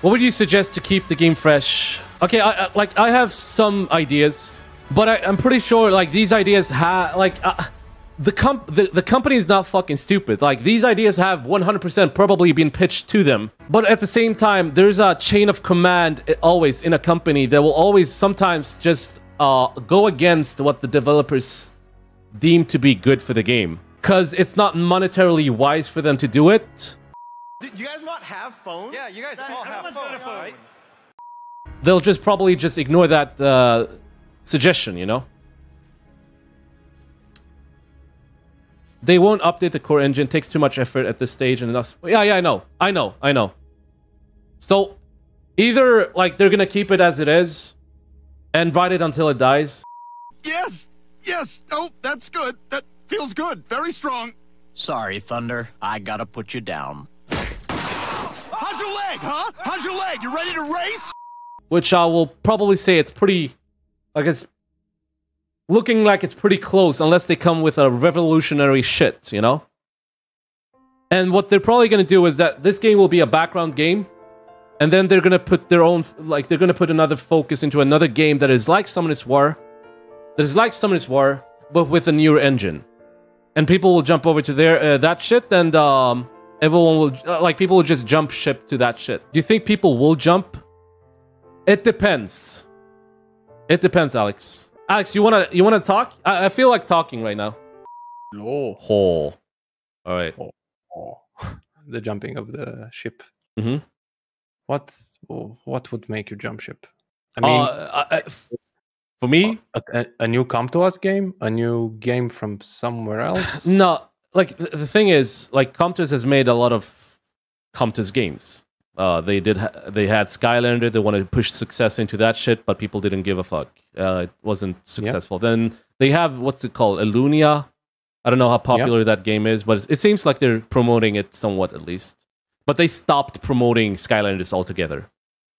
What would you suggest to keep the game fresh? Okay, I have some ideas, but I'm pretty sure like these ideas have like the company is not fucking stupid. Like these ideas have 100% probably been pitched to them, but at the same time, there's a chain of command always in a company that will always sometimes just go against what the developers deem to be good for the game, because it's not monetarily wise for them to do it. Do you guys not have phones? Yeah, you guys all have phones, right? They'll just probably just ignore that suggestion, you know? They won't update the core engine. It takes too much effort at this stage, and that's... Yeah, I know. So, either, like, they're gonna keep it as it is, and ride it until it dies. Yes! Oh, that's good. That feels good. Very strong. Sorry, Thunder. I gotta put you down. How's your leg, huh? How's your leg? You ready to race? Which I will probably say it's pretty... Like, it's... Looking like it's pretty close, unless they come with a revolutionary shit, you know? And what they're probably gonna do is that this game will be a background game, and then they're gonna put their own... Like, they're gonna put another focus into another game that is like Summoners War, but with a newer engine. And people will jump over to their that shit, and everyone will... like, people will just jump ship to that shit. Do you think people will jump? It depends. It depends, Alex. Alex, you wanna talk? I feel like talking right now. No. Oh. All right. Oh. The jumping of the ship. Mm-hmm. What would make you jump ship? I mean, for me, a new Come to Us game, a new game from somewhere else. No, like the thing is, like Come to Us has made a lot of Come to Us games. They had Skylander. They wanted to push success into that shit, but people didn't give a fuck. It wasn't successful. Yep. Then they have what's it called, Elunia. I don't know how popular that game is, but it seems like they're promoting it somewhat at least. But they stopped promoting Skylanders altogether.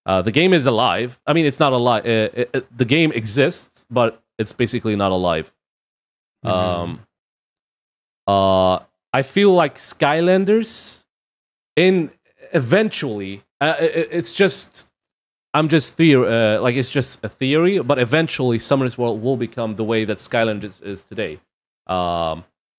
The game is alive. I mean, it's not alive. The game exists, but it's basically not alive. Mm-hmm. I feel like Skylanders eventually, it's just it's just a theory, but eventually Summoners World will become the way that Skylanders is today.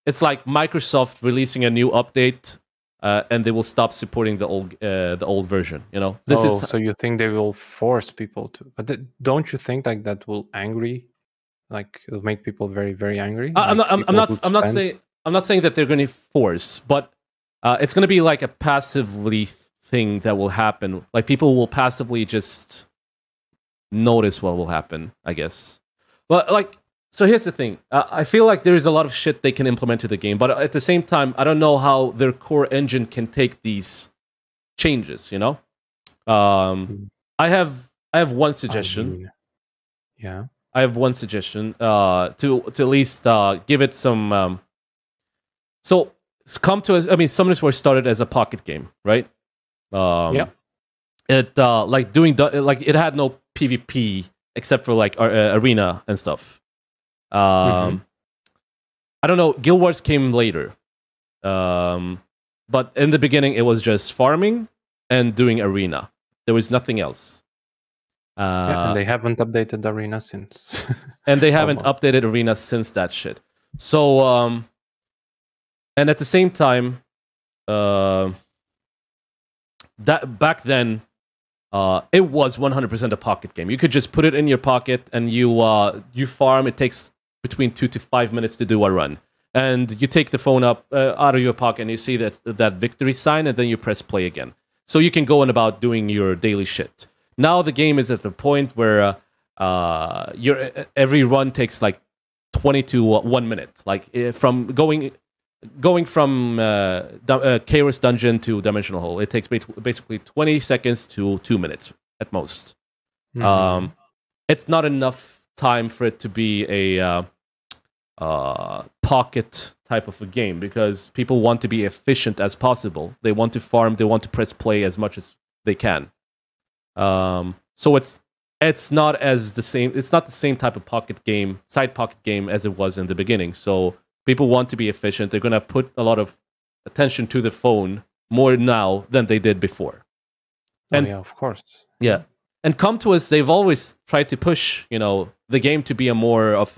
It's like Microsoft releasing a new update, and they will stop supporting the old version. You know, so you think they will force people to? But don't you think like that will it'll make people very, very angry? I'm not saying that they're going to force, but it's going to be like a passively thing that will happen. Like people will passively just notice what will happen, I guess. But like, so here's the thing. I feel like there is a lot of shit they can implement to the game, but at the same time, I don't know how their core engine can take these changes. You know, I have one suggestion. I have one suggestion to at least give it some. So Come to Us. I mean, Summoners War started as a pocket game, right? It it had no PvP except for like arena and stuff. I don't know. Guild Wars came later, but in the beginning it was just farming and doing arena. There was nothing else. And they haven't updated arena since. And they haven't updated arena since that shit. So, and at the same time, that back then, it was 100% a pocket game. You could just put it in your pocket and you farm. It takes between 2 to 5 minutes to do a run. And you take the phone up out of your pocket and you see that victory sign, and then you press play again. So you can go on about doing your daily shit. Now the game is at the point where every run takes like 20 to 1 minute. Like from going from Chaos Dungeon to Dimensional Hole, it takes basically 20 seconds to 2 minutes at most. Mm-hmm. It's not enough time for it to be a pocket type of a game, because people want to be efficient as possible. They want to farm, they want to press play as much as they can. So it's not as the same. It's not the same type of side pocket game as it was in the beginning. So people want to be efficient. They're gonna put a lot of attention to the phone more now than they did before. And yeah, of course. yeah, and come to us. They've always tried to push, the game to be a more of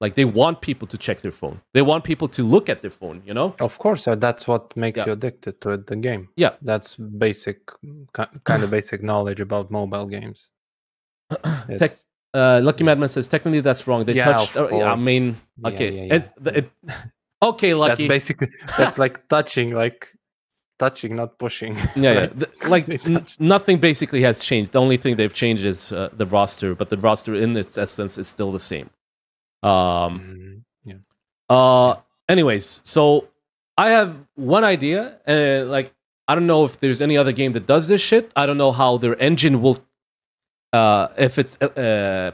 like they want people to check their phone. They want people to look at their phone. Of course, that's what makes Yeah. you addicted to the game. Yeah. That's basic, kind of basic knowledge about mobile games. LuckyMadman says technically that's wrong. They touched. of I course. mean, okay, okay, Lucky. That's like touching, not pushing. Yeah, right? Nothing basically has changed. The only thing they've changed is the roster, but the roster in its essence is still the same. Anyways, so I have one idea. I don't know if there's any other game that does this shit. I don't know how their engine will, if it's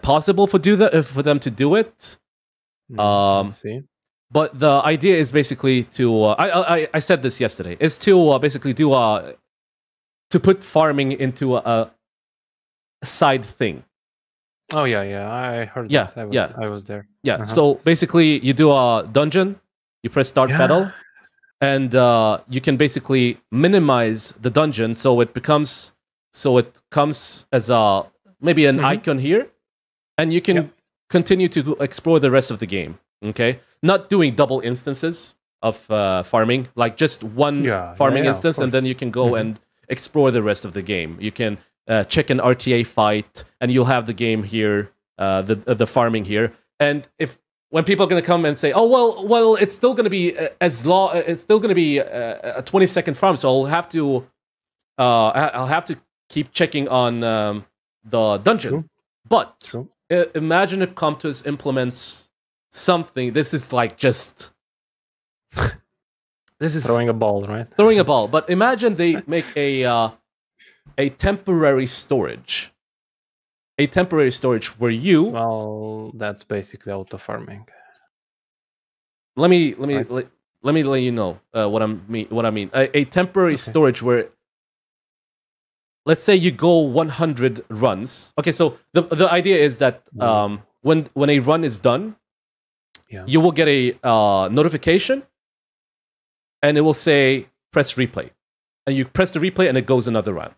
possible for them to do it. Let's see. But the idea is basically to I said this yesterday, is to basically do to put farming into a side thing. Oh yeah, I heard Yeah, that. I was there. Yeah, so basically you do a dungeon, you press start battle, and you can basically minimize the dungeon so it comes as maybe an icon here, and you can continue to explore the rest of the game. Okay, not doing double instances of farming, like just one farming instance, and then you can go and explore the rest of the game. You can check an RTA fight, and you'll have the game here, the farming here. And when people are going to come and say, "Oh well, it's still going to be it's still going to be a 20-second farm," so I'll have to keep checking on the dungeon. True. But imagine if Comtus implements something. This is like just throwing a ball, right? Throwing a ball. But imagine they make a temporary storage. A temporary storage where you... Well, that's basically auto farming. Let me let you know what I mean. A temporary storage where, let's say you go 100 runs. Okay, so the idea is that when a run is done, you will get a notification, and it will say press replay, and you press the replay, and it goes another round.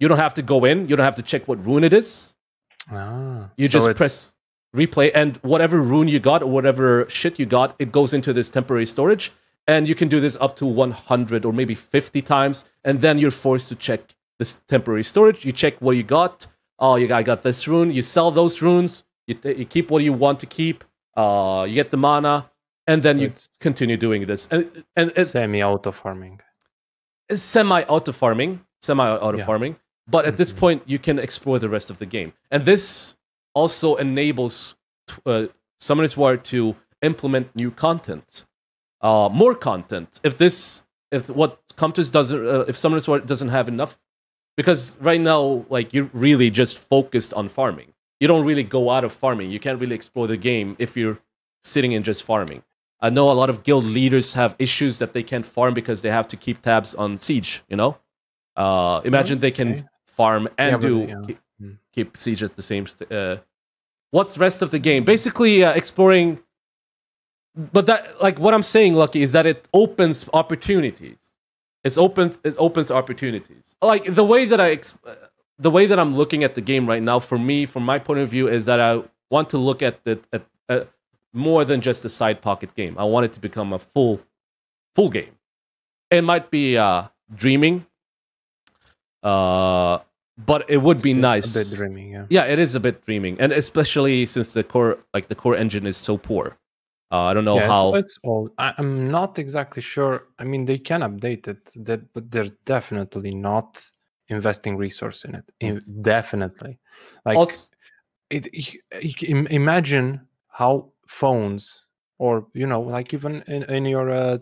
You don't have to go in. You don't have to check what rune it is. You just press replay, and whatever rune you got or whatever shit you got, it goes into this temporary storage, and you can do this up to 100 or maybe 50 times, and then you're forced to check this temporary storage. You check what you got. Oh, I got this rune. You sell those runes. You keep what you want to keep. You get the mana, and then you continue doing this. And SemiAuto Farming. SemiAuto Farming. But at this point, you can explore the rest of the game. And this also enables Summoners War to implement new content, more content. If what Comtus doesn't, if Summoners War doesn't have enough, because right now, like, you're really just focused on farming. You don't really go out of farming. You can't really explore the game if you're sitting in just farming. I know a lot of guild leaders have issues that they can't farm because they have to keep tabs on siege. Imagine they can farm and keep siege at the same. What's the rest of the game? Basically, exploring. But that, like, what I'm saying, Lucky, is that it opens opportunities. It opens opportunities. Like the way that I'm looking at the game right now, for me, from my point of view, is that I want to look at it at more than just a side pocket game. I want it to become a full game. It might be dreaming, but it would be nice. A bit dreaming, yeah. Yeah, it is a bit dreaming, and especially since the core engine is so poor. I don't know how. It's old. I'm not exactly sure. I mean, they can update it, but they're definitely not investing resource in it. Definitely, like also, imagine how phones, or like even in your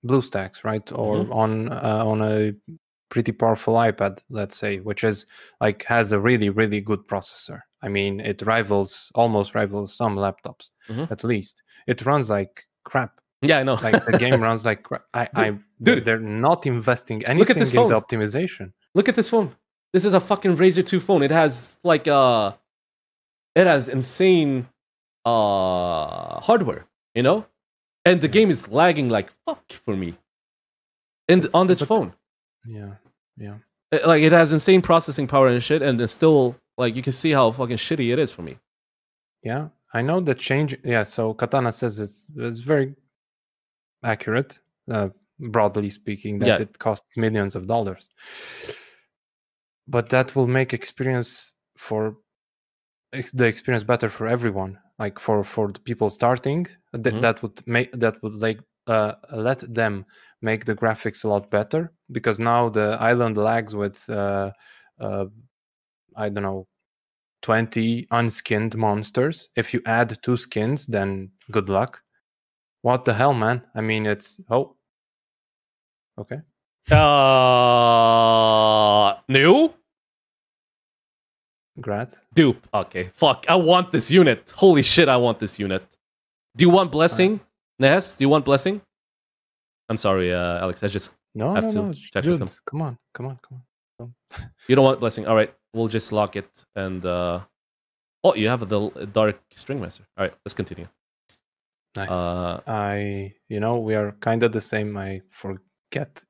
BlueStacks, right, or on a pretty powerful iPad, let's say, which is like has a really, really good processor. I mean, it almost rivals some laptops, at least. It runs like crap. Yeah, I know. Like the game runs like crap. Dude, they're not investing anything in the optimization. Look at this phone. This is a fucking Razer 2 phone. It has like it has insane hardware, and the game is lagging like fuck for me. on this phone. Yeah. Like it has insane processing power and shit, and it's still like you can see how fucking shitty it is for me. Yeah, I know the change. Yeah, so Katana says it's very accurate, broadly speaking, that it costs millions of dollars. But that will make the experience better for everyone. Like for the people starting, that would let them make the graphics a lot better, because now the island lags with I don't know, 20 unskinned monsters. If you add 2 skins, then good luck. What the hell, man? I mean, it's okay. New? Grat? Dupe. Okay. Fuck. I want this unit. Holy shit, I want this unit. Do you want blessing? Ness, do you want blessing? I'm sorry, Alex. I just have to check with him. Come on. You don't want blessing. All right. We'll just lock it and you have the dark string master. All right, let's continue. Nice. We are kind of the same. I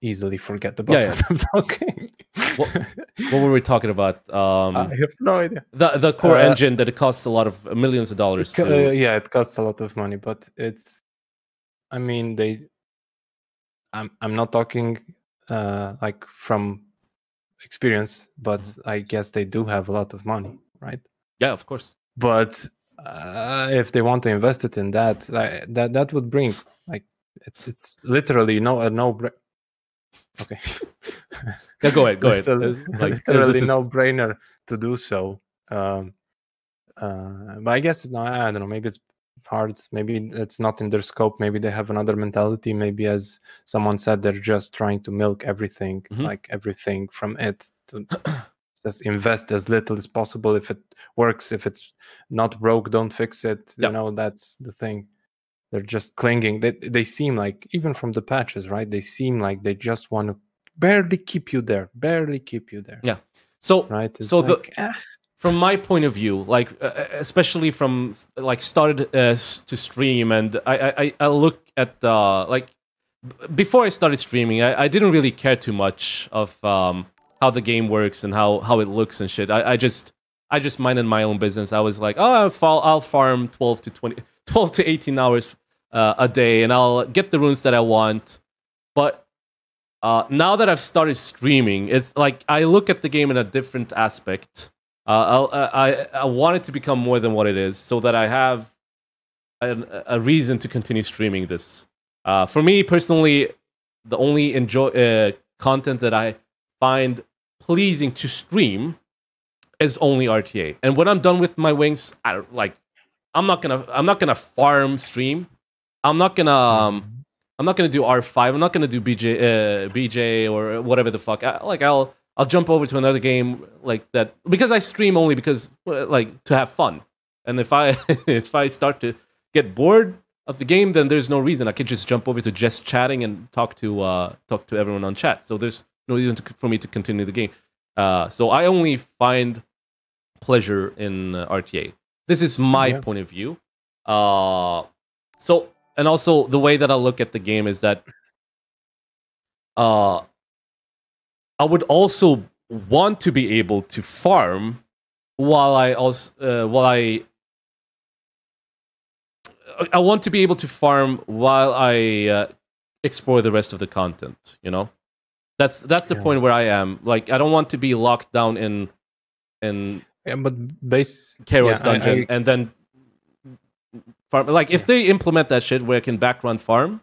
easily forget about what I'm talking. What were we talking about? I have no idea. The core engine that it costs a lot of millions of dollars. It costs a lot of money, but it's. I mean, I'm not talking like from experience, but I guess they do have a lot of money, right? Yeah, of course. But if they want to invest it in that would bring like it's literally no. Okay. Yeah, go ahead. Literally no brainer to do so. But I guess I don't know. Maybe it's hard. Maybe it's not in their scope. Maybe they have another mentality. Maybe, as someone said, they're just trying to milk everything, like everything from it, to just invest as little as possible. If it works, if it's not broke, don't fix it. You know, that's the thing. They're just clinging. They seem like, even from the patches, right? They seem like they just want to barely keep you there. Yeah. So, right. From my point of view, like especially from like started to stream, and I look at like before I started streaming, I didn't really care too much of how the game works and how it looks and shit. I just minded my own business. I was like, I'll farm 12 to 18 hours a day, and I'll get the runes that I want. But now that I've started streaming, it's like I look at the game in a different aspect. I want it to become more than what it is, so that I have a reason to continue streaming this. For me personally, the only content that I find pleasing to stream is only RTA. And when I'm done with my wings, I'm not gonna farm stream. I'm not gonna do R5. I'm not gonna do BJ or whatever the fuck. I'll jump over to another game like that, because I stream only because like to have fun. And if I start to get bored of the game, then there's no reason. I could just jump over to just chatting and talk to everyone on chat. So there's no reason for me to continue the game. So I only find pleasure in RTA. This is my point of view. So, and also the way that I look at the game is that I would also want to be able to farm while I want to be able to farm while I explore the rest of the content. You know, that's the point where I am. Like, I don't want to be locked down in Karos dungeon and then farm. Like, if they implement that shit where I can backrun farm,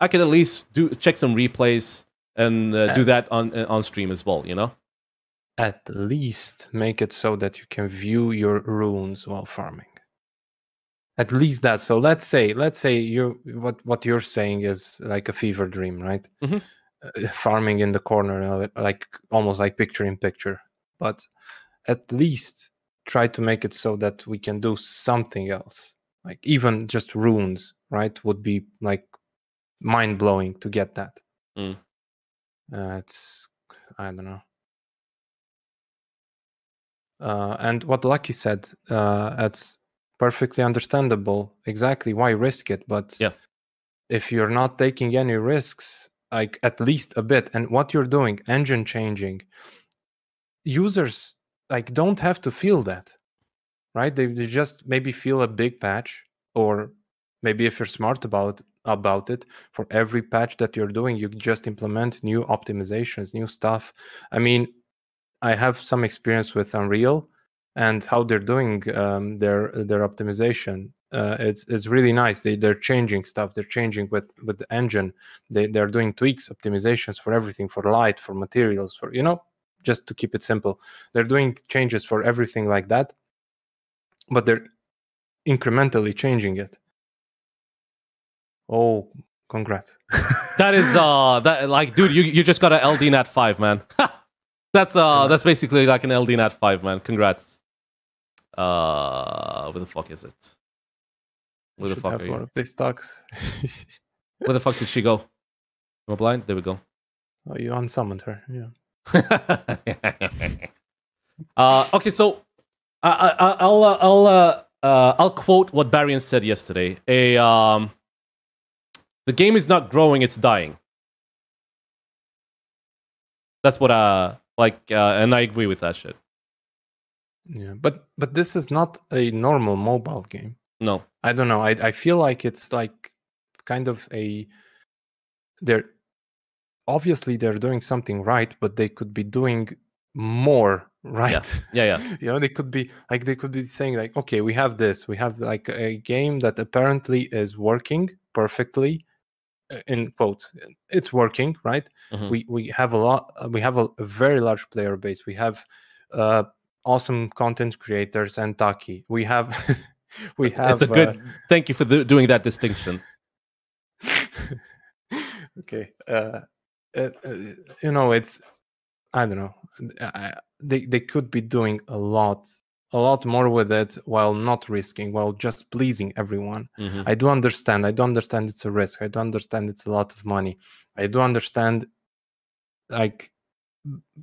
I can at least check some replays and do that on stream as well, you know? At least make it so that you can view your runes while farming. At least that. So let's say what you're saying is like a fever dream, right? Farming in the corner, like almost like picture in picture. But at least try to make it so that we can do something else. Like even just runes, right? Would be like mind blowing to get that. It's, I don't know. And what Lucky said, it's perfectly understandable exactly why risk it. But if you're not taking any risks, like at least a bit. And what you're doing, engine changing, users like don't have to feel that, right? They just maybe feel a big patch, or maybe if you're smart about it, for every patch that you're doing, you just implement new optimizations, new stuff. I mean, I have some experience with Unreal and how they're doing their optimization. It's really nice. They're changing stuff. They're changing with the engine. They're doing tweaks, optimizations for everything, for light, for materials, for just to keep it simple. They're doing changes for everything like that, but they're incrementally changing it. Oh, congrats. That is that like, dude, you just got an LDNAT 5, man. That's basically like an LDNAT 5, man. Congrats. Where the fuck is it? Where the fuck are you? One of these stocks. Where the fuck did she go? Am I blind? There we go. Oh, you unsummoned her. Yeah. Okay, so I'll quote what Barian said yesterday. The game is not growing; it's dying. That's what and I agree with that shit. Yeah, but this is not a normal mobile game. No, I don't know. I feel like it's like kind of they're doing something right, but they could be doing more right. Yeah. They could be saying like, okay, we have like a game that apparently is working perfectly, in quotes. It's working, right? Mm-hmm. We have a very large player base. We have awesome content creators and Taki. We have It's a good. Thank you for doing that distinction. Okay. It's, I don't know. They could be doing a lot more with it while not risking, while just pleasing everyone. Mm-hmm. I do understand it's a risk. I do understand it's a lot of money. I do understand, like,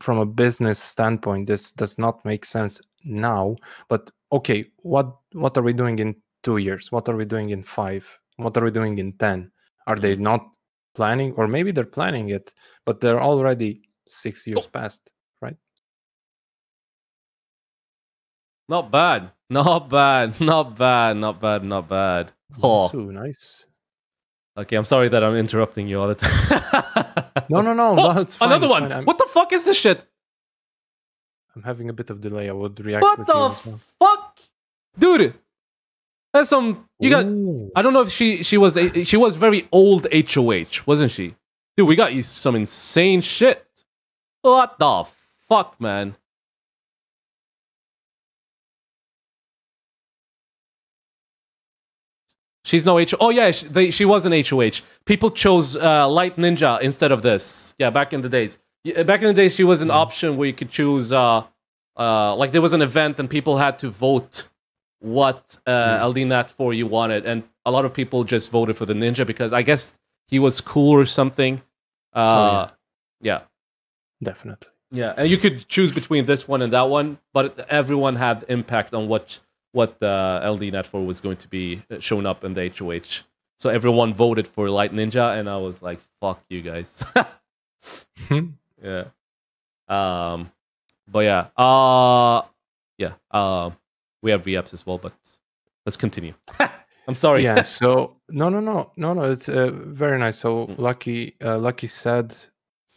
from a business standpoint, this does not make sense now. But okay, what are we doing in 2 years? What are we doing in 5? What are we doing in 10? Are they not planning? Or maybe they're planning it, but they're already 6 years past, right? Not bad. Oh, So nice. Okay, I'm sorry that I'm interrupting you all the time. No, Oh, it's fine. another it's one. fine. What the fuck is this shit? I'm having a bit of delay. I would react. What with the you as well. fuck, dude? That's some. You got. Ooh. I don't know if she was very old HOH, wasn't she? Dude, we got you some insane shit. What the fuck, man? She's no H. Oh yeah, she was an HOH. People chose Light Ninja instead of this. Yeah, back in the days. Back in the days, she was an option where you could choose. Like there was an event and people had to vote what LDNAT 4 you wanted, and a lot of people just voted for the Ninja because I guess he was cool or something. Yeah, definitely. Yeah, and you could choose between this one and that one, but everyone had impact on what LDNAT 4 was going to be shown up in the HOH. So everyone voted for Light Ninja, and I was like, "Fuck you guys." Yeah. But yeah. We have VApps as well, but let's continue. I'm sorry. Yeah. So no. It's very nice. So Lucky said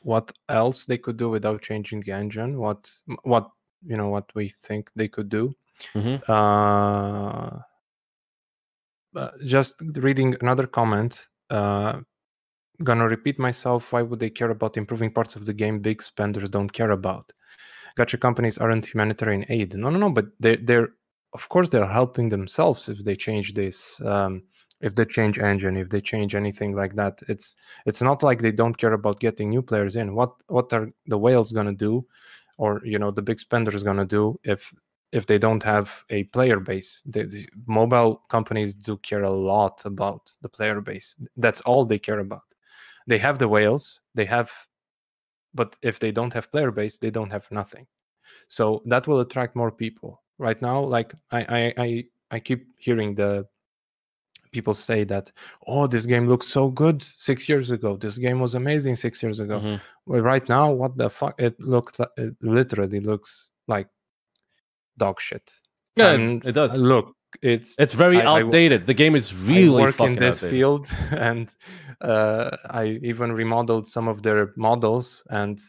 what else they could do without changing the engine. What we think they could do. Mm-hmm. Just reading another comment. Gonna repeat myself. Why would they care about improving parts of the game big spenders don't care about? Gacha companies aren't humanitarian aid. No. But they're of course they're helping themselves if they change this. If they change engine, if they change anything like that, it's not like they don't care about getting new players in. What are the whales gonna do, or the big spenders gonna do if they don't have a player base? The mobile companies do care a lot about the player base. That's all they care about. They have the whales, but if they don't have player base, they don't have nothing. So that will attract more people. Right now, like I keep hearing the people say that, oh, this game looked so good 6 years ago. This game was amazing 6 years ago. Mm-hmm. Well, right now, what the fuck? It literally looks like dog shit. Yeah, And it does. Look, it's very outdated. The game is I really work fucking in this outdated. field, and I even remodeled some of their models, and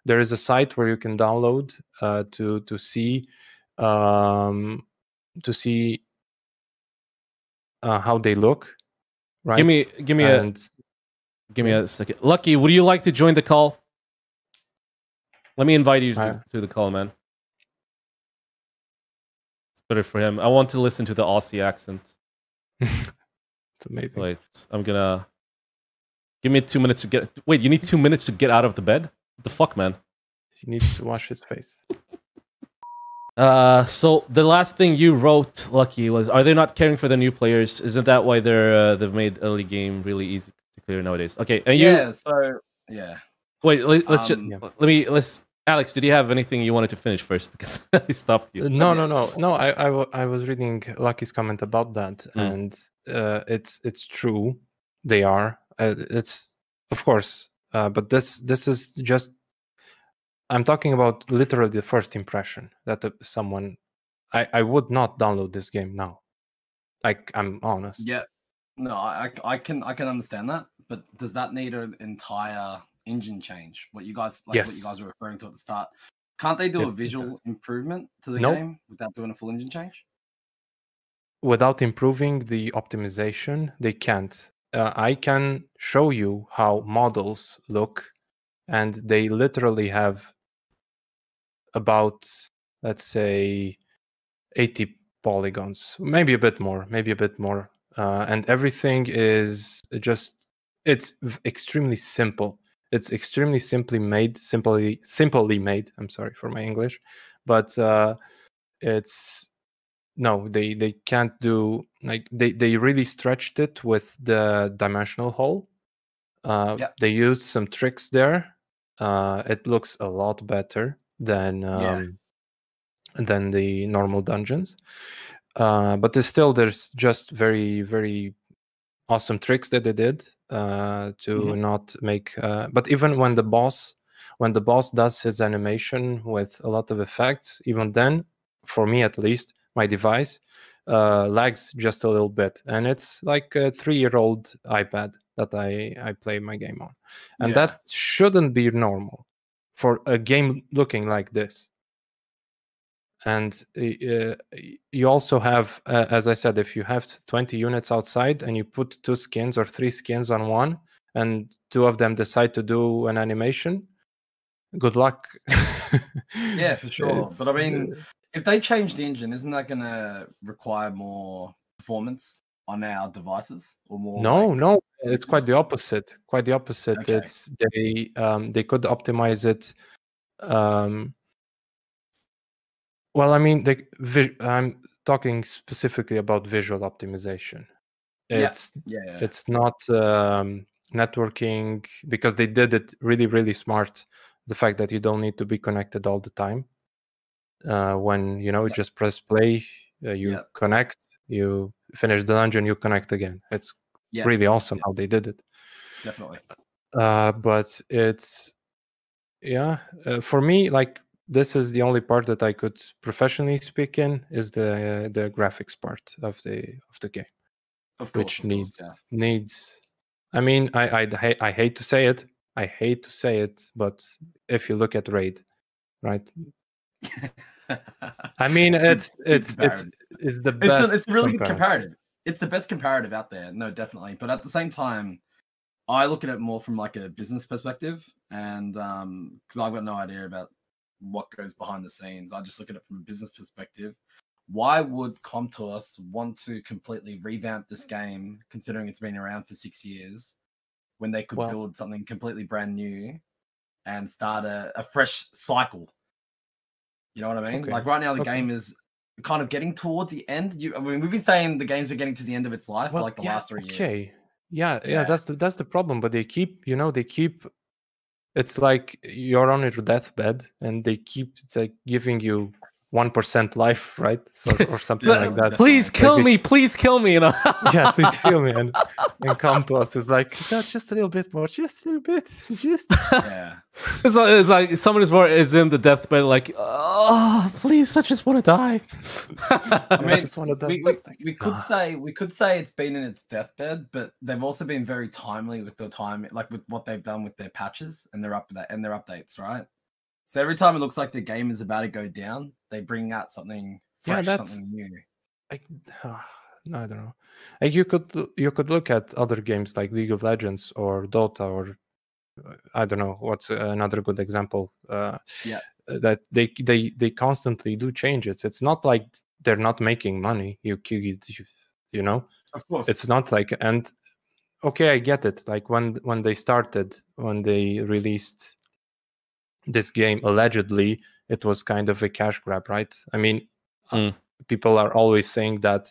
there is a site where you can download to see how they look, right? Give me a second. Lucky, would you like to join the call? Let me invite you to the call, man. It's better for him. I want to listen to the Aussie accent. It's amazing. Wait, I'm gonna give me 2 minutes to get. Wait, you need 2 minutes to get out of the bed? What the fuck, man? He needs to wash his face. So the last thing you wrote, Lucky, was, are they not caring for the new players? Isn't that why they've made early game really easy to clear nowadays? Okay, and wait, let's Alex, did you have anything you wanted to finish first? Because I stopped you. No. I was reading Lucky's comment about that, and it's true. They are. It's of course, but this is just. I'm talking about literally the first impression that someone. I would not download this game now. I'm honest. Yeah, no, I can understand that, but does that need an entire engine change? What you guys were referring to at the start? Can't they do a visual improvement to the game without doing a full engine change? Without improving the optimization, they can't. I can show you how models look, and they literally have about, let's say, 80 polygons, maybe a bit more, and everything is just, it's extremely simple. It's extremely simply made. I'm sorry for my English, but it's no, they can't do, like, they really stretched it with the dimensional hole. They used some tricks there. It looks a lot better than the normal dungeons, but there's just very, very awesome tricks that they did to not make. But even when the boss does his animation with a lot of effects, even then, for me at least, my device lags just a little bit, and it's like a 3-year-old iPad that I play my game on, and that shouldn't be normal for a game looking like this. And you also have, as I said, if you have 20 units outside and you put 2 skins or 3 skins on one, and 2 of them decide to do an animation, good luck. Yeah, for sure. But I mean, if they change the engine, isn't that going to require more performance on our devices or more? No, it's quite the opposite. Okay. It's they could optimize it. Well, I mean, I'm talking specifically about visual optimization. It's not networking, because they did it really, really smart. The fact that you don't need to be connected all the time. When you just press play, you connect, you finish the dungeon, you connect again. It's really awesome how they did it. Definitely. But it's for me, like, this is the only part that I could professionally speak in, is the graphics part of the game, which needs. I mean, I hate to say it, but if you look at Raid, right? I mean, it's the best. It's really good comparative. It's the best comparative out there. No, definitely. But at the same time, I look at it more from like a business perspective, and because I've got no idea about what goes behind the scenes. I just look at it from a business perspective. Why would Comtois want to completely revamp this game, considering it's been around for 6 years, when they could build something completely brand new and start a fresh cycle? You know what I mean? Okay. Like right now, the game is kind of getting towards the end. I mean, we've been saying the game's been getting to the end of its life for like the last 3 years. Yeah, that's the problem. But they keep. It's like you're on your deathbed, and they keep giving you 1% life, right? So, or something like that. Please kill me, please kill me, you know. Yeah, please kill me and come to us. It's like, no, just a little bit more, just a little bit, just. Yeah. It's like someone is in the deathbed, like, oh, please, I just want to die. I mean, just want to die. we could say it's been in its deathbed, but they've also been very timely with the time, like with what they've done with their patches and their updates, right? So every time it looks like the game is about to go down, they bring out something fresh, something new. I don't know. Like you could look at other games like League of Legends or Dota, or I don't know what's another good example. That they constantly do changes. It's not like they're not making money. You know. Of course, it's not like, and okay, I get it. Like when they released this game, allegedly it was kind of a cash grab, right? I mean, people are always saying that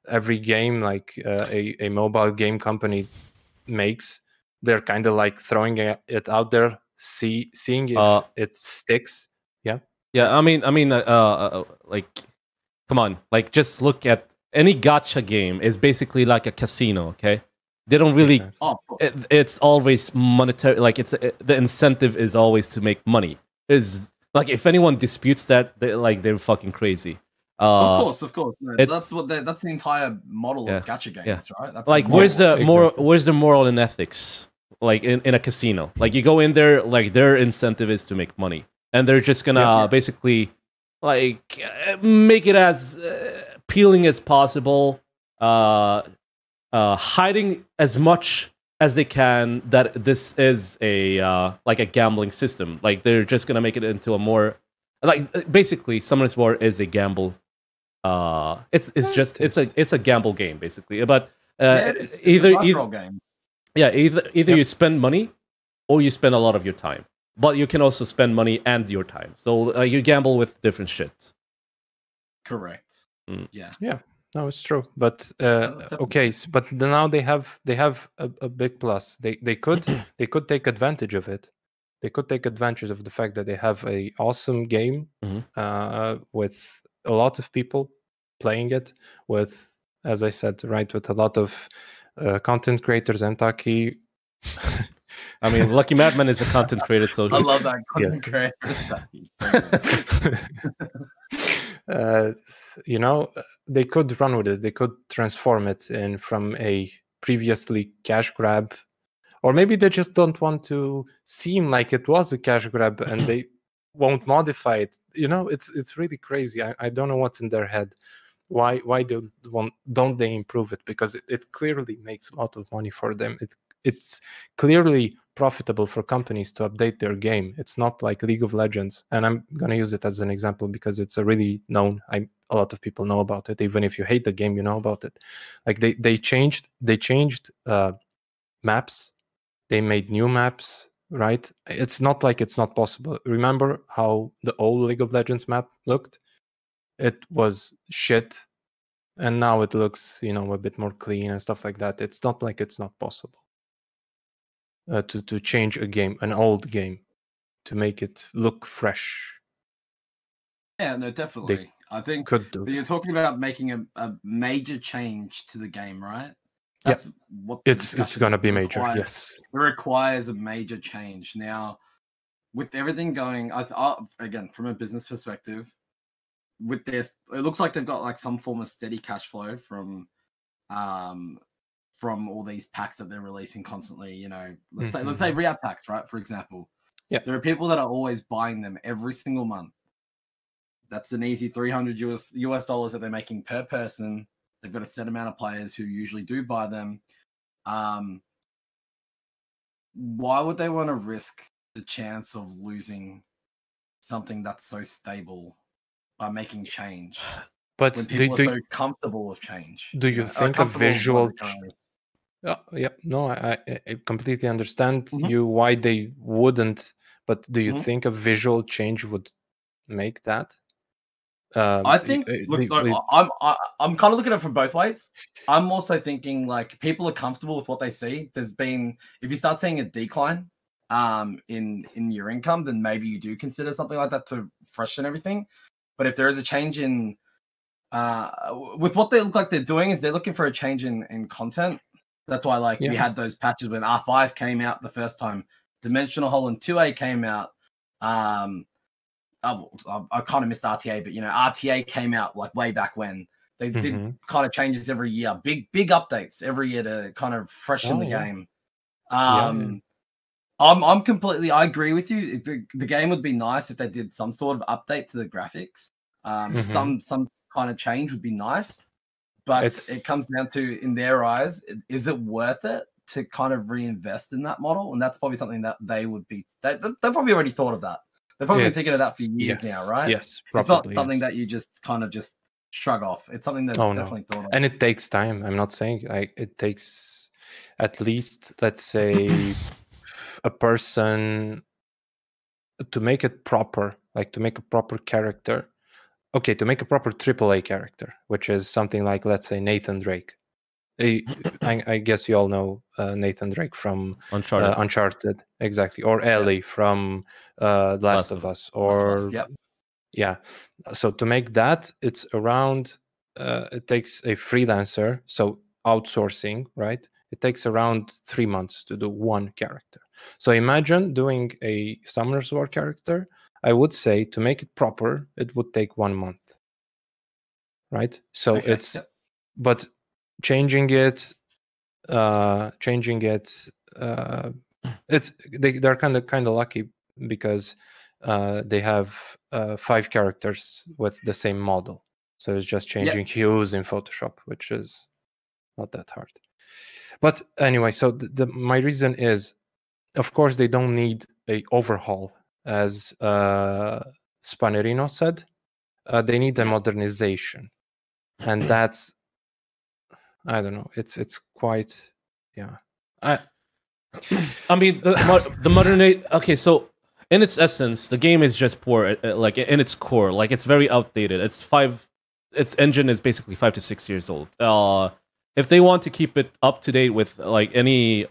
every game like a mobile game company makes, they're kind of like throwing it out there, seeing if it sticks. I mean, like, come on, like, just look at any gacha game is basically like a casino. Okay, they don't really. It's always monetary. Like, the incentive is always to make money. Is like, if anyone disputes that, they're fucking crazy. Of course. No, that's the entire model of gacha games, right? That's like, where's the moral and ethics? Like in a casino, like you go in there, like their incentive is to make money, and they're just gonna basically like make it as appealing as possible, hiding as much as they can that this is a like a gambling system. Like they're just gonna make it into a more like basically Summoners War is a gamble. It's a gamble game basically, but it's a game. Yeah, either you spend money or you spend a lot of your time. But you can also spend money and your time. So you gamble with different shit. Correct. Yeah. No, it's true. But okay, but now they have a big plus. They could take advantage of it. They could take advantage of the fact that they have a awesome game with a lot of people playing it, with, as I said, right, with a lot of content creators and Taki. I mean, LuckyMadman is a content creator, so I love that content creator. You know, they could run with it. They could transform it from a previously cash grab, or maybe they just don't want to seem like it was a cash grab and they won't modify it. You know, it's really crazy. I don't know what's in their head. Why don't they improve it? Because it clearly makes a lot of money for them. It's clearly profitable for companies to update their game. It's not like League of Legends, and I'm gonna use it as an example because it's a really known. A lot of people know about it. Even if you hate the game, you know about it. Like they changed maps. They made new maps. Right? It's not like it's not possible. Remember how the old League of Legends map looked? It was shit, and now it looks, a bit more clean and stuff like that. It's not like it's not possible to change a game, an old game, to make it look fresh. Yeah, no, definitely. I think you're talking about making a major change to the game, right? That's what it's going to be major. Yes, it requires a major change. Now, with everything going, again, from a business perspective, with this, it looks like they've got like some form of steady cash flow from all these packs that they're releasing constantly. Let's say re-app packs, right? For example, there are people that are always buying them every single month. That's an easy $300 US dollars that they're making per person. They've got a set amount of players who usually do buy them. Why would they want to risk the chance of losing something that's so stable by making change? But when people are so comfortable with change. Do you think a visual? No, I completely understand you why they wouldn't. But do you think a visual change would make that? I think. I'm kind of looking at it from both ways. I'm also thinking like people are comfortable with what they see. If you start seeing a decline, in your income, then maybe you do consider something like that to freshen everything. But if there is a change in with what they look like they're doing, is they're looking for a change in content. That's why we had those patches when R5 came out the first time, Dimensional Hole and 2A came out. I kind of missed RTA, but RTA came out like way back when. They did kind of changes every year, big updates every year to kind of freshen the game. I'm completely. I agree with you. The game would be nice if they did some sort of update to the graphics. Some kind of change would be nice, but it comes down to, in their eyes, is it worth it to kind of reinvest in that model? And that's probably something that they would be. They've probably already thought of that. They've probably been thinking of that for years now, right? Yes, it's not something that you just kind of just shrug off. It's something that's definitely thought of. And it takes time. I'm not saying it takes at least, let's say, a person to make it proper, like to make a proper character. Okay, to make a proper AAA character, which is something like, let's say, Nathan Drake. I guess you all know Nathan Drake from Uncharted, exactly, or Ellie from Last of Us, or So to make that, it's around. It takes a freelancer, so outsourcing, right? It takes around 3 months to do one character. So imagine doing a Summoner's War character. I would say to make it proper, it would take 1 month, right? So but changing it, they're kind of lucky because they have 5 characters with the same model. So it's just changing hues in Photoshop, which is not that hard. But anyway, so my reason is, of course, they don't need a overhaul, as Spanerino said. They need a modernization, and that's, I don't know. It's quite, I mean, the modern. Okay, so in its essence, the game is just poor. Like in its core, like it's very outdated. Its engine is basically 5 to 6 years old. If they want to keep it up to date with like any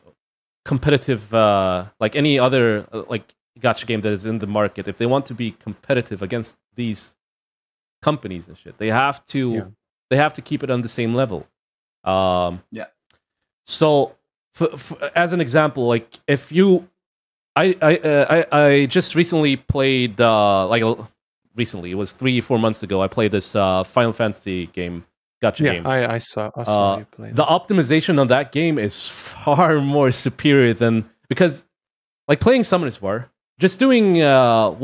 competitive, like any other like gacha game that is in the market, if they want to be competitive against these companies and shit, they have to keep it on the same level. So, as an example, like if you, I just recently played recently, it was 3-4 months ago. I played this Final Fantasy game, gacha game. I saw you play. The optimization on that game is far more superior than, because like playing Summoner's War, just doing a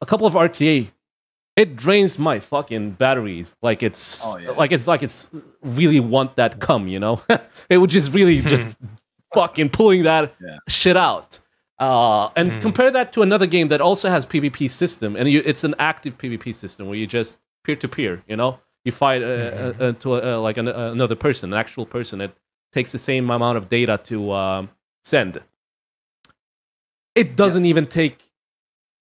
couple of RTA, it drains my fucking batteries. Like it's it's really want that cum, it would just really just fucking pulling that shit out. And compare that to another game that also has PvP system, and it's an active PvP system where you just peer to peer, you fight another person, an actual person. It takes the same amount of data to send. It doesn't even take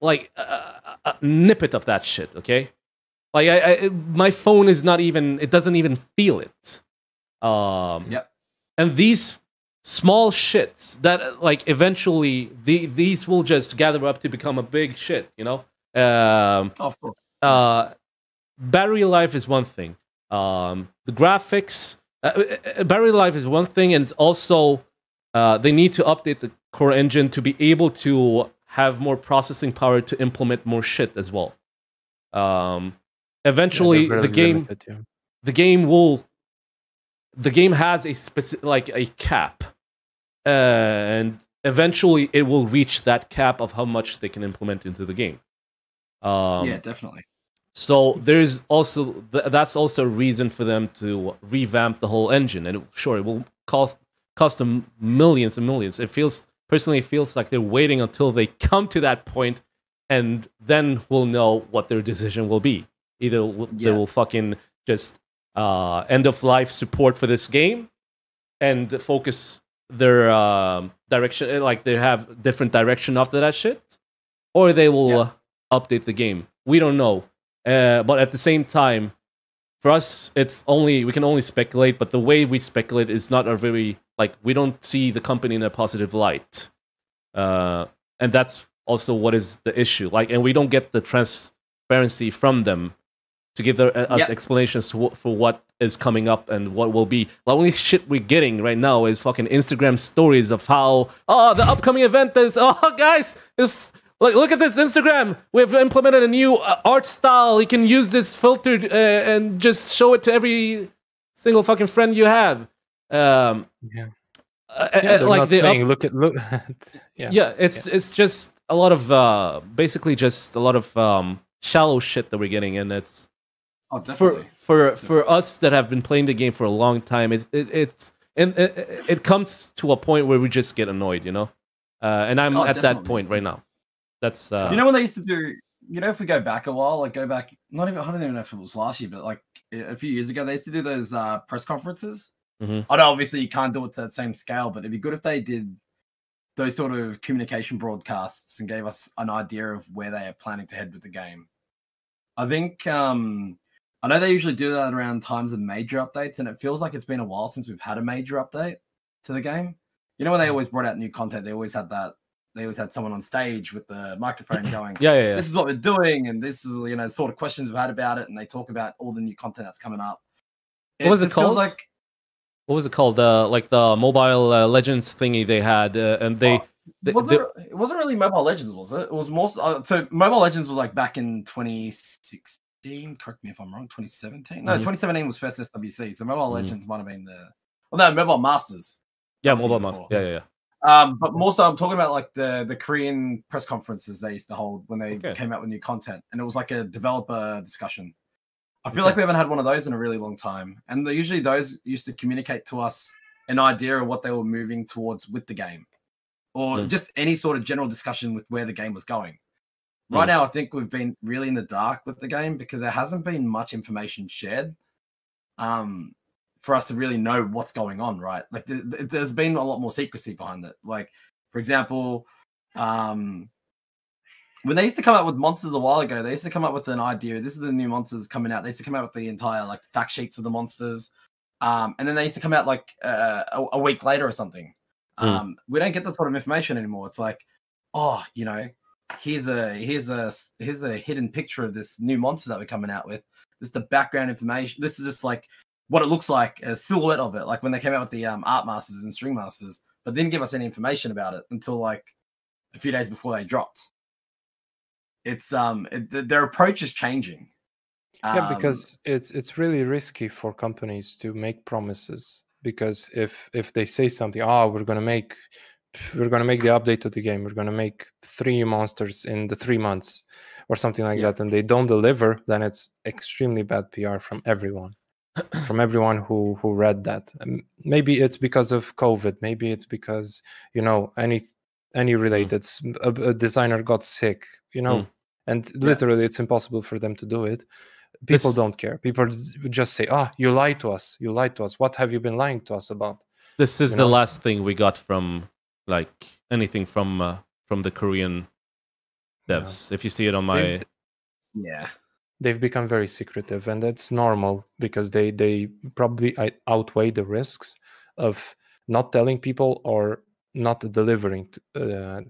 like a snippet of that shit, okay? Like my phone is not even, it doesn't even feel it. And these small shits that like eventually these will just gather up to become a big shit, of course. Battery life is one thing. The graphics, battery life is one thing, and it's also they need to update the core engine to be able to have more processing power to implement more shit as well. Eventually, the game has a specific, like a cap, and eventually it will reach that cap of how much they can implement into the game. Definitely. So there's also that's also a reason for them to revamp the whole engine, and it will cost them millions and millions. It feels like they're waiting until they come to that point, and then we'll know what their decision will be. Either they will fucking just end of life support for this game and focus their direction, like they have different direction after that shit, or they will update the game. We don't know. But at the same time, for us, we can only speculate. But the way we speculate is not a very, like, we don't see the company in a positive light, and that's also what is the issue. Like, and we don't get the transparency from them to give us explanations for what is coming up and what will be. The only shit we're getting right now is fucking Instagram stories of how, the upcoming event is, guys, look at this Instagram. We've implemented a new art style. You can use this filtered and just show it to every single fucking friend you have. They're like not saying, look. It's just a lot of basically just a lot of shallow shit that we're getting, and it's for us that have been playing the game for a long time. It comes to a point where we just get annoyed, you know. And I'm at that point right now. That's you know when they used to do. You know, if we go back a while, like go back, I don't even know if it was last year, but like a few years ago, they used to do those press conferences. Mm-hmm. I know obviously you can't do it to that same scale, but it'd be good if they did those sort of communication broadcasts and gave us an idea of where they are planning to head with the game. I think I know they usually do that around times of major updates, and it feels like it's been a while since we've had a major update to the game. You know, when they always brought out new content, they always had that. They always had someone on stage with the microphone going, yeah. This is what we're doing, and this is, you know, sort of questions we've had about it, and they talk about all the new content that's coming up. What was it called? What was it called? Like the Mobile Legends thingy they had, and it wasn't really Mobile Legends, was it? It was more. So Mobile Legends was like back in 2016. Correct me if I'm wrong. 2017. No, 2017 was first SWC. So Mobile Legends might have been Mobile Masters. Yeah, Mobile Masters. Yeah. But more so, I'm talking about like the Korean press conferences they used to hold when they came out with new content, and it was like a developer discussion. I feel like we haven't had one of those in a really long time, and usually those used to communicate to us an idea of what they were moving towards with the game, or just any sort of general discussion with where the game was going. Right now, I think we've been really in the dark with the game because there hasn't been much information shared. For us to really know what's going on, right? Like there's been a lot more secrecy behind it. Like, for example, when they used to come out with monsters a while ago, they used to come up with an idea. This is the new monsters coming out. They used to come out with the entire like fact sheets of the monsters, and then they used to come out like a week later or something. We don't get that sort of information anymore. It's like, you know, here's a hidden picture of this new monster that we're coming out with. This is the background information. This is just like what it looks like, a silhouette of it, like when they came out with the Art Masters and String Masters, but didn't give us any information about it until like a few days before they dropped. It's their approach is changing. Because it's really risky for companies to make promises, because if they say something, we're gonna make the update to the game, we're gonna make 3 new monsters in the 3 months or something like that, and they don't deliver, then it's extremely bad PR from everyone. From everyone who read that. Maybe it's because of COVID. Maybe it's because, you know, any related a designer got sick, you know, and literally it's impossible for them to do it. People don't care. People just say, you lied to us. You lied to us. What have you been lying to us about? This is the last thing we got from like anything from the Korean devs. If you see it on my they've become very secretive, and that's normal because they probably outweigh the risks of not telling people or not delivering to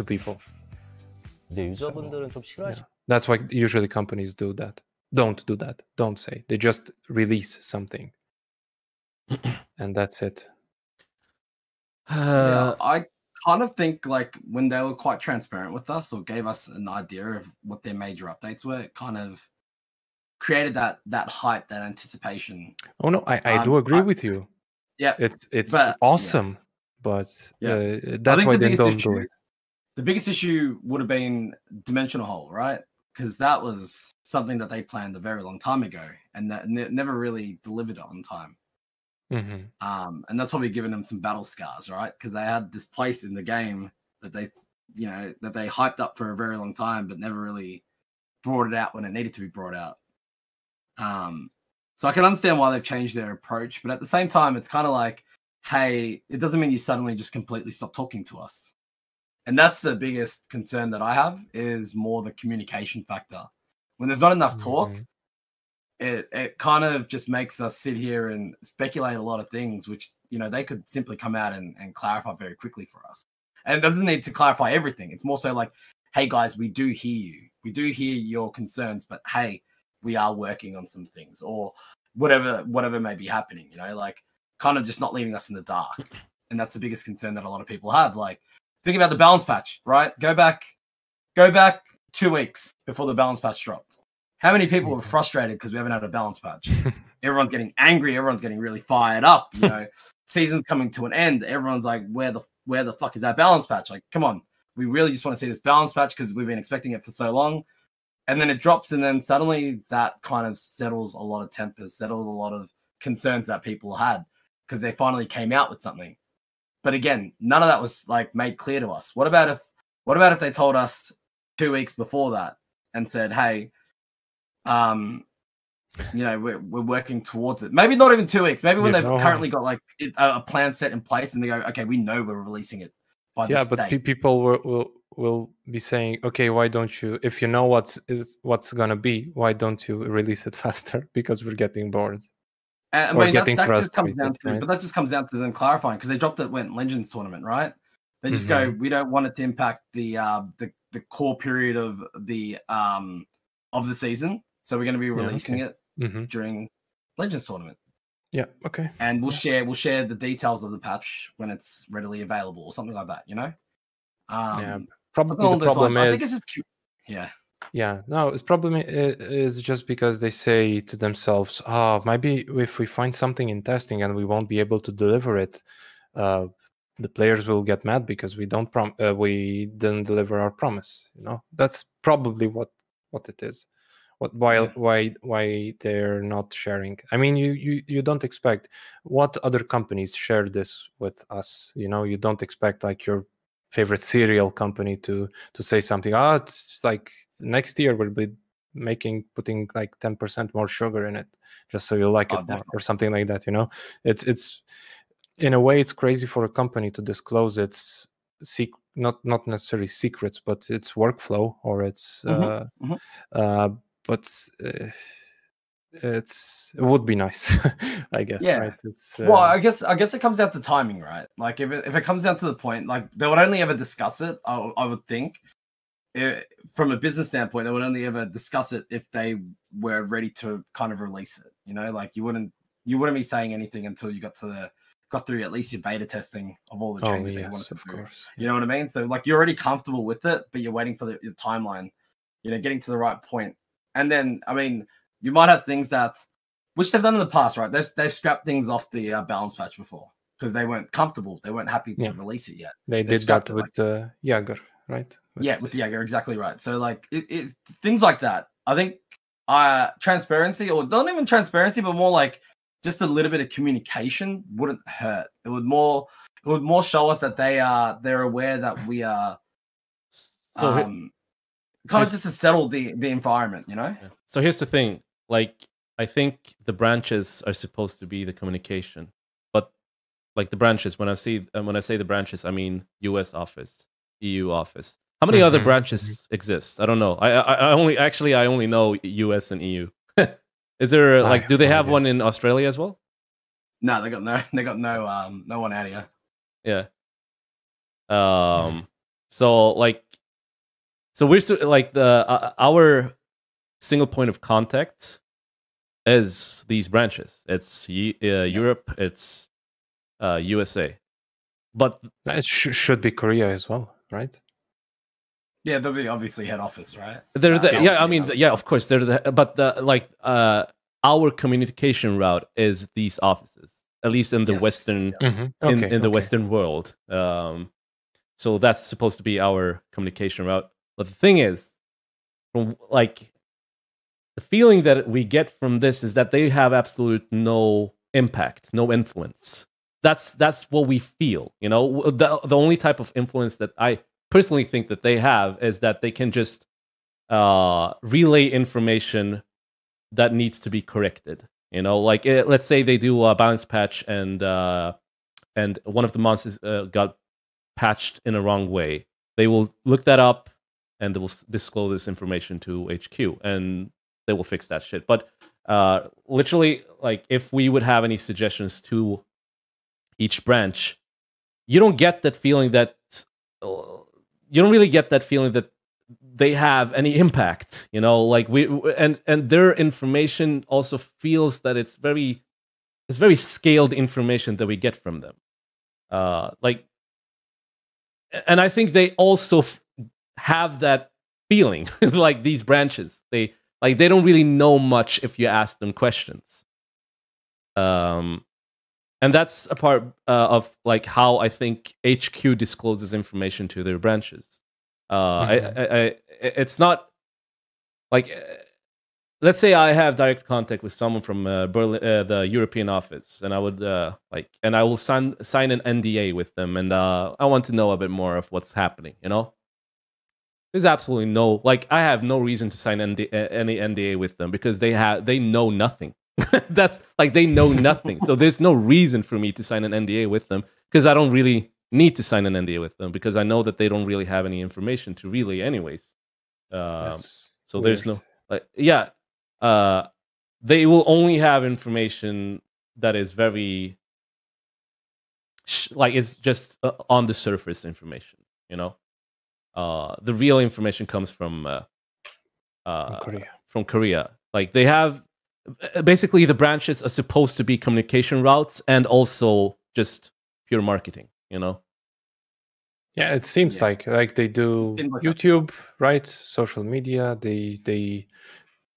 people. That's why usually companies do that. Don't do that. Don't say. They just release something, and that's it. I kind of think like when they were quite transparent with us or gave us an idea of what their major updates were, it kind of created that hype, that anticipation. Oh no, I do agree with you. Yeah, it's awesome, but that's why they don't do it. The biggest issue would have been Dimensional Hole, right? Because that was something that they planned a very long time ago, and that never really delivered it on time. And that's probably given them some battle scars, right? Because they had this place in the game that they hyped up for a very long time, but never really brought it out when it needed to be brought out. So I can understand why they've changed their approach, but at the same time, it's kind of like, hey, it doesn't mean you suddenly just completely stop talking to us. And that's the biggest concern that I have, is more the communication factor. When there's not enough talk, it kind of just makes us sit here and speculate a lot of things, which, you know, they could simply come out and clarify very quickly for us. And it doesn't need to clarify everything. It's more so like, hey guys, we do hear you. we do hear your concerns, but hey, we are working on some things, or whatever may be happening, you know, like kind of just not leaving us in the dark. And that's the biggest concern that a lot of people have. Like, think about the balance patch, right? Go back 2 weeks before the balance patch dropped. How many people were frustrated because we haven't had a balance patch? Everyone's getting angry. Everyone's getting really fired up. You know, season's coming to an end. Everyone's like, where the fuck is that balance patch? Like, come on. We really just want to see this balance patch because we've been expecting it for so long. And then it drops, and then suddenly that kind of settles a lot of tempers, settled a lot of concerns that people had because they finally came out with something. But again, none of that was like made clear to us. What about if they told us 2 weeks before that and said, hey, you know, we're working towards it. Maybe not even 2 weeks. Maybe when they've currently got like a plan set in place, and they go, okay, we know we're releasing it by this date. But people will be saying, okay, why don't you? If you know what's gonna be, why don't you release it faster? Because we're getting bored. I mean, that just comes down to, right? But that just comes down to them clarifying, because they dropped it when Legends tournament, right? They just go, we don't want it to impact the core period of the season. So we're going to be releasing it during Legends tournament. Yeah. Okay. And we'll share the details of the patch when it's readily available or something like that. You know. Probably the problem is. I think it's just cute. Yeah. Yeah. No, it's problem is just because they say to themselves, "Oh, maybe if we find something in testing and we won't be able to deliver it, the players will get mad because we didn't deliver our promise." You know, that's probably what it is. Why they're not sharing? I mean, you don't expect what other companies share this with us. You know, you don't expect like your favorite cereal company to say something. It's like next year we'll be putting like 10% more sugar in it just so you like it more, or something like that. You know, it's in a way it's crazy for a company to disclose its not necessarily secrets, but its workflow or its but it would be nice, I guess. Yeah. Right? It's, well, I guess it comes down to timing, right? Like if it comes down to the point, like they would only ever discuss it. I would think, from a business standpoint, they would only ever discuss it if they were ready to kind of release it. You know, like you wouldn't be saying anything until you got through at least your beta testing of all the changes that you wanted to do. Course. You know what I mean? So like you're already comfortable with it, but you're waiting for your timeline. You know, getting to the right point. And then, I mean, you might have things which they've done in the past, right? They've scrapped things off the balance patch before because they weren't comfortable. They weren't happy to release it yet. They did that with Jaeger, right? With the Jaeger, exactly right. So, like, it things like that. I think transparency, or not even transparency, but more like just a little bit of communication wouldn't hurt. It would more show us that they're aware that we are. Kind of just to settle the environment, you know? Yeah. So here's the thing. Like, I think the branches are supposed to be the communication. But like the branches, when I say the branches, I mean US office, EU office. How many other branches exist? I don't know. I only know US and EU. Is there like do they have one in Australia as well? No, they got no one out here. Yeah. So we're like our single point of contact is these branches. It's Europe, it's USA, but it should be Korea as well, right? Yeah, they'll be obviously head office, right? Of course, our communication route is these offices, at least in the Western in the Western world. So that's supposed to be our communication route. But the thing is, from like the feeling that we get from this is that they have absolute no impact, no influence. That's what we feel. You know, the only type of influence that I personally think that they have is that they can just relay information that needs to be corrected. You know, like let's say they do a balance patch and one of the monsters got patched in a wrong way. They will look that up and they will disclose this information to HQ and they will fix that shit. But literally, like if we would have any suggestions to each branch, you don't get that feeling that you don't really get that feeling that they have any impact. Like and their information also feels that it's very scaled information that we get from them. Like, and I think they also have that feeling like these branches. They don't really know much if you ask them questions. And that's a part of like how I think HQ discloses information to their branches. It's not like, let's say I have direct contact with someone from Berlin, the European office, and I would and I will sign an NDA with them, and I want to know a bit more of what's happening. There's absolutely no, like, I have no reason to sign any NDA with them because they know nothing. That's like, they know nothing. So there's no reason for me to sign an NDA with them because I don't really need to sign an NDA with them because I know that they don't really have any information to relay anyways. So weird. There's no, they will only have information that is very, like, it's just on the surface information, the real information comes from Korea. From Korea. Like, they have, basically the branches are supposed to be communication routes and also just pure marketing, Yeah, it seems like they do YouTube, right? Social media. They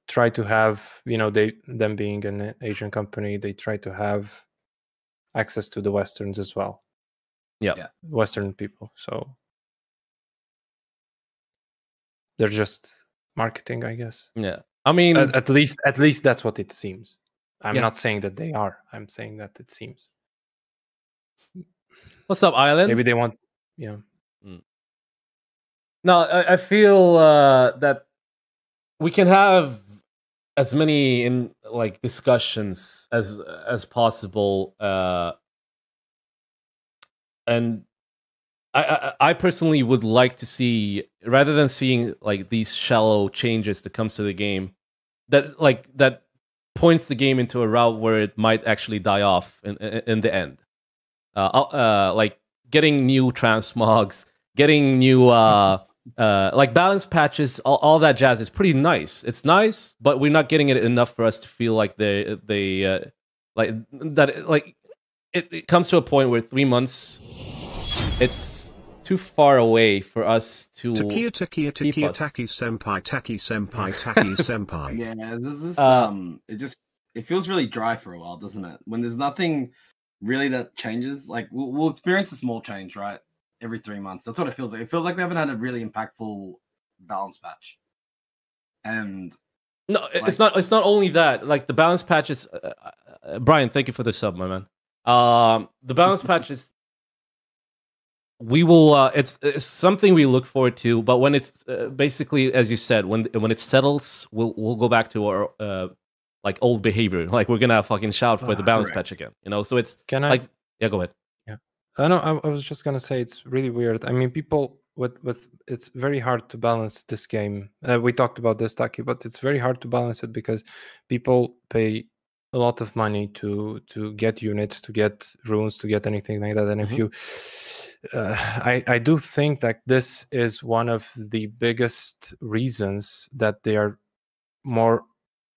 try to have, them being an Asian company, they try to have access to the Westerns as well. Yeah. Western people. So they're just marketing, I guess. Yeah. I mean, at least that's what it seems. I'm not saying that they are. I'm saying that it seems. What's up, Island? Maybe they want, yeah. No, I feel that we can have as many discussions as possible, and I personally would like to see, rather than seeing like these shallow changes that comes to the game, that points the game into a route where it might actually die off in the end. Like getting new transmogs, getting new like balance patches, all that jazz is pretty nice. It's nice, but we're not getting it enough for us to feel like they like that. Like it comes to a point where 3 months, it's too far away for us to Taki senpai. Yeah, this is it feels really dry for a while, doesn't it? When there's nothing really that changes, like we'll experience a small change, right? Every 3 months. That's what it feels like. It feels like we haven't had a really impactful balance patch. And no, it's not only that. Like the balance patches, Brian, thank you for the sub, my man. The balance patches, we will. It's something we look forward to. But when it's basically, as you said, when it settles, we'll go back to our like old behavior. Like we're gonna fucking shout for the balance patch again. So it's yeah, go ahead. Yeah, I know. I was just gonna say it's really weird. I mean, people with it's very hard to balance this game. We talked about this, Taki, but it's very hard to balance it because people pay a lot of money to get units, to get runes, to get anything like that. And if you, I do think that this is one of the biggest reasons that they are more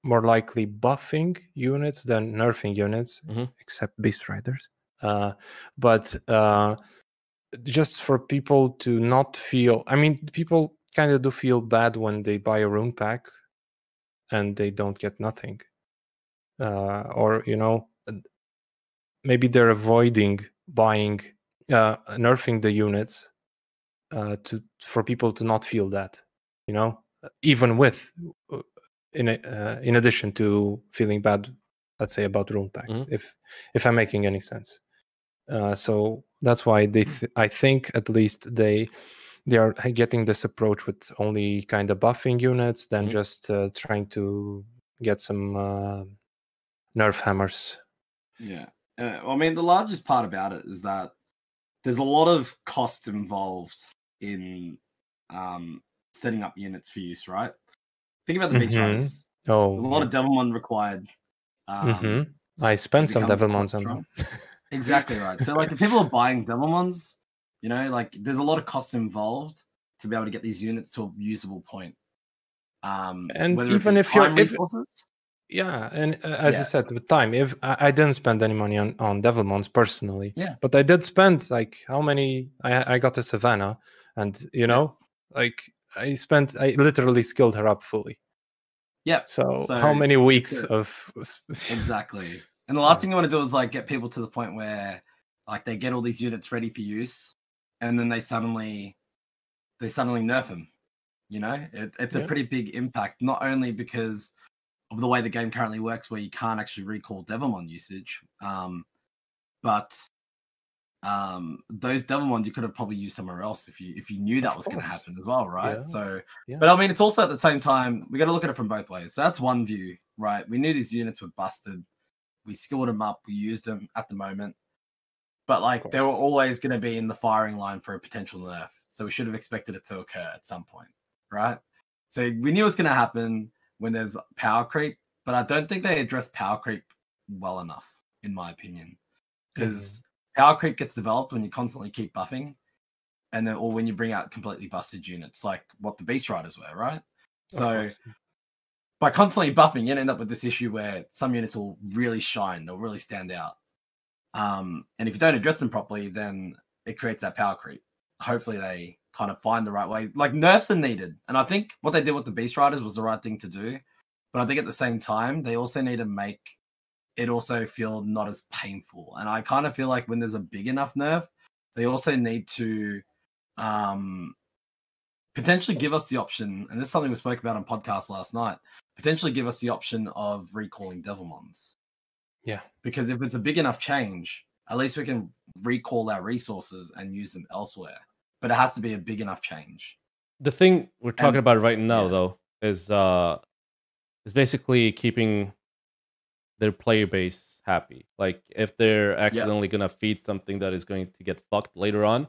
likely buffing units than nerfing units, except Beast Riders. But just for people to not feel, I mean, people kind of do feel bad when they buy a rune pack and they don't get nothing. Or maybe they're avoiding buying nerfing the units for people to not feel that, even with in addition to feeling bad, let's say, about rune packs, if I'm making any sense. So that's why I think at least they are getting this approach with only kind of buffing units than just trying to get some nerf hammers. Yeah. I mean, the largest part about it is that there's a lot of cost involved in setting up units for use, right? Think about the Beast Riders. Oh, there's a lot of Devilmon required. I spent some Devilmons on them. Exactly right. So, like, if people are buying Devilmons, like, there's a lot of cost involved to be able to get these units to a usable point. And whether even it be if you're time resources, yeah, and as you said, with time, if I didn't spend any money on Devilmons personally, but I did spend like how many? I got a Savannah, and you know, like I literally skilled her up fully. Yeah. So how many weeks of exactly? And the last thing you want to do is like get people to the point where like they get all these units ready for use, and then they suddenly nerf them. You know, it's a pretty big impact, not only because of the way the game currently works, where you can't actually recall Devilmon usage, but those Devilmons you could have probably used somewhere else if you knew that was going to happen as well, right? So, but I mean, it's also at the same time we got to look at it from both ways. So that's one view, right? We knew these units were busted, we skilled them up, we used them at the moment, but like they were always going to be in the firing line for a potential nerf, so we should have expected it to occur at some point, right? So we knew it was going to happen when there's power creep, but I don't think they address power creep well enough, in my opinion, because power creep gets developed when you constantly keep buffing, and then or when you bring out completely busted units, like what the Beast Riders were, right? So by constantly buffing, you end up with this issue where some units will really shine, they'll really stand out, and if you don't address them properly, then it creates that power creep. Hopefully they kind of find the right way. Like nerfs are needed, and I think what they did with the Beast Riders was the right thing to do, but I think at the same time they also need to make it also feel not as painful. And I kind of feel like when there's a big enough nerf, they also need to potentially give us the option, and this is something we spoke about on podcast last night, potentially give us the option of recalling Devilmons. Yeah. Because if it's a big enough change, at least we can recall our resources and use them elsewhere. But it has to be a big enough change. The thing we're talking about right now, though, is basically keeping their player base happy. Like if they're accidentally gonna feed something that is going to get fucked later on,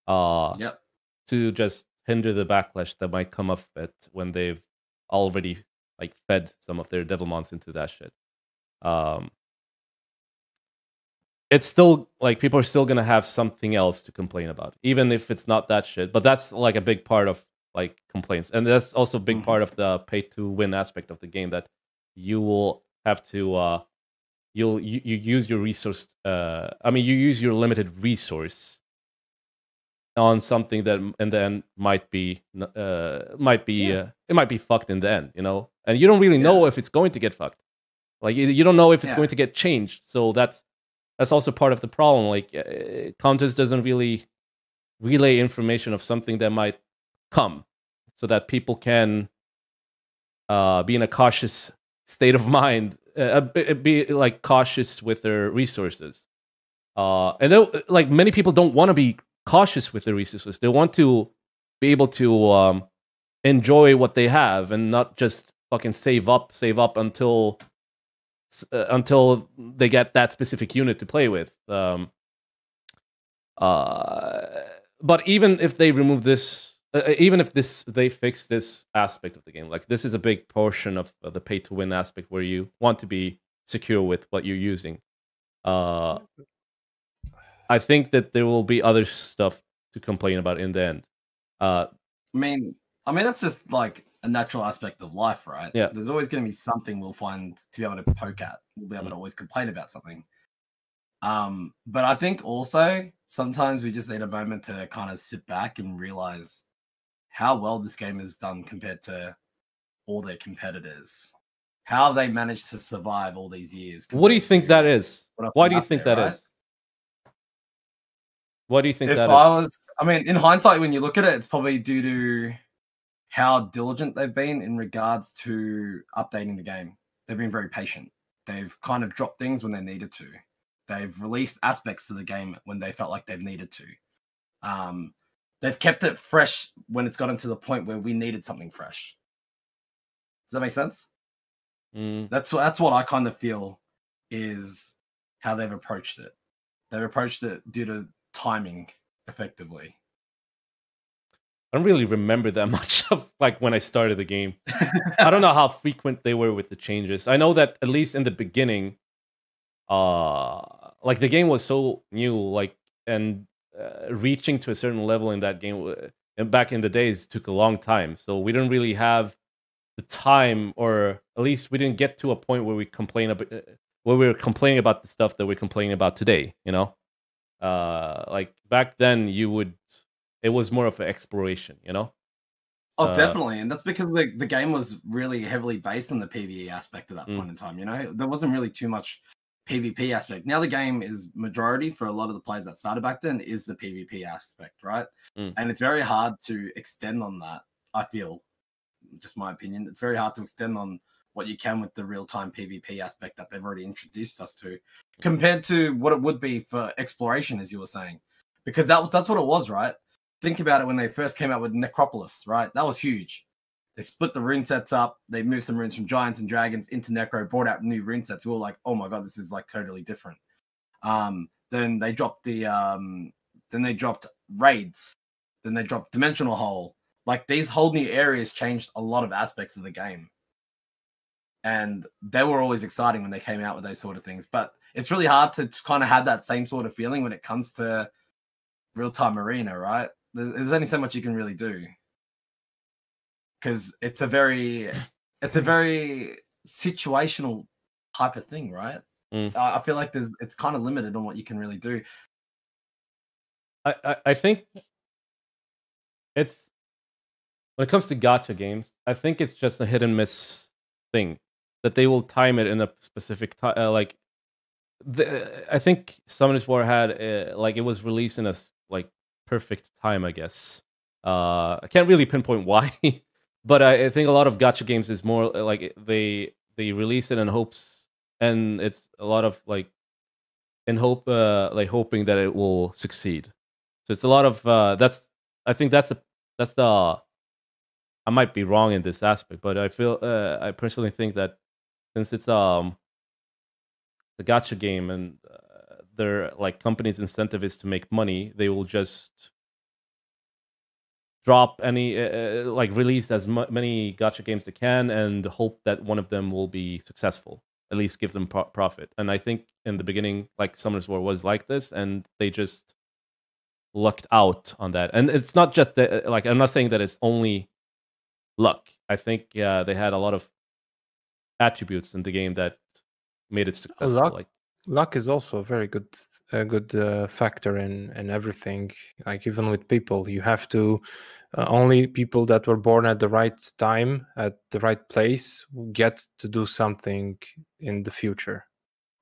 to just hinder the backlash that might come of it when they've already like fed some of their Devilmons into that shit. It's still like people are still gonna have something else to complain about, even if it's not that shit. But that's like a big part of like complaints, and that's also a big part of the pay to win aspect of the game, that you will have to you use your resource. You use your limited resource on something that and then might be it might be fucked in the end, you know, and you don't really know if it's going to get fucked. Like you don't know if it's going to get changed, so that's also part of the problem. Like Contest doesn't really relay information of something that might come, so that people can be in a cautious state of mind, be like cautious with their resources. And then, like many people don't want to be cautious with their resources. They want to be able to enjoy what they have and not just fucking save up until they get that specific unit to play with. But even if they remove this, even if they fix this aspect of the game, like this is a big portion of the pay to win aspect where you want to be secure with what you're using. I think that there will be other stuff to complain about in the end. I mean that's just like a natural aspect of life, right? Yeah. There's always going to be something we'll find to be able to poke at. We'll be able to always complain about something. But I think also sometimes we just need a moment to kind of sit back and realize how well this game is done compared to all their competitors. How they managed to survive all these years. What do you think that is? Why do you think that is? What do you think that is? I mean, in hindsight, when you look at it, it's probably due to how diligent they've been in regards to updating the game. They've been very patient. They've kind of dropped things when they needed to. They've released aspects to the game when they felt like they've needed to. They've kept it fresh when it's gotten to the point where we needed something fresh. Does that make sense? That's what I kind of feel is how they've approached it. They've approached it due to timing, effectively. I don't really remember that much of like when I started the game. I don't know how frequent they were with the changes. I know that at least in the beginning, like the game was so new, like and reaching to a certain level in that game and back in the days took a long time. So we didn't really have the time, or at least we didn't get to a point where we were complaining about the stuff that we're complaining about today. Like back then, it was more of an exploration. Oh, definitely, and that's because the game was really heavily based on the PvE aspect at that point in time. There wasn't really too much PvP aspect. Now the game is majority for a lot of the players that started back then is the PvP aspect, right? And it's very hard to extend on that. I feel, just my opinion, it's very hard to extend on what you can with the real-time PvP aspect that they've already introduced us to, compared to what it would be for exploration, as you were saying, because that's what it was, right? Think about it when they first came out with Necropolis, right? That was huge. They split the rune sets up. They moved some runes from Giants and Dragons into Necro, brought out new rune sets. We were like, oh my god, this is like totally different. Then they dropped raids. Then they dropped Dimensional Hole. Like, these whole new areas changed a lot of aspects of the game. And they were always exciting when they came out with those sort of things. But it's really hard to kind of have that same sort of feeling when it comes to real-time arena, right? There's only so much you can really do. Because it's a very situational type of thing, right? I feel like it's kind of limited on what you can really do. I think it's, when it comes to gacha games, I think it's just a hit and miss thing, that they will time it in a specific time. I think Summoners War had it was released in a perfect time, I guess. I can't really pinpoint why. But I think a lot of gacha games is more like they release it in hopes, and it's a lot of hoping that it will succeed. So it's a lot of I think that's the I might be wrong in this aspect, but I I personally think that since it's a gacha game and their company's incentive is to make money, they will just drop any release as many gacha games they can and hope that one of them will be successful, at least give them profit. And I think in the beginning, Summoners War was like this, and they just lucked out on that. And it's not just that, I'm not saying that it's only luck. I think they had a lot of attributes in the game that made it successful. Luck is also a very good factor in everything. Like, even with people, you have to only people that were born at the right time at the right place get to do something in the future.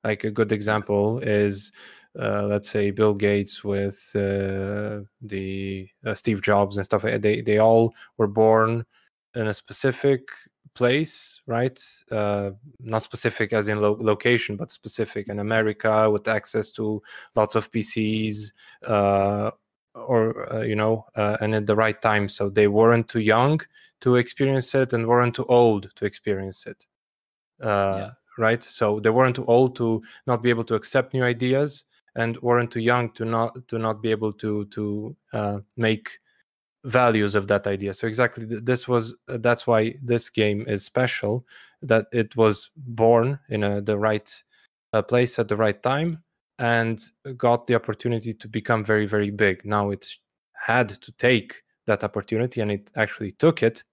Like, a good example is let's say Bill Gates with the Steve Jobs and stuff. They all were born in a specific place, right? Not specific as in location, but specific in America, with access to lots of PCs, and at the right time. So they weren't too young to experience it, and weren't too old to experience it. Right? So they weren't too old to not be able to accept new ideas, and weren't too young to not be able to make values of that idea. So exactly, that's why this game is special, that it was born in the right place at the right time, and got the opportunity to become very, very big. Now it's had to take that opportunity, and it actually took it,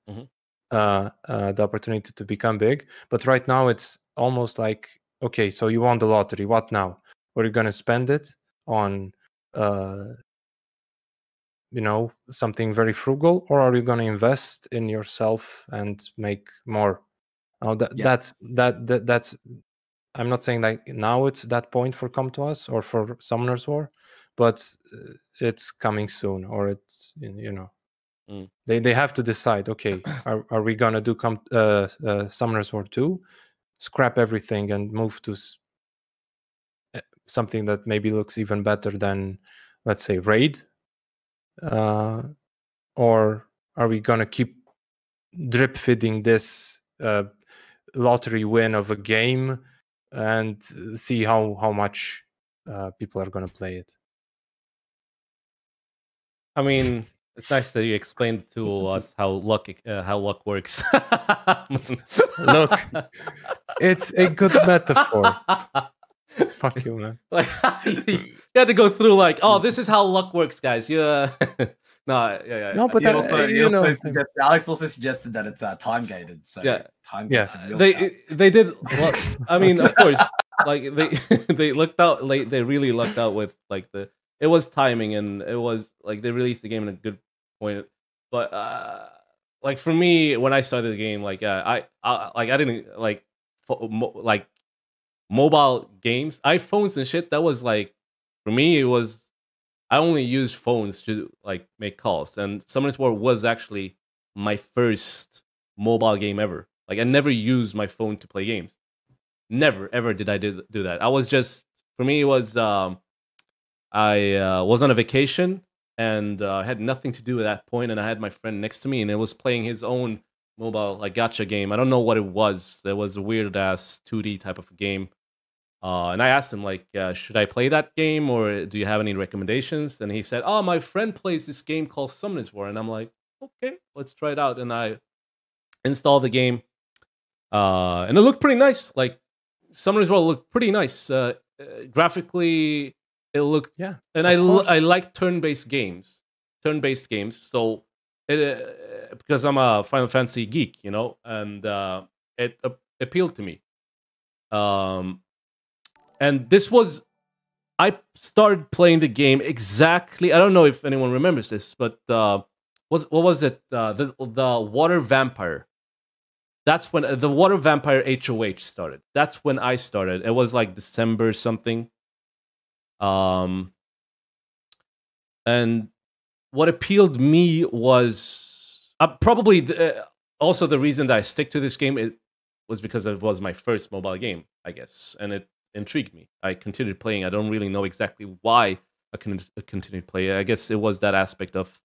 the opportunity to become big. But right now it's almost like, okay, so you won the lottery, what now? Are you going to spend it on something very frugal, or are you going to invest in yourself and make more? That's I'm not saying that now it's that point for Come to Us or for Summoners War, but it's coming soon, or it's they have to decide, okay, are we going to do Summoners War 2, scrap everything and move to something that maybe looks even better than, let's say, Raid, or are we going to keep drip feeding this lottery win of a game and see how much people are going to play it? I mean, it's nice that you explained to us how luck works. Look, it's a good metaphor. Fuck you, man. You had to go through oh, this is how luck works, guys. Yeah. No, yeah. No, but Alex also suggested that it's time gated. So yeah, time yeah. They did. Well, I mean, of course, like they they looked out. Like they really lucked out with like it was timing, and it was like they released the game in a good point. But like for me, when I started the game, like I didn't like like mobile games, iPhones and shit. That was like for me, it was I only used phones to like make calls, and Summoners War was actually my first mobile game ever. Like I never used my phone to play games. Never ever did I do that. I was just for me it was I was on a vacation and had nothing to do at that point, and I had my friend next to me, and it was playing his own mobile like gacha game. I don't know what it was. It was a weird ass 2D type of game. And I asked him, like, should I play that game or do you have any recommendations? And he said, oh, my friend plays this game called Summoners War. And I'm like, okay, let's try it out. And I installed the game. And it looked pretty nice. Like, Summoners War looked pretty nice. Graphically, it looked... Yeah. And I like turn-based games. So, because I'm a Final Fantasy geek, you know? And it appealed to me. And this was, I started playing the game exactly. I don't know if anyone remembers this, but what was it? The Water Vampire. That's when the Water Vampire HOH started. That's when I started. It was like December something. And what appealed me was probably also the reason that I stick to this game. It was because it was my first mobile game, I guess, and it intrigued me. I continued playing. I don't really know exactly why I continued playing. I guess it was that aspect of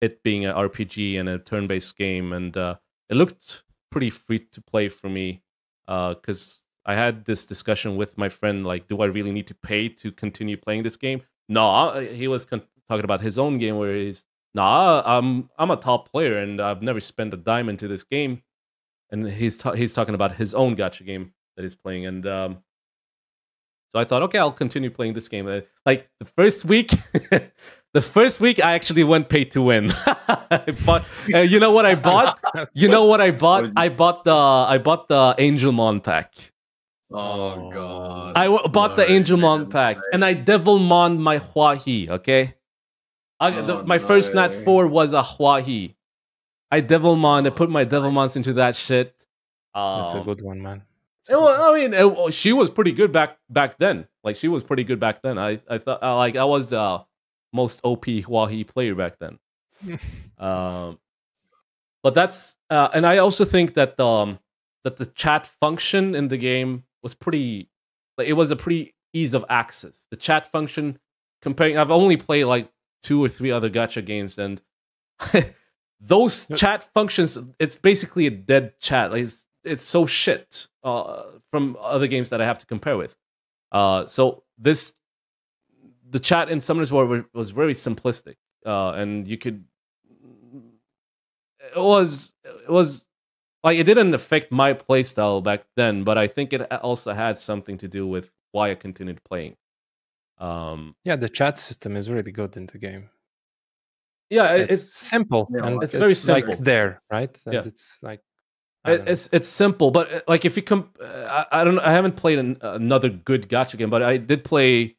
it being an RPG and a turn-based game, and it looked pretty free to play for me. Because I had this discussion with my friend, like, do I really need to pay to continue playing this game? No, he was talking about his own game where he's, I'm a top player and I've never spent a dime into this game. And he's talking about his own gacha game that he's playing, and so I thought, okay, I'll continue playing this game. Like the first week, I actually went pay to win. You know what I bought? I bought the Angelmon pack. Oh god! I bought the Angelmon pack, and I Devilmon my Hua-He. Okay, my first Nat 4 was a Hua-He. I Devilmon. I put my Devilmons into that shit. That's a good one, man. She was pretty good back then. Like she was pretty good back then. I thought like I was the most OP Hua-He player back then. But that's and I also think that the chat function in the game was pretty. Like, it was a pretty ease of access. The chat function comparing. I've only played like 2 or 3 other gacha games, and those chat functions. It's basically a dead chat. Like, it's so shit from other games that I have to compare with. So the chat in Summoners War was very simplistic, and you could. It was like it didn't affect my playstyle back then, but I think it also had something to do with why I continued playing. The chat system is really good in the game. Yeah, it's simple, and it's very simple. Like there, right? And it's like. It's simple, but like if you I haven't played another good gacha game, but I did play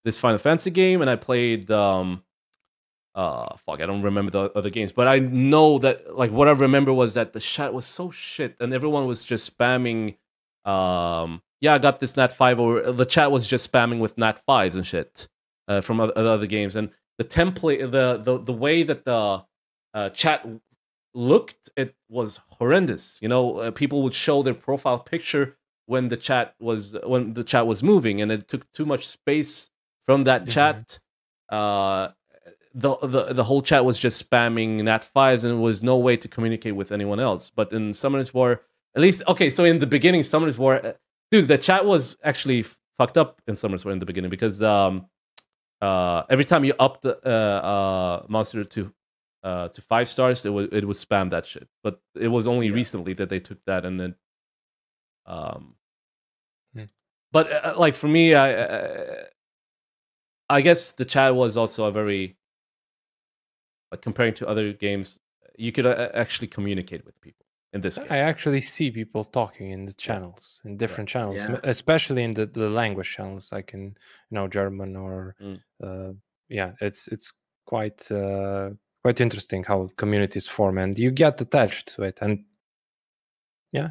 this Final Fantasy game, and I played I don't remember the other games, but I know that like what I remember was that the chat was so shit, and everyone was just spamming. I got this Nat 5, or the chat was just spamming with Nat 5s and shit from other games, and the template, the way that the chat looked, it was horrendous. You know, people would show their profile picture when the chat was moving, and it took too much space from that chat. The whole chat was just spamming Nat 5s, and there was no way to communicate with anyone else. But in Summoners War, at least, okay, so in the beginning, Summoners War, dude, the chat was actually fucked up in Summoners War in the beginning, because every time you upped the monster to 5 stars, it would spam that shit. But it was only recently that they took that, and then but like for me, I guess the chat was also a very like comparing to other games, you could actually communicate with people in this game. I actually see people talking in the channels, in different channels, especially in the language channels, like in German or it's quite interesting how communities form, and you get attached to it. And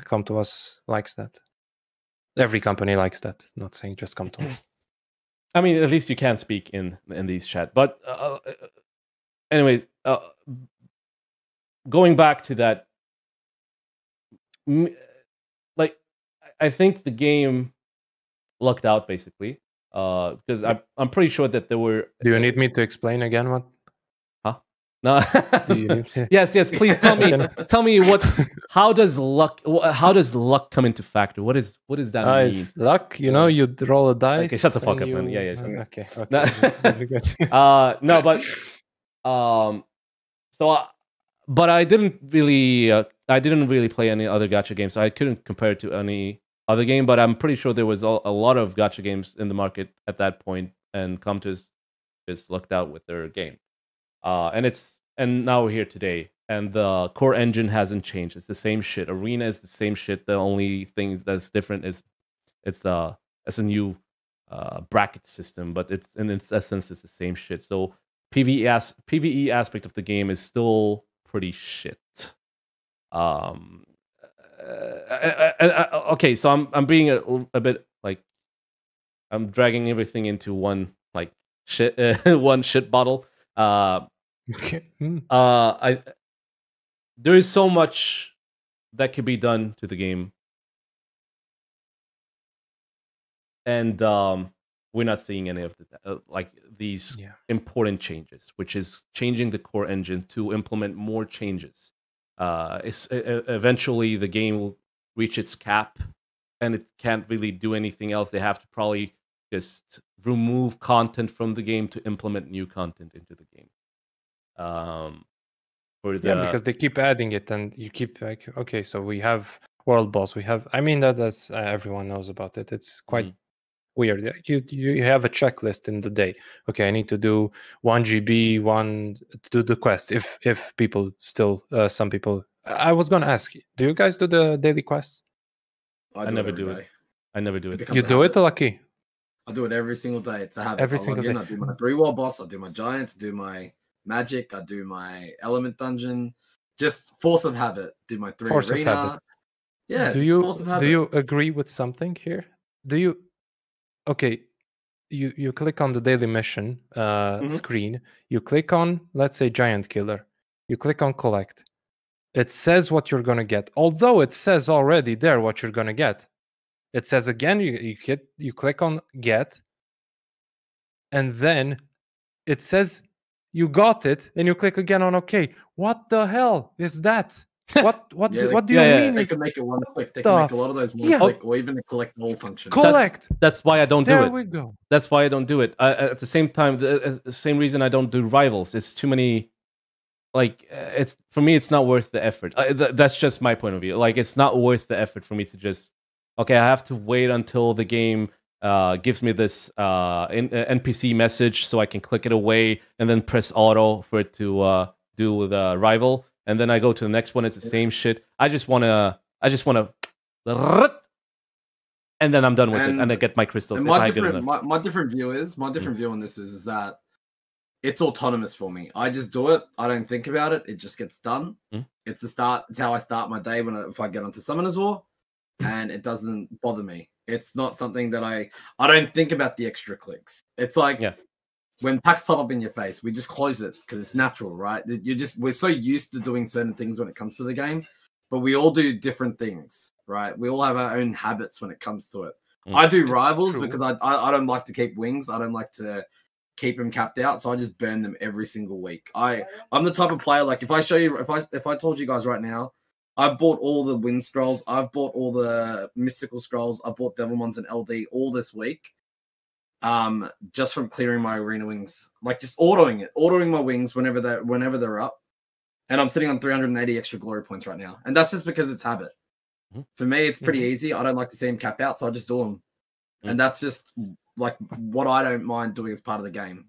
Come to Us likes that. Every company likes that. Not saying just Come to Us. I mean, at least you can speak in these chat. But anyways, going back to that, like I think the game lucked out basically, because I'm pretty sure that there were. Do you need me to explain again what? Huh? No. Do you need to... Yes. Please tell me. Tell me how does luck come into factor? What does that mean? It's luck. You roll a dice. Okay, shut the fuck up, man. Yeah. Okay. No, but but I didn't really play any other gacha games, so I couldn't compare it to any other game. But I'm pretty sure there was a lot of gacha games in the market at that point, and Come to Us just lucked out with their game. And now we're here today, and the core engine hasn't changed. It's the same shit. Arena is the same shit. The only thing that's different is it's a new bracket system, but it's in its essence it's the same shit. So PvE aspect of the game is still pretty shit. Okay, so I'm being a bit like I'm dragging everything into one like shit one shit bottle. Okay. There is so much that could be done to the game, and we're not seeing any of these important changes, which is changing the core engine to implement more changes. Eventually, the game will reach its cap, and it can't really do anything else. They have to probably just remove content from the game to implement new content into the game. Because they keep adding it, and you keep like, okay, so we have World Boss, that's everyone knows about it. It's quite weird. You have a checklist in the day. Okay, I need to do 1 GB, to do the quest. If people still, some people. I was gonna ask you, do you guys do the daily quests? I never do it. I never do it. You do it, Lucky? I do it every single day. It's a habit. Every single day. I do my 3 World Boss. I do my Giants. I do my Magic. I do my Element Dungeon. Just force of habit. Do my 3 force Arena. Of habit. Yeah. Do you agree with something here? Do you? Okay, you click on the daily mission screen. You click on, let's say, Giant Killer. You click on Collect. It says what you're gonna get. Although it says already there what you're gonna get. It says again. You click on Get, and then it says you got it, and you click again on OK. What the hell is that? What do you mean? They can make it one click. They can make a lot of those one click, or even a collect all function. Collect. That's why I don't do it. There we go. That's why I don't do it. At the same time, the same reason I don't do rivals. It's too many. Like it's for me, it's not worth the effort. That's just my point of view. Like it's not worth the effort for me to just. Okay, I have to wait until the game gives me this NPC message so I can click it away and then press auto for it to do the rival. And then I go to the next one. It's the same shit. I just wanna, and then I'm done with it, and I get my crystals. My different view on this is that it's autonomous for me. I just do it. I don't think about it. It just gets done. It's the start. It's how I start my day if I get onto Summoner's War, and it doesn't bother me. It's not something that I don't think about the extra clicks. It's like. Yeah. When packs pop up in your face, we just close it because it's natural, right? We're so used to doing certain things when it comes to the game, but we all do different things, right? We all have our own habits when it comes to it. I do rivals because I don't like to keep wings. I don't like to keep them capped out, so I just burn them every single week. I'm the type of player, like if I show you, if I told you guys right now, I've bought all the wind scrolls, I've bought all the mystical scrolls, I've bought Devilmons and LD all this week. Just from clearing my arena wings, like just ordering my wings whenever they're up, and I'm sitting on 380 extra glory points right now, and that's just because it's habit. For me, it's pretty easy. I don't like to see them cap out, so I just do them, and that's just like what I don't mind doing as part of the game.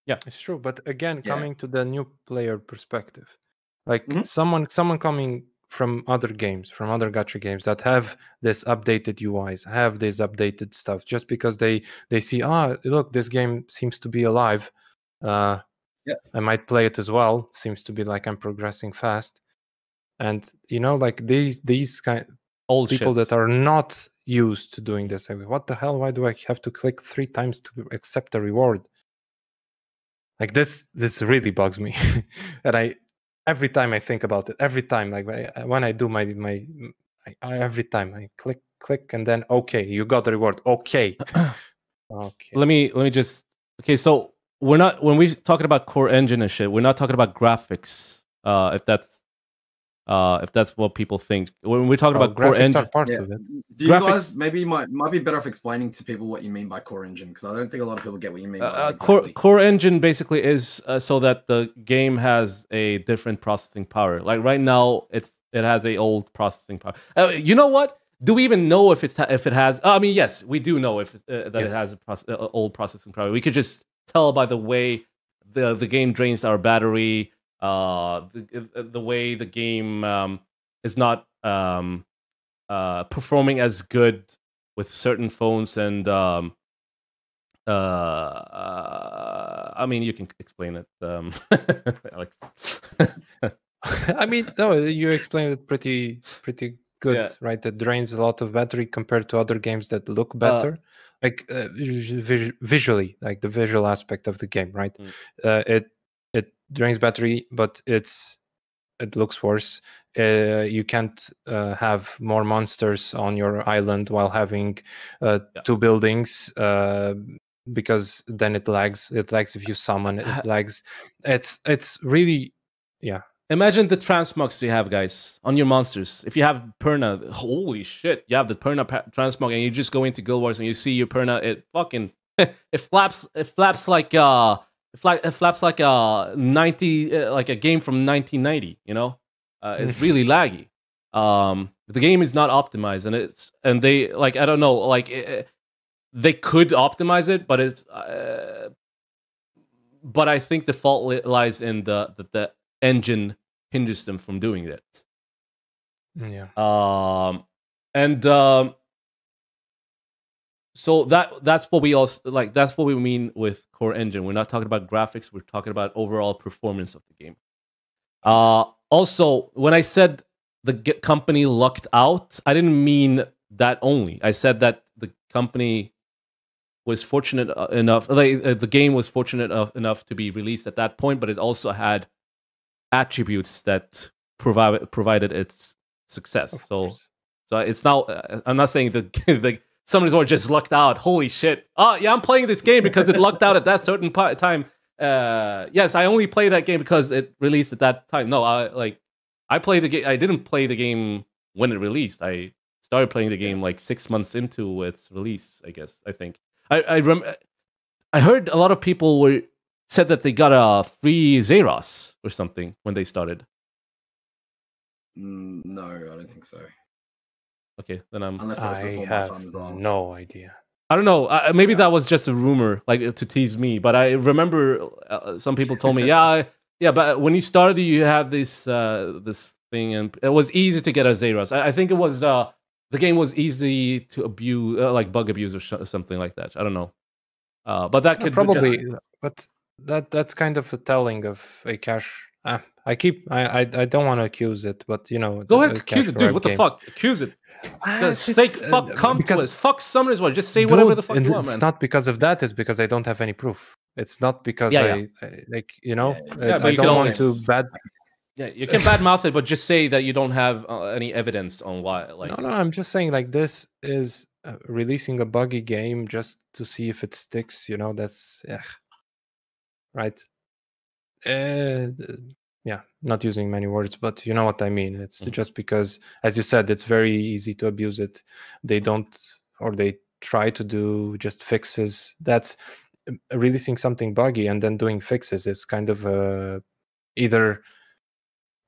Yeah, it's true. But again, Yeah. coming to the new player perspective, like Mhm. someone coming from other games, from other gacha games that have this updated UIs, have this updated stuff, just because they see, look, this game seems to be alive. I might play it as well. Seems to be like I'm progressing fast, and like these kind old people shit. that are not used to doing this. Like, what the hell? Why do I have to click 3 times to accept a reward? Like this really bugs me, and every time I think about it, every time, like when I do my every time I click and then okay, you got the reward. Okay. Let me just so we're not, when we talking about core engine and shit, we're not talking about graphics. If that's what people think, when we're talking about core graphics engine, are part of it. Do you guys maybe might be better off explaining to people what you mean by core engine, because I don't think a lot of people get what you mean by that exactly. Core engine basically is so that the game has a different processing power. Like right now, it has a old processing power. You know what? Do we even know if it has? I mean, yes, we do know if it has a old processing power. We could just tell by the way the game drains our battery. The way the game is not performing as good with certain phones, and I mean, you can explain it, Alex. I mean, no, you explained it pretty good, Yeah. right? It drains a lot of battery compared to other games that look better, like visually, like the visual aspect of the game, right? It drains battery, but it looks worse. You can't have more monsters on your island while having 2 buildings, because then it lags. It lags if you summon. It lags. It's really, yeah. Imagine the transmogs you have, guys, on your monsters. If you have Perna, holy shit, you have the Perna transmog, and you just go into Guild Wars and you see your Perna. It fucking it flaps like it flaps like a 90, like a game from 1990. It's really laggy. The game is not optimized, and they, like, I don't know, like they could optimize it, but but I think the fault lies in the engine hinders them from doing it. Yeah. So that's what we also like. That's what we mean with core engine. We're not talking about graphics. We're talking about overall performance of the game. Also, when I said the company lucked out, I didn't mean that only. I said that the company was fortunate enough. The game was fortunate enough to be released at that point, but it also had attributes that provided its success. So it's now. I'm not saying that somebody's just lucked out. Holy shit! Oh yeah, I'm playing this game because it lucked out at that certain time. Yes, I only play that game because it released at that time. No, I played the game. I didn't play the game when it released. I started playing the game like 6 months into its release. I think. I heard a lot of people said that they got a free Zeros or something when they started. No, I don't think so. Okay, then unless that was before my time as well. No idea. I don't know. Maybe that was just a rumor, like to tease me. But I remember some people told me, yeah. But when you started, you had this thing, and it was easy to get a Zeros. I think it was the game was easy to abuse, like bug abuse or something like that. I don't know. But that could probably. But that's kind of a telling of a cash. I don't want to accuse it, but go ahead, accuse it, dude. What the fuck? Accuse it. Fuck Compulus. Fuck Summoners War. Just say whatever the fuck you want, man. It's not because of that. It's because I don't have any proof. It's not because I like, but I you don't want to bad. Yeah, you can badmouth it, but just say that you don't have any evidence on why. Like, no, I'm just saying, like, this is releasing a buggy game just to see if it sticks. That's right. Yeah, not using many words, but you know what I mean. It's just because, as you said, it's very easy to abuse it. They don't, or they try to do just fixes. That's releasing something buggy and then doing fixes is kind of either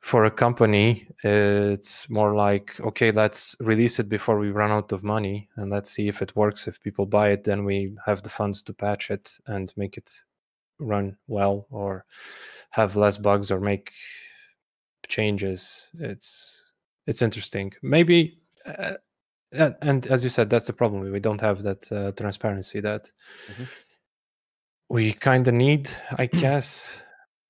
for a company, it's more like, okay, let's release it before we run out of money and let's see if it works. If people buy it, then we have the funds to patch it and make it run well or have less bugs or make changes. It's interesting. Maybe, and as you said, that's the problem. We don't have that transparency that we kind of need, I guess.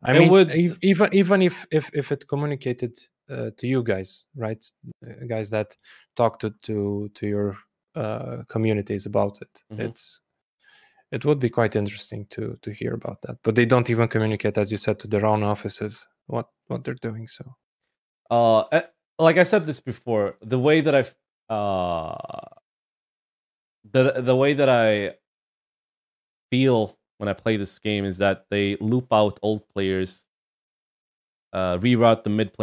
I mean, even if it communicated to you guys, right, guys that talk to your communities about it, it would be quite interesting to hear about that. But they don't even communicate, as you said, to their own offices what they're doing. So, like I said this before, the way that the way that I feel when I play this game is that they loop out old players, reroute the mid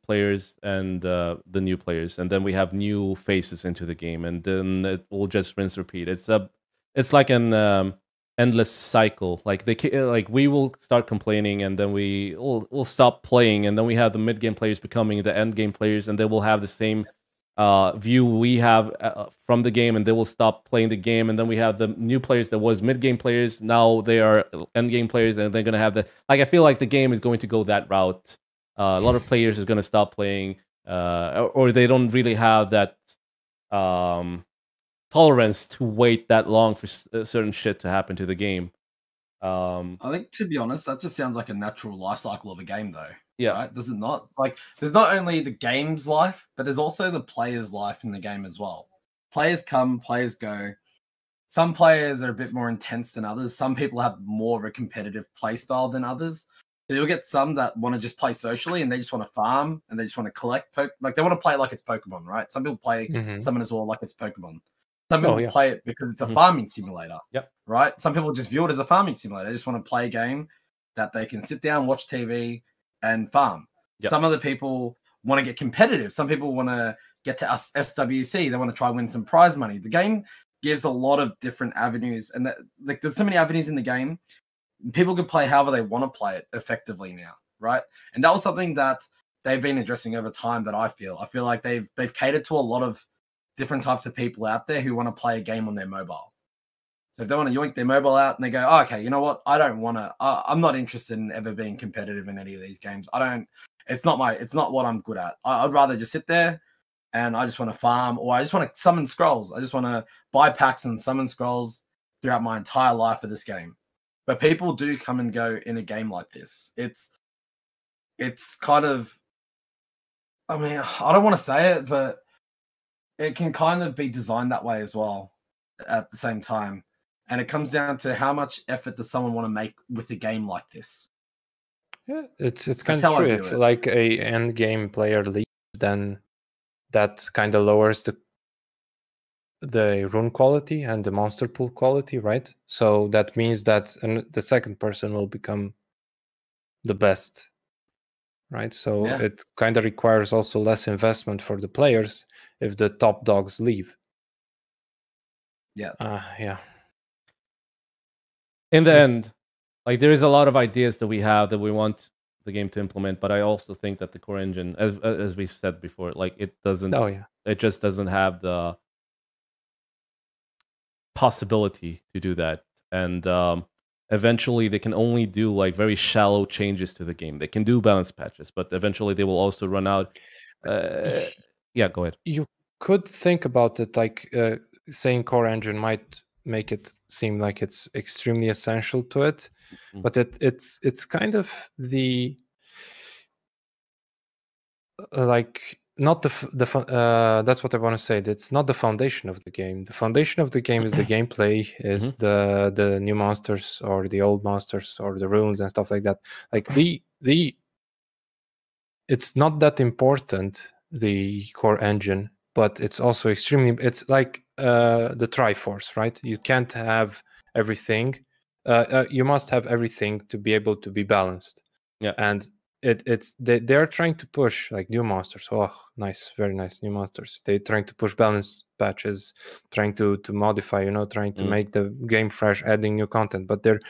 players and the new players, and then we have new faces into the game, and then it will just rinse repeat. It's like an endless cycle. Like we will start complaining, and then we'll stop playing, and then we have the mid game players becoming the end game players, and they will have the same view we have from the game, and they will stop playing the game, and then we have the new players that was mid game players, now they are end game players, and they're gonna have I feel like the game is going to go that route. A lot of players is gonna stop playing, or they don't really have that tolerance to wait that long for certain shit to happen to the game. I think, to be honest, that just sounds like a natural life cycle of a game, though. Yeah. Right? Does it not? Like, there's not only the game's life, but there's also the player's life in the game as well. Players come, players go. Some players are a bit more intense than others. Some people have more of a competitive play style than others. So you'll get some that want to just play socially, and they just want to farm, and they just want to collect. Like, they want to play it like it's Pokemon, right? Some people play Summon as well like it's Pokemon. Some people play it because it's a farming simulator. Yep. Right? Some people just view it as a farming simulator. They just want to play a game that they can sit down, watch TV, and farm. Yep. Some other people want to get competitive. Some people want to get to SWC. They want to try and win some prize money. The game gives a lot of different avenues, and there's so many avenues in the game. People can play however they want to play it effectively now, right? And that was something that they've been addressing over time. That I feel like they've catered to a lot of different types of people out there who want to play a game on their mobile. So if they want to yoink their mobile out and they go, oh, okay, you know what? I don't want to. I'm not interested in ever being competitive in any of these games. It's not what I'm good at. I'd rather just sit there and I just want to farm, or I just want to summon scrolls. I just want to buy packs and summon scrolls throughout my entire life of this game. But people do come and go in a game like this. It's kind of, I mean, I don't want to say it, but it can kind of be designed that way as well at the same time. And it comes down to how much effort does someone want to make with a game like this. Yeah, it's kind of true. If like a end game player leaves, then that kind of lowers the rune quality and the monster pool quality, right? So that means that the second person will become the best, right? So it kind of requires also less investment for the players if the top dogs leave. Yeah. Yeah. In the end, like, there is a lot of ideas that we have that we want the game to implement, but I also think that the core engine, as we said before, like, it doesn't. Oh yeah. It just doesn't have the possibility to do that, and eventually they can only do like very shallow changes to the game. They can do balance patches, but eventually they will also run out. Yeah, go ahead. You could think about it like saying core engine might make it seem like it's extremely essential to it, but it's kind of the like not that's what I want to say. It's not the foundation of the game. The foundation of the game is the gameplay, is the new monsters or the old monsters or the runes and stuff like that. Like it's not that important, the core engine, but it's also extremely. It's like the Triforce, right? You can't have everything. You must have everything to be able to be balanced. Yeah, and they're trying to push like new monsters. Oh, nice, very nice new monsters. They're trying to push balance patches, trying to modify, trying to make the game fresh, adding new content. But they're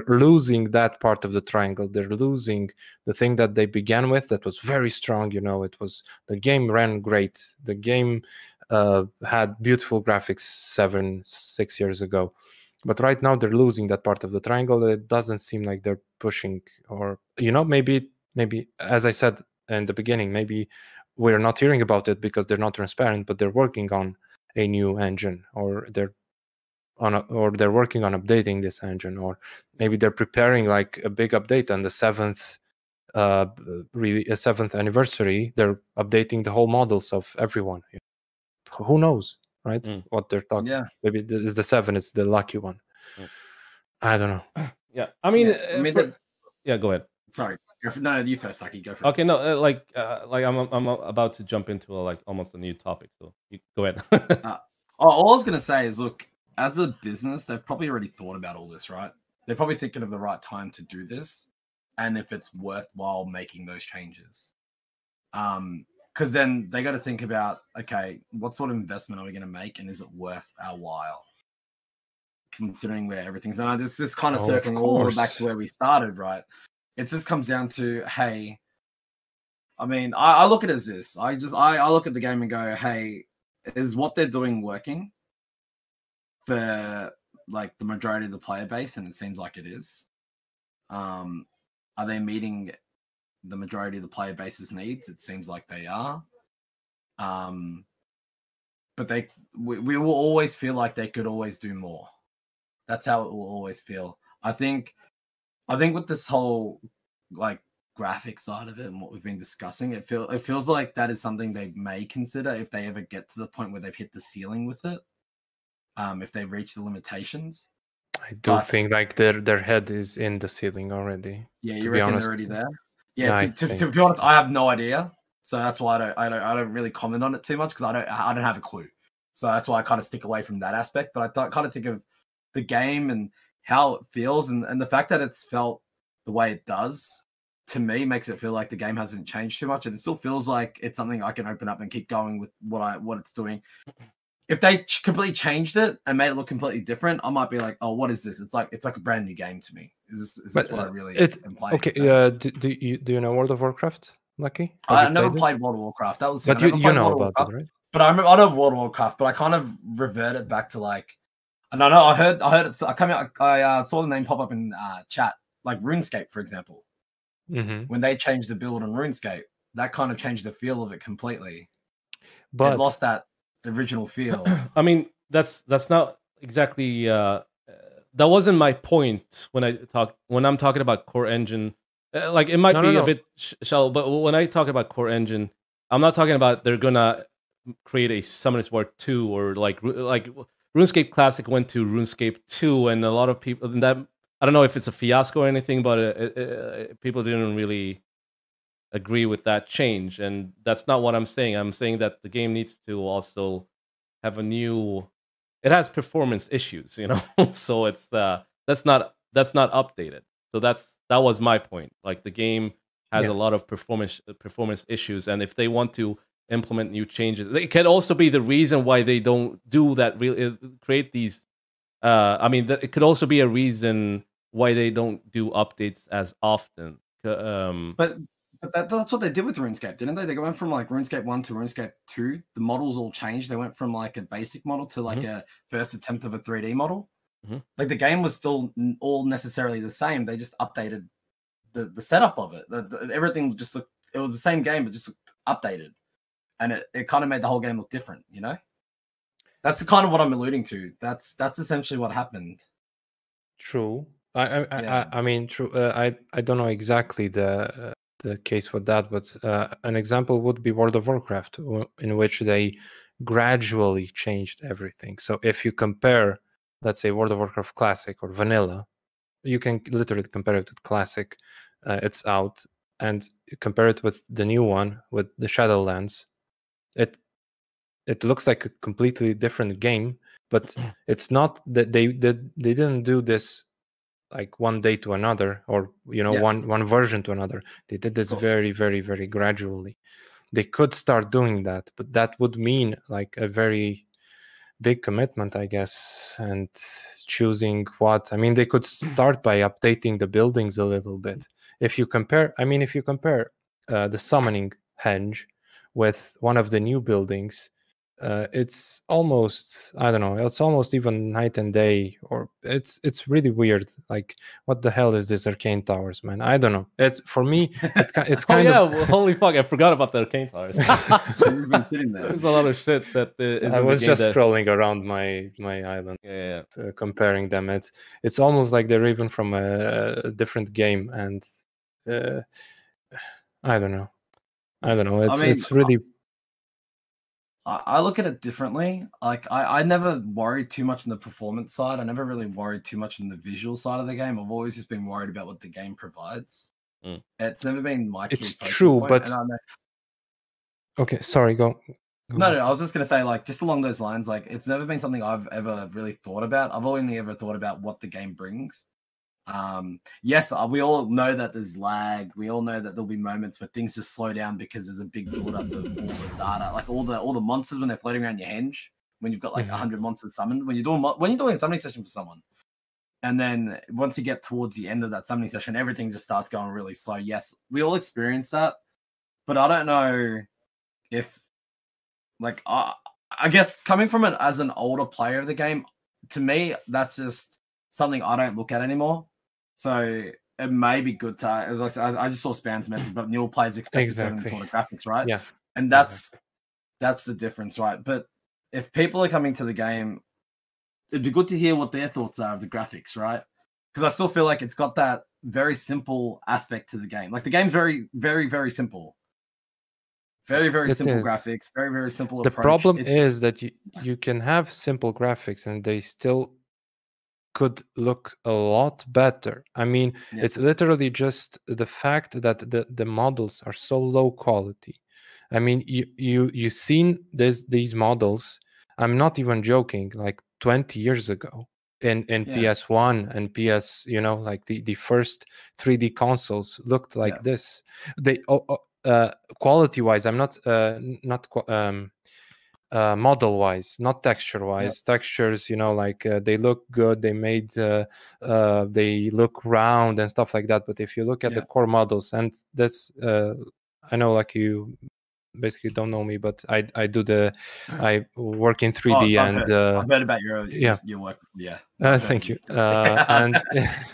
losing that part of the triangle. They're losing the thing that they began with that was very strong. It was, the game ran great. The game had beautiful graphics 6 years ago. But right now they're losing that part of the triangle. It doesn't seem like they're pushing, or maybe as I said in the beginning, maybe we're not hearing about it because they're not transparent, but they're working on a new engine, or they're working on updating this engine, or maybe they're preparing like a big update on the 7th really a 7th anniversary. They're updating the whole models of everyone. Who knows, right? What they're talking. Yeah. Maybe the 7 is the lucky one. I don't know. Yeah, I mean, yeah, go ahead. Sorry, no, you first, Taki. Go for it. Okay, no, like I'm about to jump into like almost a new topic, so you go ahead. All I was gonna say is, look, as a business, they've probably already thought about all this, right? They're probably thinking of the right time to do this, and if it's worthwhile making those changes. Because then they got to think about, okay, what sort of investment are we going to make, and is it worth our while? Considering where everything's at, this is kind of circling all the way back to where we started, right? It just comes down to, hey, I mean, I look at it as this. I look at the game and go, hey, is what they're doing working for like the majority of the player base? And it seems like it is. Are they meeting the majority of the player base's needs? It seems like they are. But we will always feel like they could always do more. That's how it will always feel. I think with this whole like graphic side of it and what we've been discussing, it feels like that is something they may consider if they ever get to the point where they've hit the ceiling with it. If they reach the limitations. I do think like their head is in the ceiling already. Yeah, you reckon they're already there? Yeah, to be honest, I have no idea. So that's why I don't really comment on it too much, because I don't have a clue. So that's why I kind of stick away from that aspect. But I kind of think of the game and how it feels, and the fact that it's felt the way it does, to me, makes it feel like the game hasn't changed too much, and it still feels like it's something I can open up and keep going with what it's doing. If they completely changed it and made it look completely different, I might be like, "Oh, what is this?" It's like a brand new game to me. Is this what I really am playing? Okay, do you know World of Warcraft, Lucky? I never played World of Warcraft. That was the thing. But you know about it, right? But I know World of Warcraft, but I kind of reverted back to like, and I know I heard it. I saw the name pop up in chat, like RuneScape, for example. Mm-hmm. When they changed the build on RuneScape, that kind of changed the feel of it completely. But it lost that original feel. I mean, that's not exactly that wasn't my point when I'm talking about core engine. Like it might be a bit shallow, but when I talk about core engine, I'm not talking about they're gonna create a Summoners War 2 or like RuneScape Classic went to RuneScape 2, and a lot of people, and that, I don't know if it's a fiasco or anything, but people didn't really agree with that change, and that's not what I'm saying. I'm saying that the game needs to also have it has performance issues, so it's that's not updated. So that was my point. Like the game has a lot of performance issues, and if they want to implement new changes, it can also be the reason why they don't do that. Create these. It could also be a reason why they don't do updates as often. But that's what they did with RuneScape, didn't they? They went from like RuneScape 1 to RuneScape 2. The models all changed. They went from like a basic model to like a first attempt of a 3D model. Mm-hmm. Like the game was still all necessarily the same. They just updated the setup of it. Everything just looked, it was the same game, but just looked updated. And it kind of made the whole game look different, That's kind of what I'm alluding to. That's essentially what happened. True. I mean, true. I don't know exactly the case for that, but an example would be World of Warcraft, in which they gradually changed everything. So if you compare, let's say, World of Warcraft Classic or Vanilla, you can literally compare it with Classic. It's out, and compare it with the new one with the Shadowlands. It looks like a completely different game, but it's not that they didn't do this like one day to another, or one version to another. They did this very, very, very gradually. They could start doing that, but that would mean like a very big commitment, I guess, and choosing what. I mean, they could start by updating the buildings a little bit. If you compare the summoning henge with one of the new buildings, it's almost, I don't know, it's almost even night and day, or it's really weird. Like, what the hell is this Arcane Towers, man? I don't know. It's, for me, it's kind of. Well, holy fuck! I forgot about the Arcane Towers. You've been sitting there. There's a lot of shit that is. I in was the game just scrolling around my island, comparing them. It's almost like they're even from a different game, and I don't know. It's really. I look at it differently. Like, I never worried too much on the performance side. I never really worried too much on the visual side of the game. I've always just been worried about what the game provides. It's never been my key. It's true, point, but okay, sorry, go. No, I was just gonna say, like, just along those lines, like, it's never been something I've ever really thought about. I've only ever thought about what the game brings. Yes, we all know that there's lag. We all know that there'll be moments where things just slow down because there's a big build up of all the data, like all the monsters when they're floating around your henge. When you've got like 100 monsters summoned, when you're doing a summoning session for someone, and then once you get towards the end of that summoning session, everything just starts going really slow. Yes, we all experience that, but I don't know if, like, I guess coming from it as an older player of the game, to me, that's just something I don't look at anymore. So it may be good to, as I said, I just saw Spam's message, but Neil players expect certain sort of graphics, right? Yeah, and that's the difference, right? But if people are coming to the game, it'd be good to hear what their thoughts are of the graphics, right? Because I still feel like it's got that very simple aspect to the game. Like, the game's very, very, very simple. Very, very simple graphics. Very, very simple approach. The problem is that you can have simple graphics and they still could look a lot better. I mean, it's literally just the fact that the models are so low quality. I mean, you seen these models. I'm not even joking. Like 20 years ago, in PS1 and PS, like the first 3D consoles looked like this. They quality wise, I'm not model wise, not texture wise. Textures, like they look good, they made they look round and stuff like that. But if you look at the core models, and that's I know, like, you basically don't know me, but I work in 3D. I've heard about your work. Thank you. And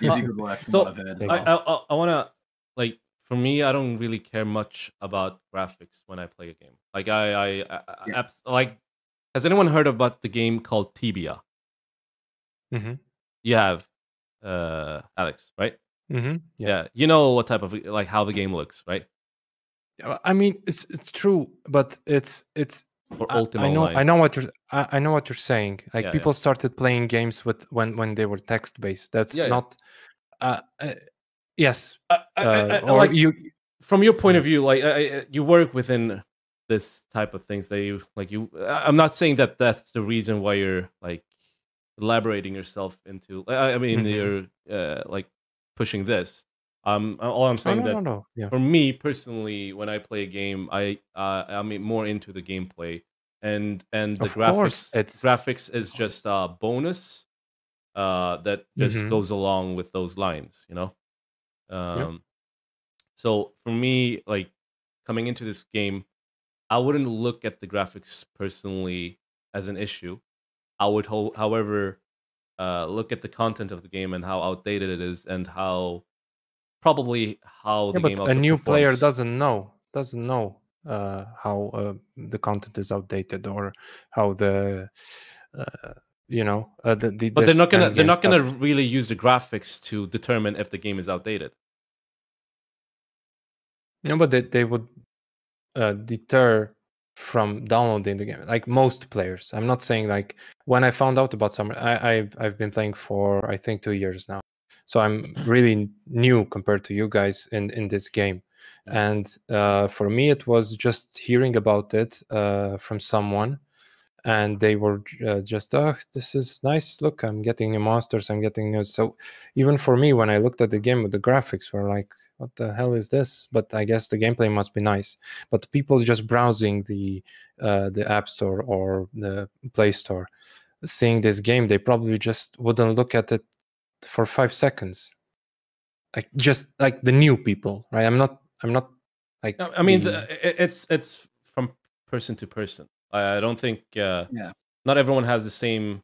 you do good work. So I want to, like, for me, I don't really care much about graphics when I play a game. Like, like, has anyone heard about the game called Tibia? Mm-hmm. You have, Alex, right? Mm-hmm. Yeah, you know what type of, like, how the game looks, right? I mean, it's true, but it's. Or Ultima I know what you're saying. Like, people started playing games when they were text based. That's not. Yes. Or like, you, from your point of view, like, you work within this type of things that you like. I'm not saying that that's the reason why you're, like, elaborating yourself into. I mean, you're like, pushing this. All I'm saying for me personally, when I play a game, I'm more into the gameplay, and the graphics is just a bonus that just goes along with those lines, So for me, like, coming into this game, I wouldn't look at the graphics personally as an issue. I would, however, look at the content of the game and how outdated it is, and how the game also a new performs. player doesn't know how the content is outdated, or how the but they're not gonna really use the graphics to determine if the game is outdated. But they would deter from downloading the game, like most players. I'm not saying, like, when I found out about Summer, I've been playing for, I think, 2 years now, so I'm really new compared to you guys in this game. And for me, it was just hearing about it from someone, and they were just, oh, this is nice, look, I'm getting new monsters, I'm getting new. So even for me, when I looked at the game, with the graphics were like, what the hell is this? But I guess the gameplay must be nice. But people just browsing the App Store or the Play Store, seeing this game, they probably just wouldn't look at it for 5 seconds. Like, just like the new people, right? I'm not like. I mean, it's from person to person. I don't think not everyone has the same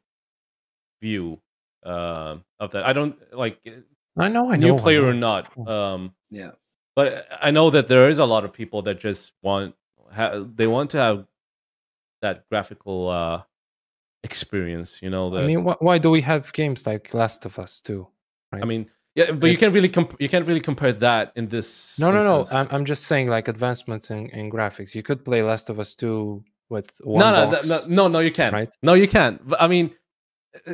view of that. I don't like I know. new player or not. But I know that there is a lot of people that just they want to have that graphical experience. You know, I mean, why do we have games like Last of Us 2? Right? I mean, yeah, but you can't really compare that in this. No. I'm just saying, like, advancements in graphics. You could play Last of Us 2 with one box. No, you can't. Right? No, you can't. But I mean,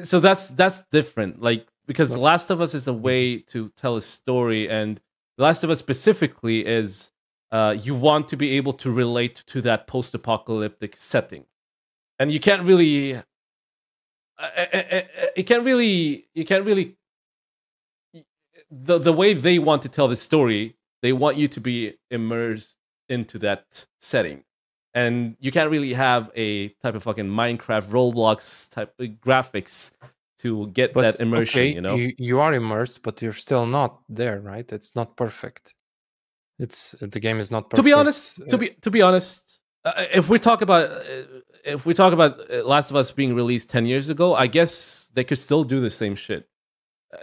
so that's different. Like, because Last of Us is a way to tell a story, and Last of Us specifically is you want to be able to relate to that post-apocalyptic setting, and you can't really. You can't really. The way they want to tell the story, they want you to be immersed into that setting. And you can't really have a type of fucking Minecraft, Roblox type of graphics to get that immersion, okay, you know? You are immersed, but you're still not there, right? It's not perfect. The game is not perfect. To be honest, if we talk about Last of Us being released 10 years ago, I guess they could still do the same shit.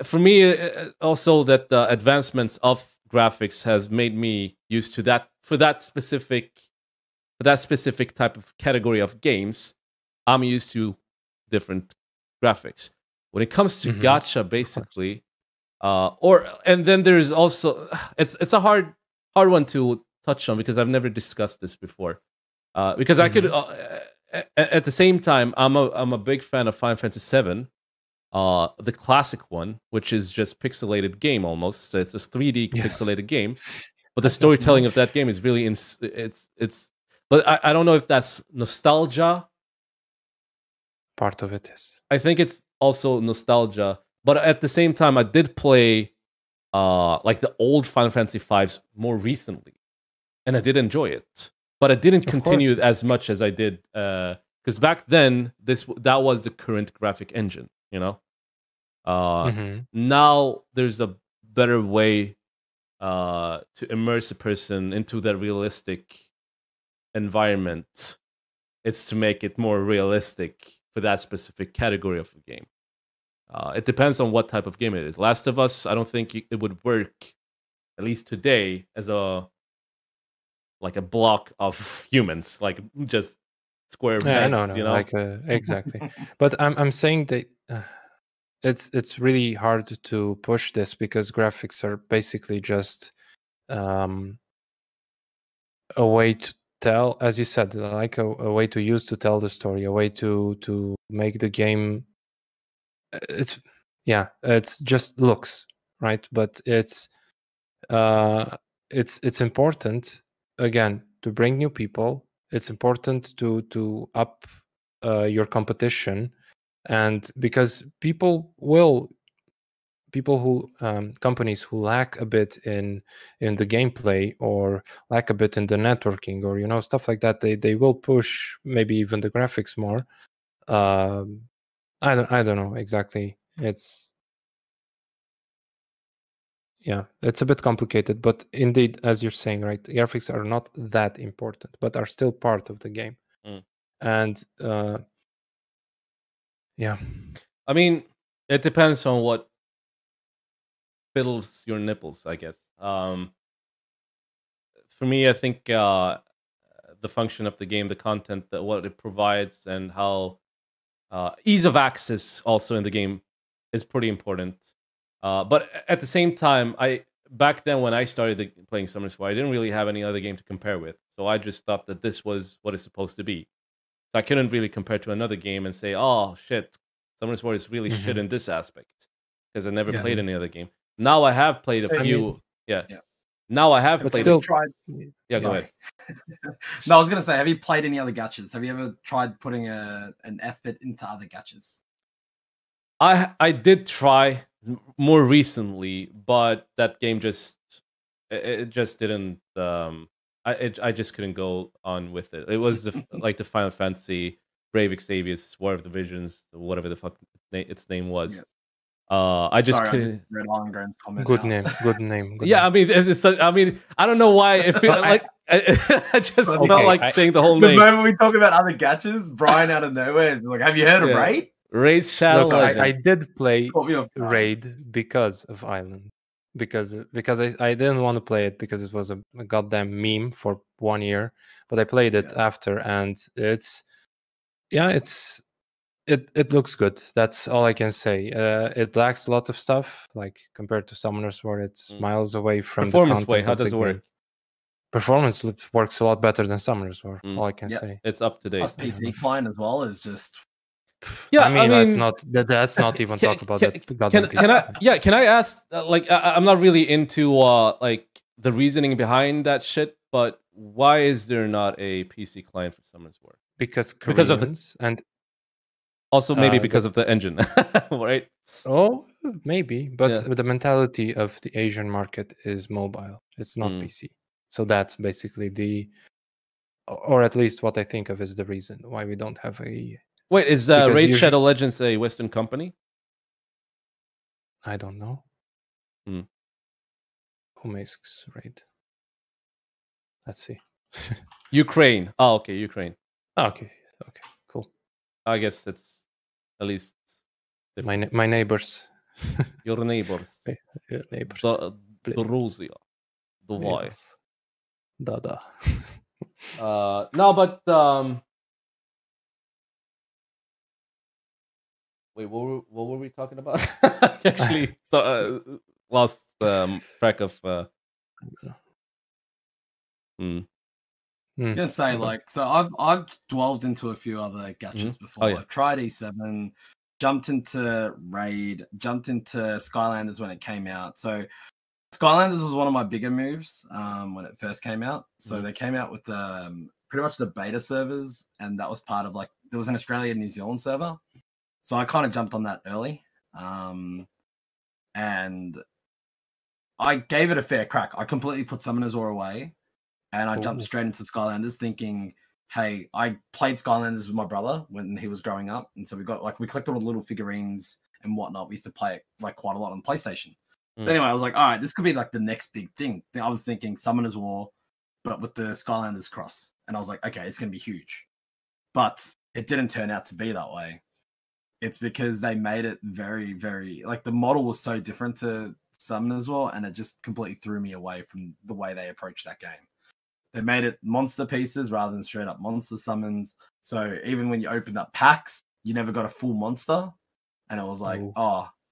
For me, also that the advancements of graphics has made me used to that for that specific type of category of games. I'm used to different graphics. When it comes to gacha, basically, and then there's also it's a hard one to touch on because I've never discussed this before. Because I could at the same time, I'm a big fan of Final Fantasy VII. The classic one, which is just pixelated game almost. So it's a 3D pixelated game, but the storytelling of that game is really it's. But I don't know if that's nostalgia. Part of it is. I think it's also nostalgia, but at the same time, I did play like the old Final Fantasy V's more recently, and I did enjoy it. But I didn't continue it as much as I did because back then that was the current graphic engine. You know, now there's a better way to immerse a person into that realistic environment. It's to make it more realistic for that specific category of the game. It depends on what type of game it is. Last of Us, I don't think it would work, at least today, as a block of humans, like just square beds, no, you know? Like exactly. But I'm saying that it's really hard to push this because graphics are basically just a way to tell, as you said, like a way to use to tell the story, a way to make the game. It's just looks, right? But it's important again to bring new people. It's important to up your competition, and because companies who lack a bit in the gameplay or lack a bit in the networking or stuff like that, they will push maybe even the graphics more. I don't know exactly. It's a bit complicated, but indeed, as you're saying, right, graphics are not that important, but are still part of the game. And I mean, it depends on what fiddles your nipples, I guess. For me, I think the function of the game, the content, what it provides, and how ease of access also in the game is pretty important. But at the same time, back then when I started playing Summer Sport, I didn't really have any other game to compare with. So I just thought that this was what it's supposed to be. So I couldn't really compare to another game and say, oh, shit, Summer Sport is really shit in this aspect. Because I never played any other game. Now I have played a few. Now I have played. Still tried. Yeah, go ahead. No, I was gonna say, have you played any other gachas? Have you ever tried putting an effort into other gachas? I did try more recently, but that game just didn't. I just couldn't go on with it. It was like the Final Fantasy Brave Exavius War of the Visions, whatever the fuck its name was. I just couldn't. Red Iron comment. Good name. Good name. Good Yeah, name. I mean, I mean, I don't know why it feels like I just felt like saying the whole The name. moment we talk about other gachas, Brian out of nowhere is like, "Have you heard of Raid?" Raid's Shadow Look, Legends. I did play Caught me off guard. Raid because of Island. Because I didn't want to play it because it was a goddamn meme for 1 year, but I played it after, and it looks good. That's all I can say. It lacks a lot of stuff, like compared to Summoners War, it's miles away from performance the content way. How of the does it work? game. Performance works a lot better than Summoners War. All I can say. It's up to date. Plus PC client as well is just. Yeah, I mean let's not even talk about that. Can I ask? Like, I'm not really into like the reasoning behind that shit, but why is there not a PC client for Summoners War? Because of the and also maybe because of the engine, right? Oh, maybe, but the mentality of the Asian market is mobile. It's not PC. So that's basically or at least what I think of is the reason why we don't have a. Wait, is Raid Shadow Legends a Western company? I don't know. Who makes Raid? Let's see. Ukraine. Oh, okay, Ukraine. Okay, cool. I guess it's at least my neighbors. Your neighbors. Your neighbors. The Russia. The why. Yes. Da. No, but wait, what were we talking about? I actually lost track of. I was gonna say, like, so I've delved into a few other gachas before. I've tried E7, jumped into Raid, jumped into Skylanders when it came out. So Skylanders was one of my bigger moves when it first came out. So they came out with pretty much the beta servers, and that was part of like there was an Australia New Zealand server. So I kind of jumped on that early, and I gave it a fair crack. I completely put Summoners War away, and I jumped straight into Skylanders, thinking, "Hey, I played Skylanders with my brother when he was growing up, and so we collected all the little figurines and whatnot. We used to play it like quite a lot on PlayStation. So anyway, I was like, all right, this could be like the next big thing. I was thinking Summoners War, but with the Skylanders cross, and I was like, okay, it's gonna be huge, but it didn't turn out to be that way. It's because they made it very, very like the model was so different to Summoners War, and it just completely threw me away from the way they approached that game. They made it monster pieces rather than straight up monster summons. So even when you opened up packs, you never got a full monster, and it was like,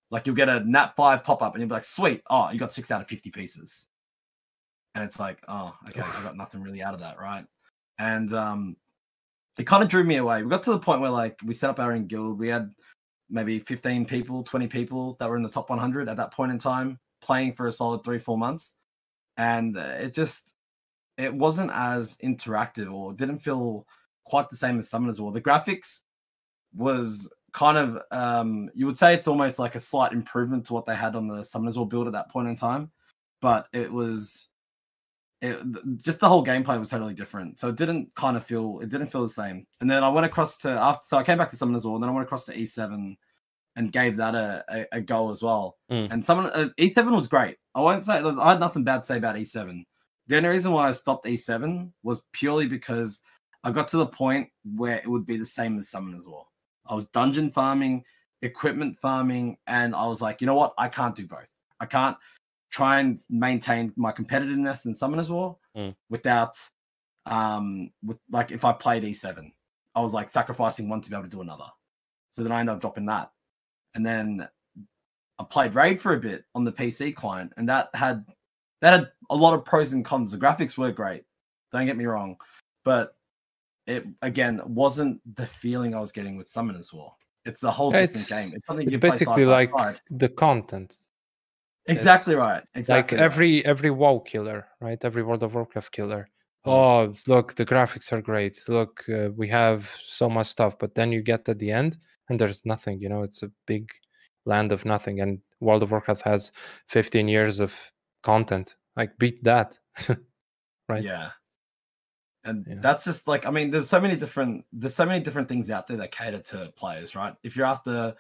like you'll get a Nat 5 pop up, and you'll be like, sweet, you got 6 out of 50 pieces, and it's like, okay, I got nothing really out of that, right? And it kind of drew me away. We got to the point where like we set up our own guild. We had maybe 15 people, 20 people that were in the top 100 at that point in time, playing for a solid 3-4 months. And it wasn't as interactive, or didn't feel quite the same as Summoners War. The graphics was kind of, you would say it's almost like a slight improvement to what they had on the Summoners War build at that point in time. But just the whole gameplay was totally different, so it didn't feel the same. And then I went across to so I came back to Summoners War, and then I went across to E7 and gave that a go as well. And E7 was great. I won't say I had nothing bad to say about E7. The only reason why I stopped E7 was purely because I got to the point where it would be the same as Summoners War. I was dungeon farming, equipment farming, and I was like, you know what? I can't do both. I can't try and maintain my competitiveness in Summoners War without like if I played E7, I was like sacrificing one to be able to do another. So then I ended up dropping that. And then I played Raid for a bit on the PC client, and that had a lot of pros and cons. The graphics were great, don't get me wrong, but it again wasn't the feeling I was getting with Summoners War. It's a whole different game. It's basically like the content. Exactly right. Exactly. Like every WoW killer, right? Every World of Warcraft killer. Oh, look, the graphics are great. Look, we have so much stuff, but then you get at the end and there's nothing. You know, it's a big land of nothing. And World of Warcraft has 15 years of content. Like, beat that, right? Yeah. And that's just like, I mean, there's so many different things out there that cater to players, right? If you're after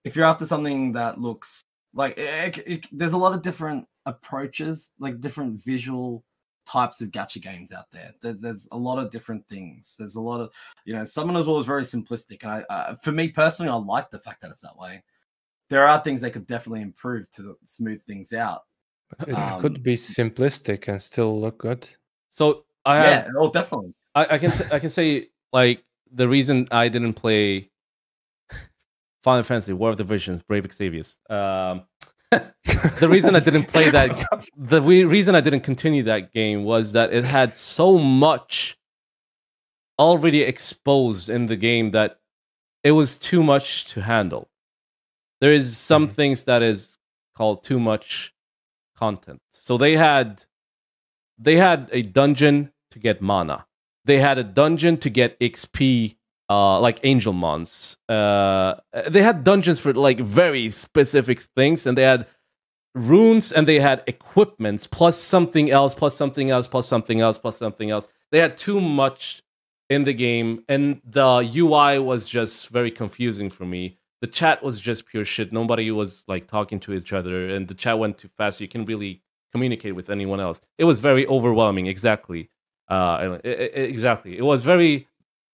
if you're after something that looks like there's a lot of different approaches, like different visual types of gacha games out there. There's a lot of different things. There's a lot of, Summoners War is very simplistic, and I for me personally, I like the fact that it's that way. There are things they could definitely improve to smooth things out. It could be simplistic and still look good. So definitely. I can say, like, the reason I didn't play Final Fantasy War of the Visions, Brave Exavius. The reason I didn't play that, reason I didn't continue that game was that it had so much already exposed in the game that it was too much to handle. There is some things that is called too much content. So they had a dungeon to get mana. They had a dungeon to get XP, like Angel Mons. They had dungeons for like very specific things, and they had runes, and they had equipments, plus something else, plus something else, plus something else, plus something else. They had too much in the game, and the UI was just very confusing for me. The chat was just pure shit. Nobody was like talking to each other, and the chat went too fast. So you can't really communicate with anyone else. It was very overwhelming. Exactly. Exactly. It was very.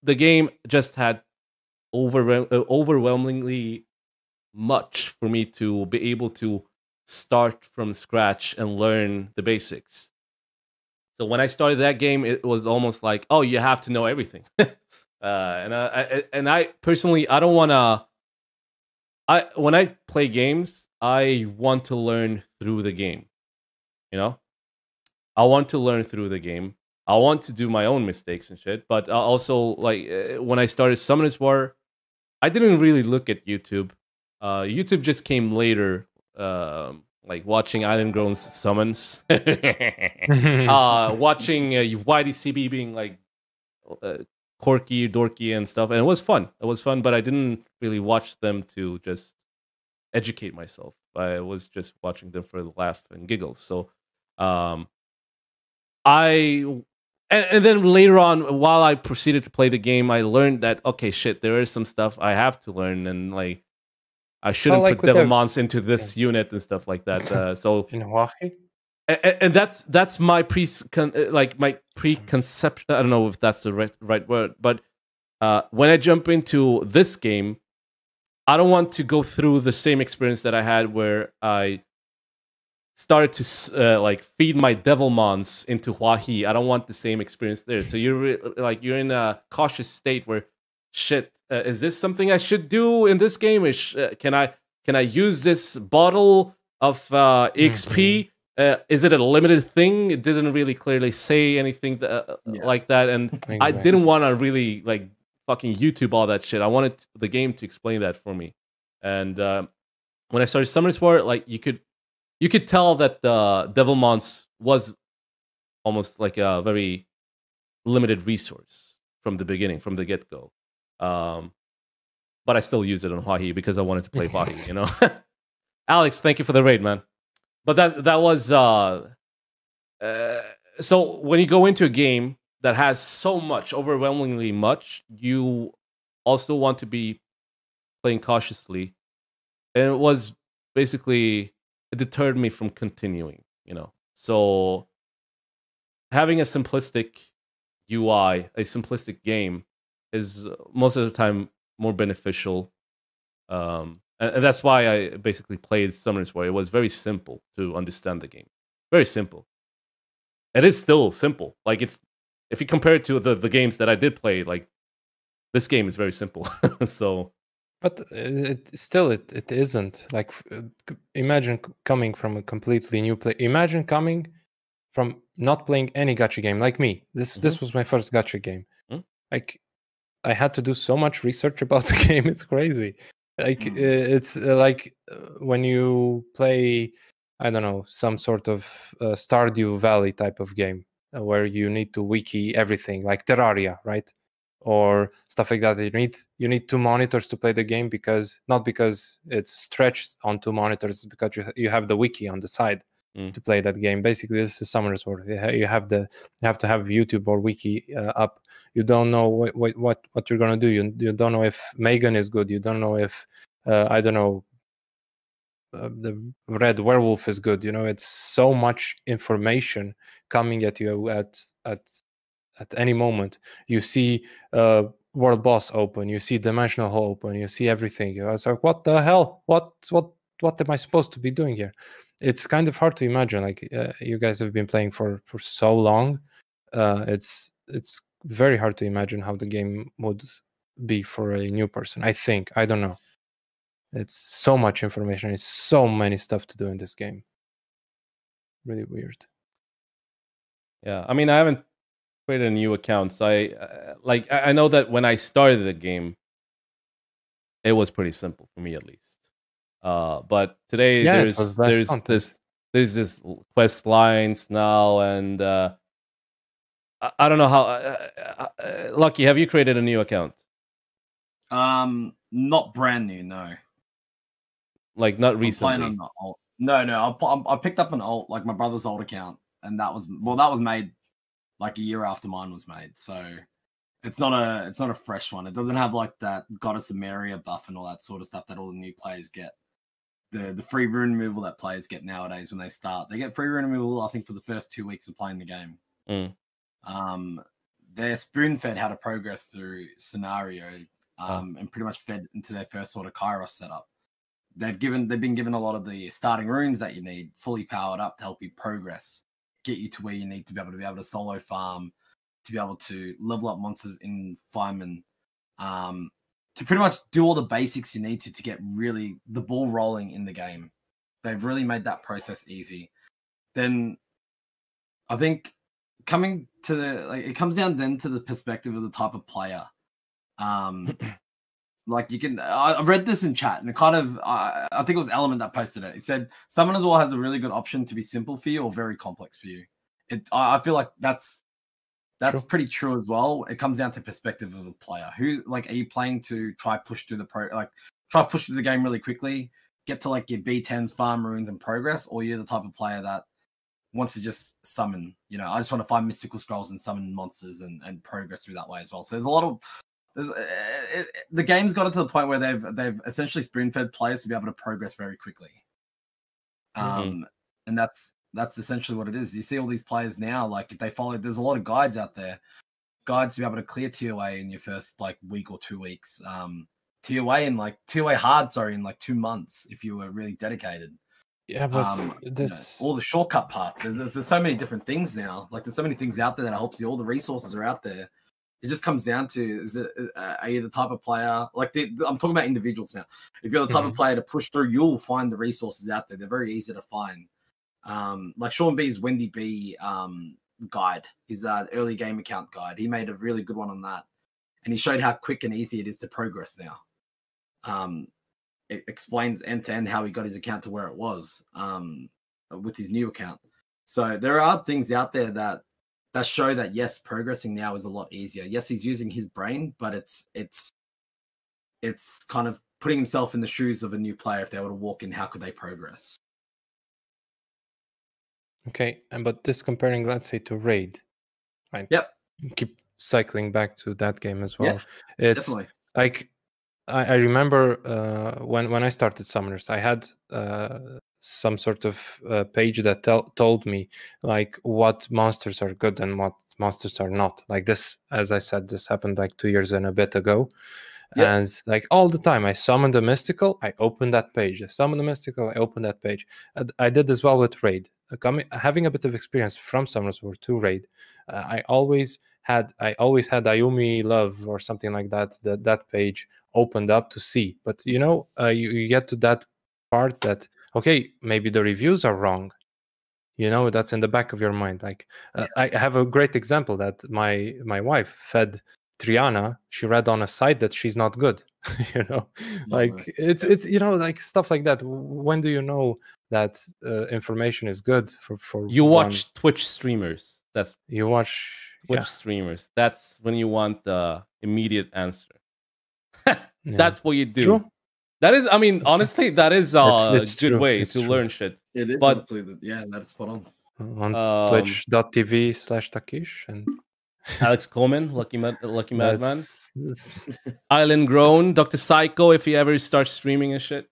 The game just had overwhelmingly much for me to be able to start from scratch and learn the basics. So when I started that game, it was almost like, oh, you have to know everything. And I personally, I don't want to. When I play games, I want to learn through the game. I want to learn through the game. I want to do my own mistakes and shit. But also, like, when I started Summoners War, I didn't really look at YouTube. YouTube just came later, like watching Island Grown's summons, watching YDCB being like quirky, dorky, and stuff, and it was fun. It was fun, but I didn't really watch them to just educate myself. I was just watching them for the laugh and giggles. So, and then later on, while I proceeded to play the game, I learned that okay, shit, there is some stuff I have to learn, and like I shouldn't put Devilmons into this unit and stuff like that. So in Hawaii. And that's my preconception. I don't know if that's the right word, but when I jump into this game, I don't want to go through the same experience that I had where I started to like feed my Devilmons into Hawaii. I don't want the same experience there. So you're in a cautious state where shit. Is this something I should do in this game? Can I use this bottle of XP? Is it a limited thing? It didn't really clearly say anything like that, and I didn't want to really like fucking YouTube all that shit. I wanted the game to explain that for me. And when I started Summoners War, like you could tell that the Devilmons was almost like a very limited resource from the beginning, from the get go. But I still used it on Hawaii because I wanted to play Hawaii. Alex, thank you for the raid, man. But that was so when you go into a game that has so much, overwhelmingly much, you also want to be playing cautiously, and it was basically it deterred me from continuing. So having a simplistic UI, a simplistic game, is most of the time more beneficial. And that's why I basically played Summoners War. It was very simple to understand the game. Very simple. It is still simple. Like if you compare it to the games that I did play, like this game is very simple. So, but it isn't. Like imagine coming from a completely new play. Imagine coming from not playing any gacha game like me. This was my first gacha game. Like I had to do so much research about the game. It's crazy. Like it's like when you play, I don't know, some sort of Stardew Valley type of game where you need to wiki everything, like Terraria, right? Or stuff like that. You need 2 monitors to play the game not because it's stretched on 2 monitors, because you have the wiki on the side to play that game. Basically, this is Summoners War. You have to have YouTube or wiki up. You don't know what you're gonna do. You don't know if Megan is good. You don't know if I don't know, the red werewolf is good. It's so much information coming at you at any moment. You see world boss open, you see dimensional hole open, you see everything. It's like, what the hell? What am I supposed to be doing here? It's kind of hard to imagine. Like you guys have been playing for so long. It's very hard to imagine how the game would be for a new person. I don't know. It's so much information. It's so many stuff to do in this game. Really weird. Yeah, I mean, I haven't created a new account, so I know that when I started the game, it was pretty simple for me, at least. But today there's this quest lines now, and I don't know how. Lucky, have you created a new account? Not brand new, no. Like not recently. I'm playing on no. I picked up an old, like my brother's old account, and that was made like a year after mine was made. So it's not a fresh one. It doesn't have like that Goddess of Maria buff and all that sort of stuff that all the new players get. The free rune removal that players get nowadays when they start. They get free rune removal, I think, for the first 2 weeks of playing the game. They're spoon-fed how to progress through scenario, and pretty much fed into their first sort of Kairos setup. They've been given a lot of the starting runes that you need fully powered up to help you progress, get you to where you need to be able to solo farm, to be able to level up monsters in Fireman, to pretty much do all the basics you need to get really the ball rolling in the game. They've really made that process easy. Then I think coming to it comes down then to the perspective of the type of player. Like you can, I read this in chat, and it kind of, I think it was Element that posted it. It said, Summoners War has a really good option to be simple for you or very complex for you. I feel like that's true. Pretty true as well. It comes down to perspective of the player. Who, like, are you playing to try push through the game really quickly, get to like your B10s, farm runes, and progress, or you're the type of player that wants to just summon. I just want to find mystical scrolls and summon monsters and progress through that way as well. So there's a lot of the game's got it to the point where they've essentially spoon-fed players to be able to progress very quickly. And that's essentially what it is. You see all these players now, like if they follow, there's a lot of guides out there, guides to be able to clear TOA in your first like week or 2 weeks. TOA hard, in like 2 months if you were really dedicated. Yeah, but all the shortcut parts. There's so many different things now. Like there's so many things out there that helps you. All the resources are out there. It just comes down to, are you the type of player, like I'm talking about individuals now. If you're the type of player to push through, you'll find the resources out there. They're very easy to find. Like Sean B's Wendy B guide, his early game account guide. He made a really good one on that. And he showed how quick and easy it is to progress now. It explains end to end how he got his account to where it was with his new account. So there are things out there that show that, yes, progressing now is a lot easier. Yes, he's using his brain, but it's kind of putting himself in the shoes of a new player. If they were to walk in, how could they progress? Okay, but this comparing, let's say, to Raid, right? Yep. Keep cycling back to that game as well. Yeah, it's definitely. Like I remember when I started Summoners, I had some sort of page that told me like what monsters are good and what monsters are not. Like this, as I said, this happened like 2 years and a bit ago. Yep. And like all the time, I summoned a mystical, I opened that page. I summoned a mystical, I opened that page. I did as well with Raid. Having a bit of experience from Summoners War to Raid, I always had Ayumi Love or something like that. That page opened up to see. But you get to that part that, okay, maybe the reviews are wrong. That's in the back of your mind. Like I have a great example that my wife fed Triana. She read on a site that she's not good. Like it's like stuff like that. When do you know that information is good for you watch Twitch streamers? You watch Twitch streamers. That's when you want the immediate answer. That's what you do. True. That is, I mean, honestly, that is a good way to learn shit. It is, but that's spot on. On twitch.tv/Takish, and Alex Coman, LuckyMadman, Island Grown, Dr. Psycho if he ever starts streaming and shit.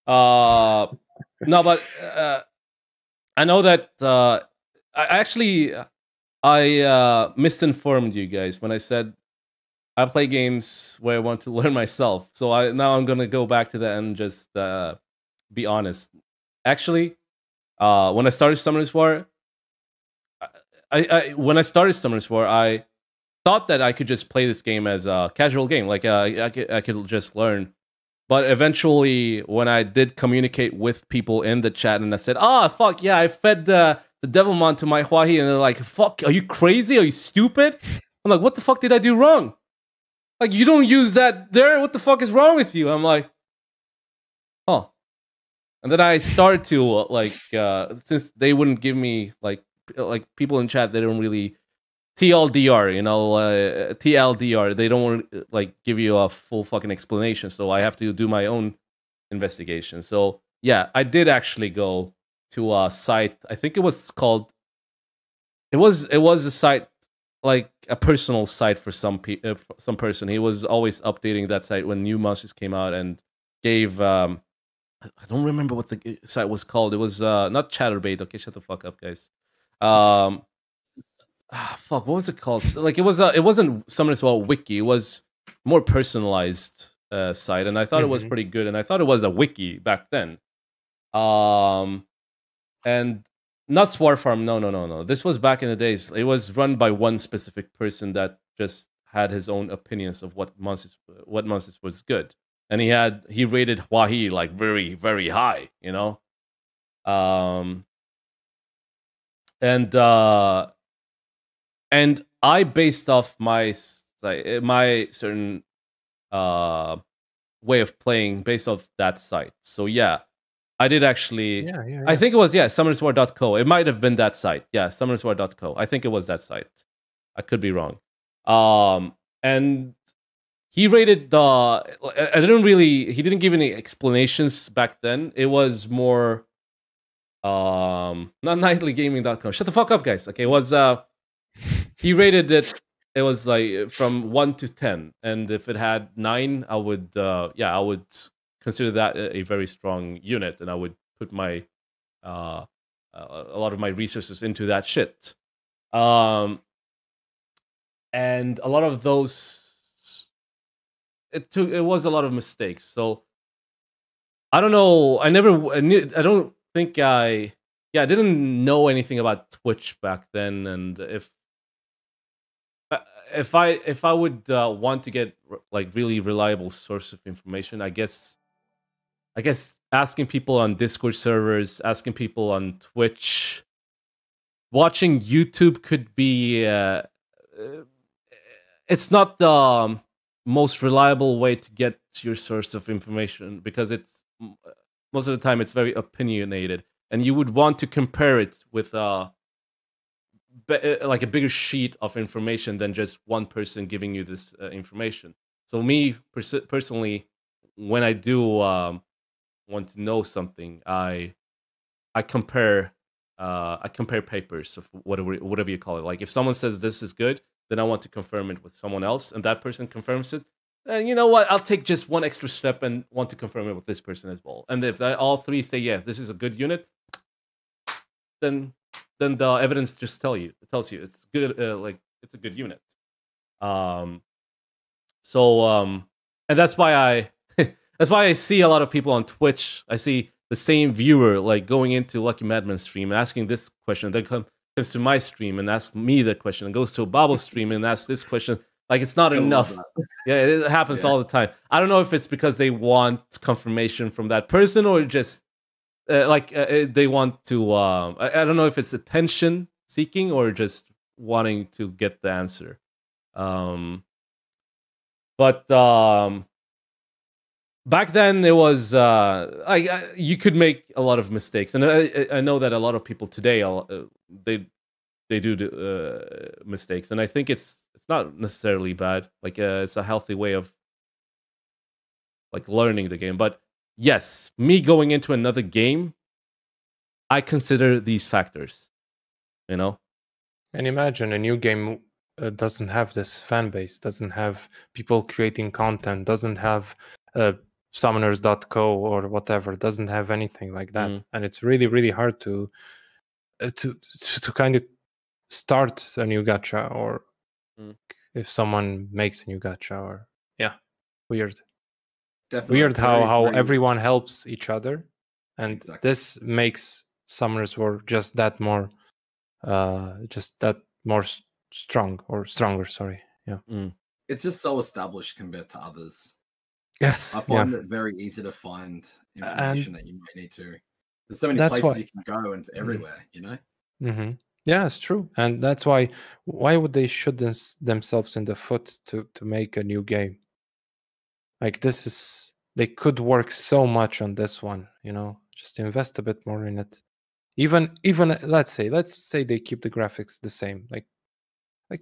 No, but I know that I misinformed you guys when I said I play games where I want to learn myself. So I'm gonna go back to that and just be honest. Actually, when I started Summoners War, when I started Summoners War, I thought that I could just play this game as a casual game, like I could just learn. But eventually, when I did communicate with people in the chat, and I said, fuck yeah, I fed the Devilmon to my Huahi," and they're like, "Fuck, are you crazy? Are you stupid?" I'm like, "What the fuck did I do wrong? Like, you don't use that there. What the fuck is wrong with you?" I'm like, "Oh." And then I started to since they wouldn't give me like people in chat, they don't really TLDR, TLDR. They don't want to give you a full fucking explanation, so I have to do my own investigation. So yeah, I did actually go to a site. I think it was called. It was a site, like a personal site for some person. He was always updating that site when new monsters came out and gave. I don't remember what the site was called. It was not Chatterbait. Okay, shut the fuck up, guys. Fuck, what was it called? Like it wasn't Summoners War wiki. It was more personalized site, and I thought it was pretty good. And I thought it was a wiki back then. And not Swar Farm. No. This was back in the days. It was run by one specific person that just had his own opinions of what monsters was good. And he rated Huahi like very, very high, and I based off my certain way of playing based off that site. So yeah, I did actually. Yeah. I think it was summonerswar.co. It might have been that site. Yeah, summonerswar.co. I think it was that site. I could be wrong. And he rated he didn't give any explanations back then. It was more not nightlygaming.com. Shut the fuck up, guys. Okay, it was he rated it. It was like from 1 to 10, and if it had 9, I would consider that a very strong unit, and I would put my a lot of my resources into that shit. And a lot of those. It was a lot of mistakes. So I don't know. I don't think I didn't know anything about Twitch back then. And if I would want to get like really reliable source of information, I guess asking people on Discord servers, asking people on Twitch, watching YouTube could be. It's not the most reliable way to get your source of information because it's most of the time it's very opinionated, and you would want to compare it with like a bigger sheet of information than just one person giving you this information. So me personally, when I do want to know something, I compare papers of whatever you call it. Like if someone says this is good, then I want to confirm it with someone else, and that person confirms it. And you know what? I'll take just one extra step and want to confirm it with this person as well. And if all three say, yeah, this is a good unit, then the evidence just tells you it's good. Like it's a good unit. And that's why I see a lot of people on Twitch. I see the same viewer like going into LuckyMadman's stream and asking this question, then comes to my stream and asks me the question, and goes to a Babel's stream and asks this question. Like it's not enough. Yeah, it happens all the time. I don't know if it's because they want confirmation from that person or just they want to. I don't know if it's attention seeking or just wanting to get the answer. But back then it was you could make a lot of mistakes, and I know that a lot of people today they do mistakes, and I think it's not necessarily bad. Like it's a healthy way of like learning the game. But yes, me going into another game, I consider these factors. And imagine a new game doesn't have this fan base, doesn't have people creating content, doesn't have summoners.co or whatever, doesn't have anything like that. And it's really, really hard to kind of start a new gacha, or if someone makes a new gacha, or weird. Definitely. Weird how everyone helps each other, and this makes Summoners War just that more stronger. Sorry, It's just so established compared to others. Yes, I find it very easy to find information that you might need to. There's so many places you can go, and it's everywhere. You know. Mm-hmm. Yeah, it's true, and that's why would they shoot themselves in the foot to make a new game? Like, they could work so much on this one, just invest a bit more in it. Even let's say they keep the graphics the same. Like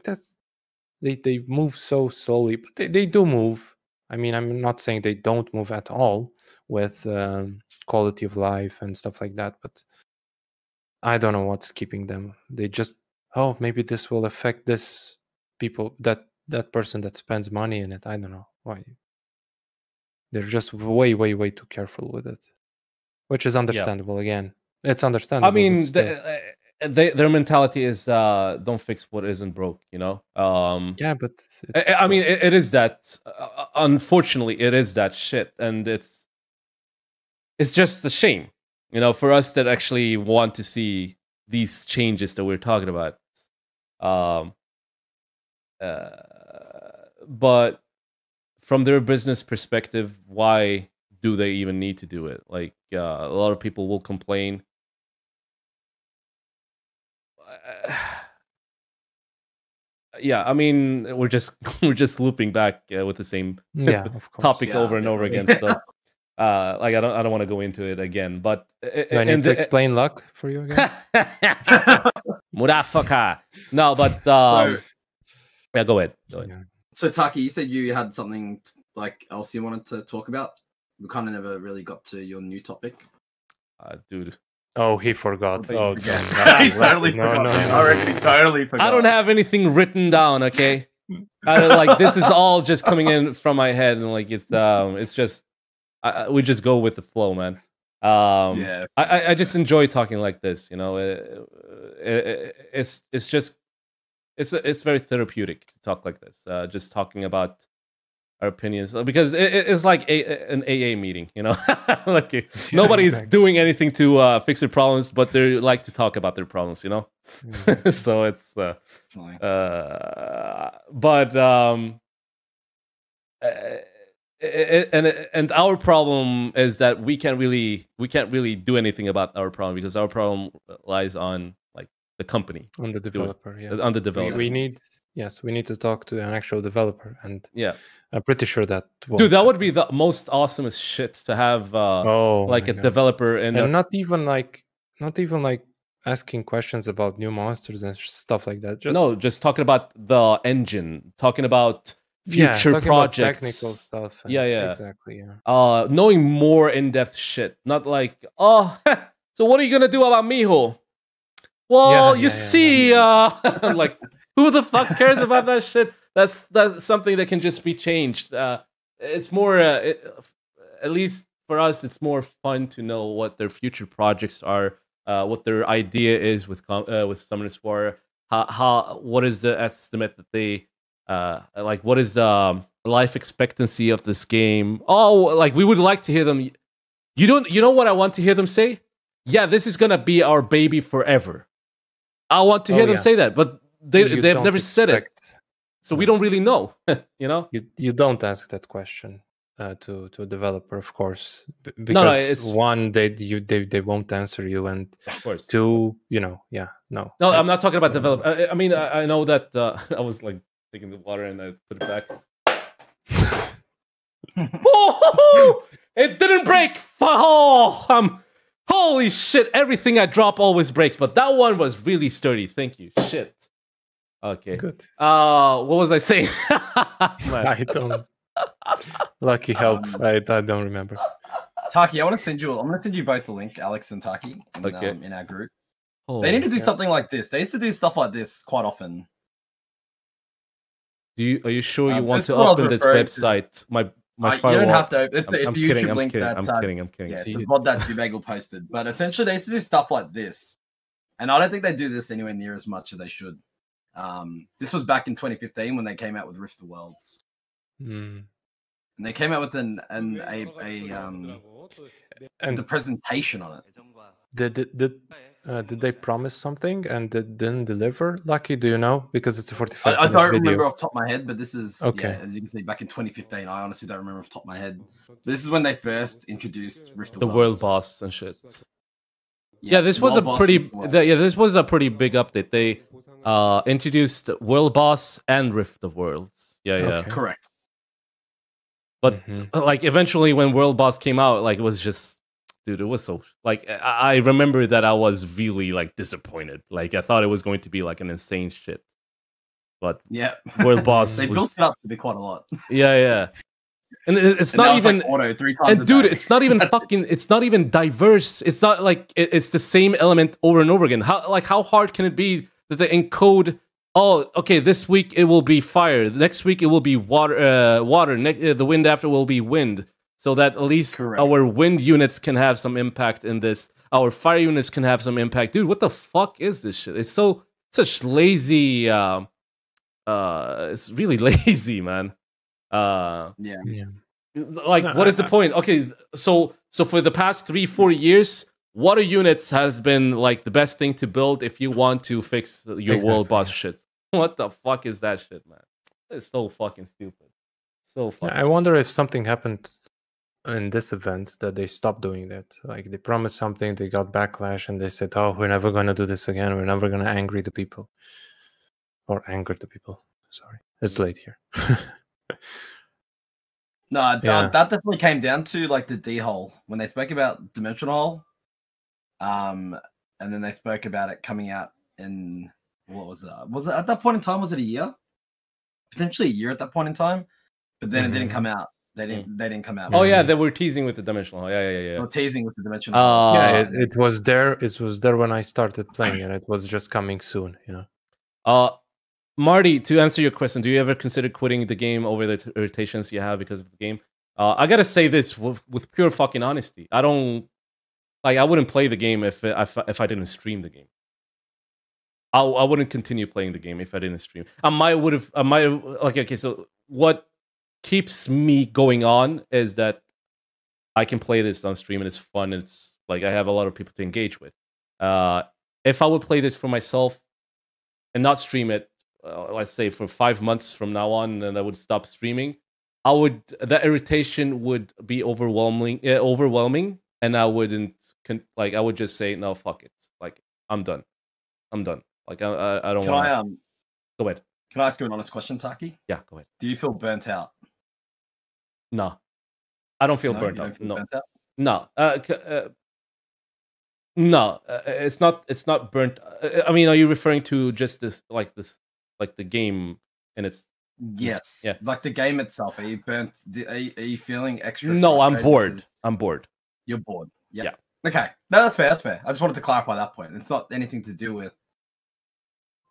that's they move so slowly, but they do move. I mean, I'm not saying they don't move at all with quality of life and stuff like that, but I don't know what's keeping them. They just, maybe this will affect this people, that person that spends money in it. I don't know why. They're just way too careful with it, which is understandable. Again, it's understandable. I mean, their mentality is don't fix what isn't broke. Yeah, but I mean, it is that. Unfortunately, it is that shit, and it's just a shame, for us that actually want to see these changes that we're talking about. But from their business perspective, why do they even need to do it? Like, a lot of people will complain. I mean, we're just looping back with the same topic over and over again. So, I don't want to go into it again. But do I need to explain luck for you again? Murafaka. No, but go ahead. So Taki, you said you had something else you wanted to talk about. We kind of never really got to your new topic. Dude. Oh, he forgot. Oh, damn. He totally forgot. I reckon he totally forgot. I don't have anything written down, okay? This is all just coming in from my head, and it's just we just go with the flow, man. I just enjoy talking like this, it's very therapeutic to talk like this, just talking about our opinions, because it's like an AA meeting, nobody's doing anything to fix their problems, but they like to talk about their problems, So it's and our problem is that we can't really do anything about our problem, because our problem lies on the company, on the developer. On the developer. We need to talk to an actual developer, and I'm pretty sure that dude, that would be the most awesomest shit to have a developer and not even asking questions about new monsters and stuff like that. Just talking about the engine, talking about future projects, about technical stuff. Exactly. Knowing more in-depth shit, not like, so what are you gonna do about Miho? Well, you see, I'm like, who the fuck cares about that shit? That's something that can just be changed. It's more, at least for us, it's more fun to know what their future projects are, what their idea is with Summoners War. What is the estimate that they what is the life expectancy of this game? We would like to hear them. You know what I want to hear them say? Yeah, this is gonna be our baby forever. I want to hear them say that, but they've never said it, so we don't really know. You don't ask that question to a developer, of course, because one, they won't answer you, and of course, two, no. I'm not talking about developer. I mean, I know that I was taking the water and I put it back. It didn't break. Holy shit! Everything I drop always breaks, but that one was really sturdy. Thank you. Shit. Okay. Good. What was I saying? I don't. Lucky help. I don't remember. Taki, I'm gonna send you both a link, Alex and Taki, in our group. They need to do something like this. They used to do stuff like this quite often. Are you sure you want this to is what I was my referring to. website? My You firewall. don't have to. It's I'm a kidding. YouTube I'm link kidding. that. I'm kidding. I'm kidding. Yeah, it's a VOD that Jubagel posted. But essentially, they used to do stuff like this, and I don't think they do this anywhere near as much as they should. This was back in 2015 when they came out with Rift of Worlds, and they came out with the presentation on it. Did they promise something and didn't deliver? Lucky, do you know? Because it's a 45 I minute don't video. remember off the top of my head, but this is Okay. yeah, as you can see, back in 2015. I honestly don't remember off the top of my head. But this is when they first introduced Rift of The Worlds. world boss and shit. Yeah, this was World a Boss pretty. Rift of Worlds. This was a pretty big update. They introduced World Boss and Rift of Worlds. Yeah. Okay. Correct. But like eventually, when World Boss came out, like it was just, dude, it was so like I remember that I was really like disappointed. Like I thought it was going to be like an insane shit. But Yeah. World Boss They was, built it up to be quite a lot. yeah. And it's And that not was, even like, auto 3 times and a dude, day. it's not even fucking. It's not even diverse. It's not like it's the same element over and over again. How hard can it be that they encode? Oh, okay. This week it will be fire. Next week it will be water. Water. The wind after will be wind. So that at least Correct. our wind units can have some impact in this. Our fire units can have some impact. Dude, what the fuck is this shit? It's such lazy. It's really lazy, man. Yeah. Like, what is the point? Okay, so for the past 3-4 years, water units has been like the best thing to build if you want to fix your world boss shit. What the fuck is that shit, man? It's so fucking stupid. So fucking. I wonder if something happened in this event that they stopped doing that. Like they promised something, they got backlash, and they said, "Oh, we're never going to do this again. We're never going to anger the people." Sorry, it's late here. No, Yeah. that definitely came down to like the D hole when they spoke about dimensional hole, and then they spoke about it coming out in what was it? Was it at that point in time? Was it a year? Potentially a year at that point in time, but then it didn't come out. They didn't come out. Oh yeah, they were teasing with the dimensional. Yeah. They were teasing with the dimensional. hole. Yeah, it was there. It was there when I started playing, and it was just coming soon. Marty, to answer your question, do you ever consider quitting the game over the irritations you have because of the game? I gotta say this with pure fucking honesty. I wouldn't play the game if I didn't stream the game. I wouldn't continue playing the game if I didn't stream. So what keeps me going on is that I can play this on stream and it's fun. And it's like I have a lot of people to engage with. If I would play this for myself and not stream it, let's say for 5 months from now on, and I would stop streaming, the irritation would be overwhelming, and I wouldn't I would just say no, fuck it, like I'm done. Like I don't want. Go ahead. Can I ask you an honest question, Taki? Yeah, go ahead. Do you feel burnt out? No, I don't feel No, burnt you out. don't feel No, burnt out? no. It's not burnt. I mean, are you referring to just this, like the game and its? Yes. Yeah. Like the game itself. Are you burnt? Are you feeling extra? No, I'm frustrated bored. because I'm bored. You're bored. Yeah. Okay. No, that's fair. That's fair. I just wanted to clarify that point. It's not anything to do with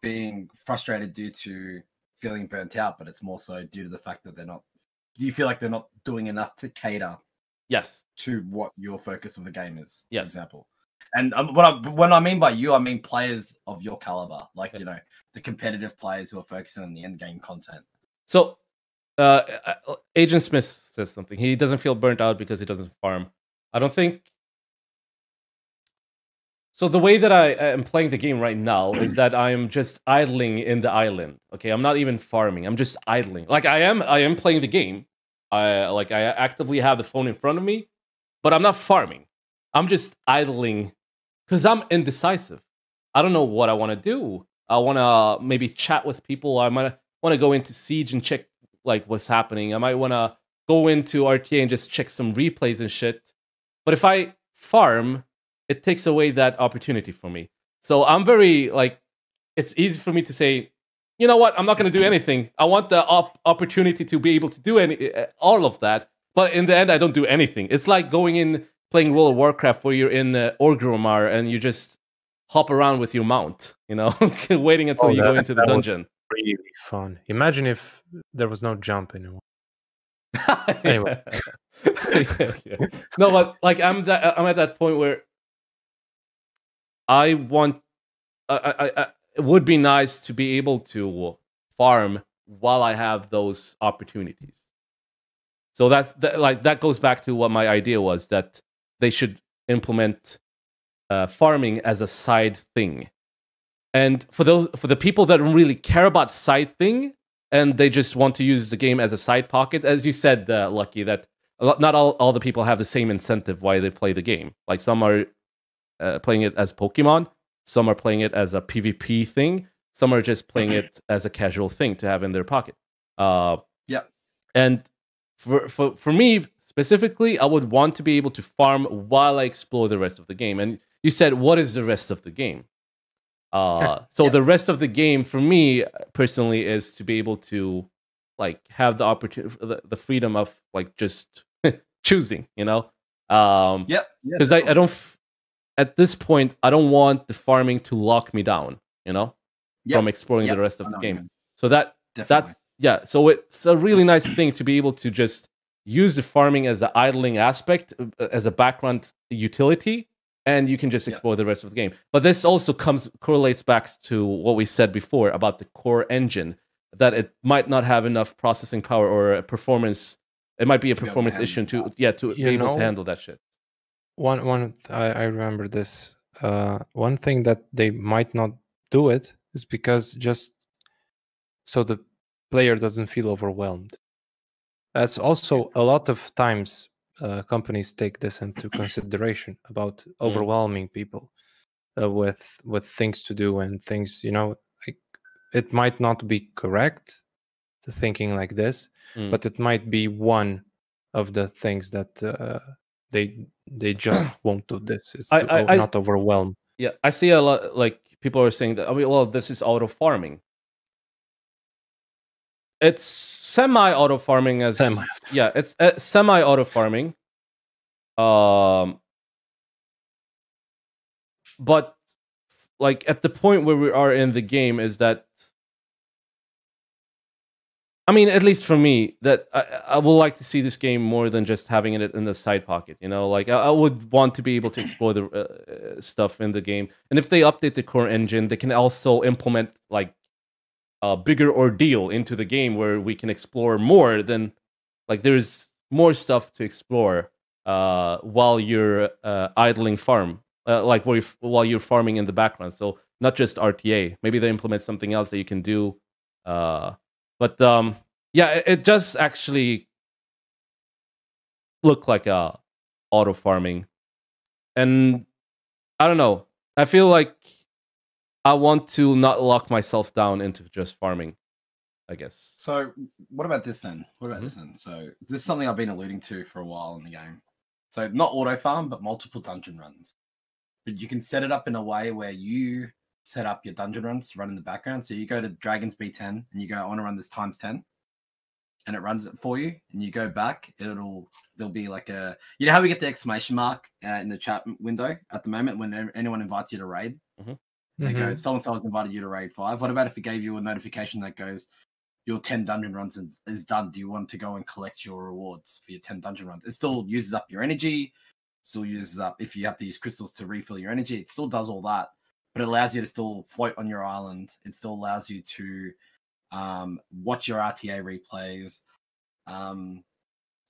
being frustrated due to feeling burnt out, but it's more so due to the fact that they're not. Do you feel like they're not doing enough to cater? Yes. To what your focus of the game is. Yes. For example. And when I mean by you, I mean players of your caliber, like the competitive players who are focusing on the end game content. So, Agent Smith says something. He doesn't feel burnt out because he doesn't farm. I don't think. So the way that I am playing the game right now is that I am just idling in the island. Okay, I'm not even farming. I'm just idling. Like I am playing the game. I actively have the phone in front of me, but I'm not farming. I'm just idling because I'm indecisive. I don't know what I want to do. I want to maybe chat with people. I might want to go into Siege and check like what's happening. I might want to go into RTA and just check some replays and shit. But if I farm, it takes away that opportunity for me. So I'm very it's easy for me to say, you know what? I'm not going to do anything. I want the opportunity to be able to do all of that. But in the end, I don't do anything. It's like going in playing World of Warcraft where you're in Orgrimmar and you just hop around with your mount, waiting until you go into the dungeon. really fun. Imagine if there was no jump anymore. Anyway. Yeah. No, but like I'm at that point where I want. It would be nice to be able to farm while I have those opportunities. So that goes back to what my idea was, that they should implement farming as a side thing. And for the people that don't really care about side thing and they just want to use the game as a side pocket, as you said, Lucky, that not all the people have the same incentive why they play the game. Like some are playing it as Pokemon, some are playing it as a PvP thing, some are just playing it as a casual thing to have in their pocket. And for me specifically, I would want to be able to farm while I explore the rest of the game. And you said, what is the rest of the game? The rest of the game for me personally is to be able to like have the opportunity, the freedom of like just choosing, you know? Because I don't, at this point, I don't want the farming to lock me down, you know, from exploring the rest of the game. So so it's a really nice thing to be able to just use the farming as an idling aspect, as a background utility, and you can just explore the rest of the game. But this also correlates back to what we said before about the core engine, that it might not have enough processing power or a performance. It might be a performance issue to be able to handle that shit. I remember this. One thing that they might not do it is because just so the player doesn't feel overwhelmed. That's also a lot of times companies take this into consideration about overwhelming people with things to do and things, you know, like, it might not be correct to thinking like this, but it might be one of the things that they just won't do this. It's not overwhelm. Yeah, I see a lot, like people are saying that, well, this is auto farming. It's semi-auto farming it's semi-auto farming. But like at the point where we are in the game is that, I mean, at least for me, that I would like to see this game more than just having it in the side pocket, you know? Like, I would want to be able to explore the stuff in the game. And if they update the core engine, they can also implement, like, a bigger ordeal into the game where we can explore more than... Like, there's more stuff to explore while you're idling farm. While you're farming in the background. So, not just RTA. Maybe they implement something else that you can do... But it does actually look like auto farming, and I don't know. I feel like I want to not lock myself down into just farming, I guess. So, what about this then? So, this is something I've been alluding to for a while in the game. So, not auto farm, but multiple dungeon runs. But you can set it up in a way where you set up your dungeon runs to run in the background. So you go to Dragon's B10 and you go, I want to run this times 10, and it runs it for you. And you go back, there'll be like a, you know how we get the exclamation mark in the chat window at the moment when anyone invites you to raid? They go, so-and-so's invited you to raid 5. What about if it gave you a notification that goes, your 10 dungeon runs is done? Do you want to go and collect your rewards for your 10 dungeon runs? It still uses up your energy, still uses up, if you have to use crystals to refill your energy, it still does all that. But it allows you to still float on your island. It still allows you to watch your RTA replays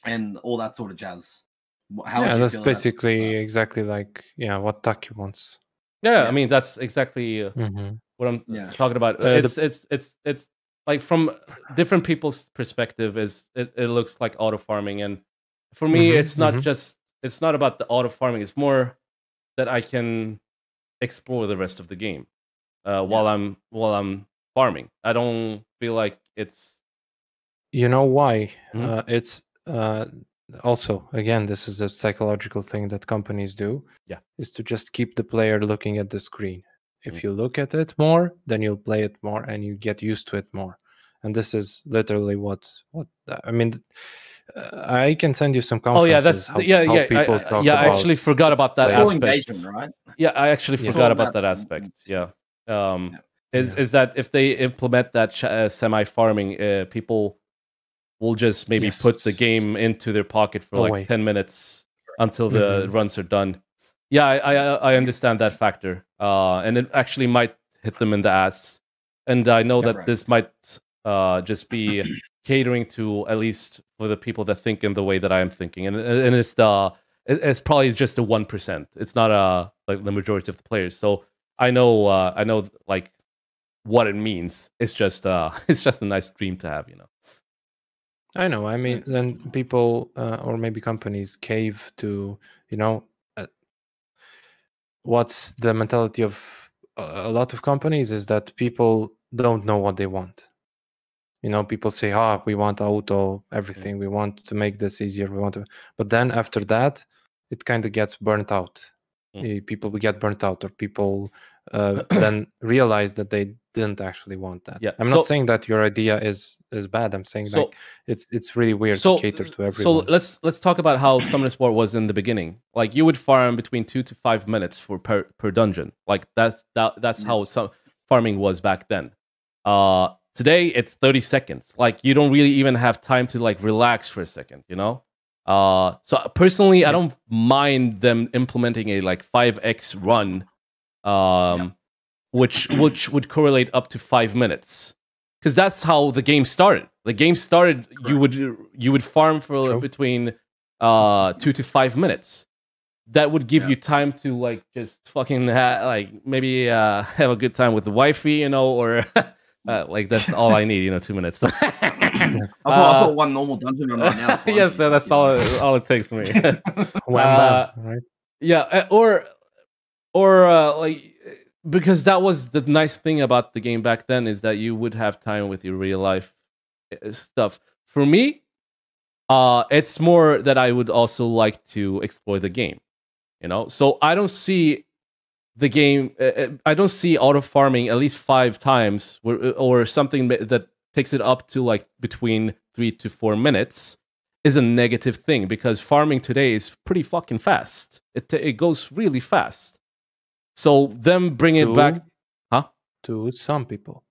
and all that sort of jazz. That's basically exactly like what Taki wants. Yeah, I mean that's exactly what I'm talking about. It's like from different people's perspective, it looks like auto farming, and for me, it's not about the auto farming. It's more that I can explore the rest of the game while I'm farming. I don't feel like it's... You know why? It's also, again, this is a psychological thing that companies do. Yeah, is to just keep the player looking at the screen. If you look at it more, then you'll play it more and you get used to it more. And this is literally what I mean. I can send you some conferences. I actually forgot about that aspect. Right? Yeah, I actually forgot about that aspect. Yeah. is that if they implement that semi-farming, people will just maybe put the game into their pocket for like 10 minutes until the runs are done. Yeah, I understand that factor. And it actually might hit them in the ass. And I know that this might just be catering to, at least for the people that think in the way that I am thinking. And it's probably just the 1%. It's not like the majority of the players. So I know like what it means. It's just a nice dream to have, I know. I mean, then people or maybe companies cave to, what's the mentality of a lot of companies is that people don't know what they want. People say, we want auto everything. We want to make this easier. But then after that, it kind of gets burnt out. People will get burnt out, or people then realize that they didn't actually want that. Yeah. I'm not saying that your idea is bad. I'm saying like it's really weird to cater to everyone. So let's talk about how Summoner Sport was in the beginning. Like you would farm between 2 to 5 minutes per dungeon. Like that's how some farming was back then. Today it's 30 seconds. Like you don't really even have time to like relax for a second, So personally, I don't mind them implementing a like 5x run, which would correlate up to 5 minutes, because that's how the game started. The game started, you would farm for between 2 to 5 minutes. That would give you time to like just fucking maybe have a good time with the wifey, or like that's all I need, 2 minutes. I've got one normal dungeon run right now. Yes, that's all it takes for me. Right? Yeah, or like, because that was the nice thing about the game back then, is that you would have time with your real life stuff. For me, it's more that I would also like to explore the game, So I don't see the game. I don't see auto farming at least 5 times, or something that takes it up to like between 3 to 4 minutes is a negative thing, because farming today is pretty fucking fast. It goes really fast. So them bring it back, to some people,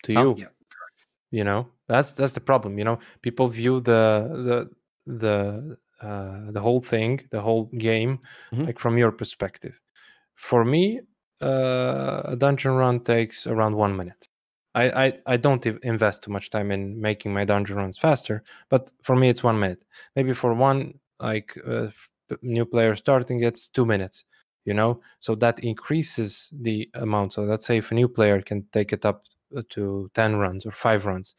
to you. Yeah, correct. That's the problem. People view the whole thing, the whole game, like from your perspective. For me, a dungeon run takes around 1 minute. I don't invest too much time in making my dungeon runs faster, but for me it's 1 minute. Maybe for one new player starting, it's 2 minutes. So that increases the amount. So let's say if a new player can take it up to 10 runs or 5 runs,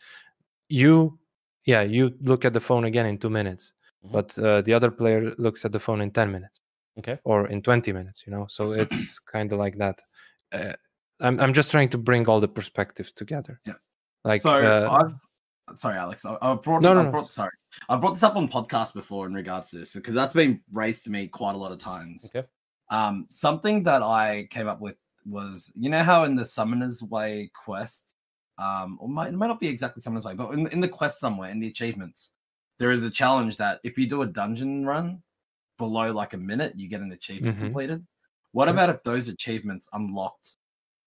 you look at the phone again in 2 minutes, but the other player looks at the phone in 10 minutes. Okay. Or in 20 minutes, So it's kind of like that. I'm just trying to bring all the perspectives together. Yeah. Like, sorry, Alex. I brought this up on podcast before in regards to this, because that's been raised to me quite a lot of times. Okay. Something that I came up with was, how in the Summoner's Way quest, or it might not be exactly Summoner's Way, but in the quest somewhere, in the achievements, there is a challenge that if you do a dungeon run below like a minute, you get an achievement completed. What about if those achievements unlocked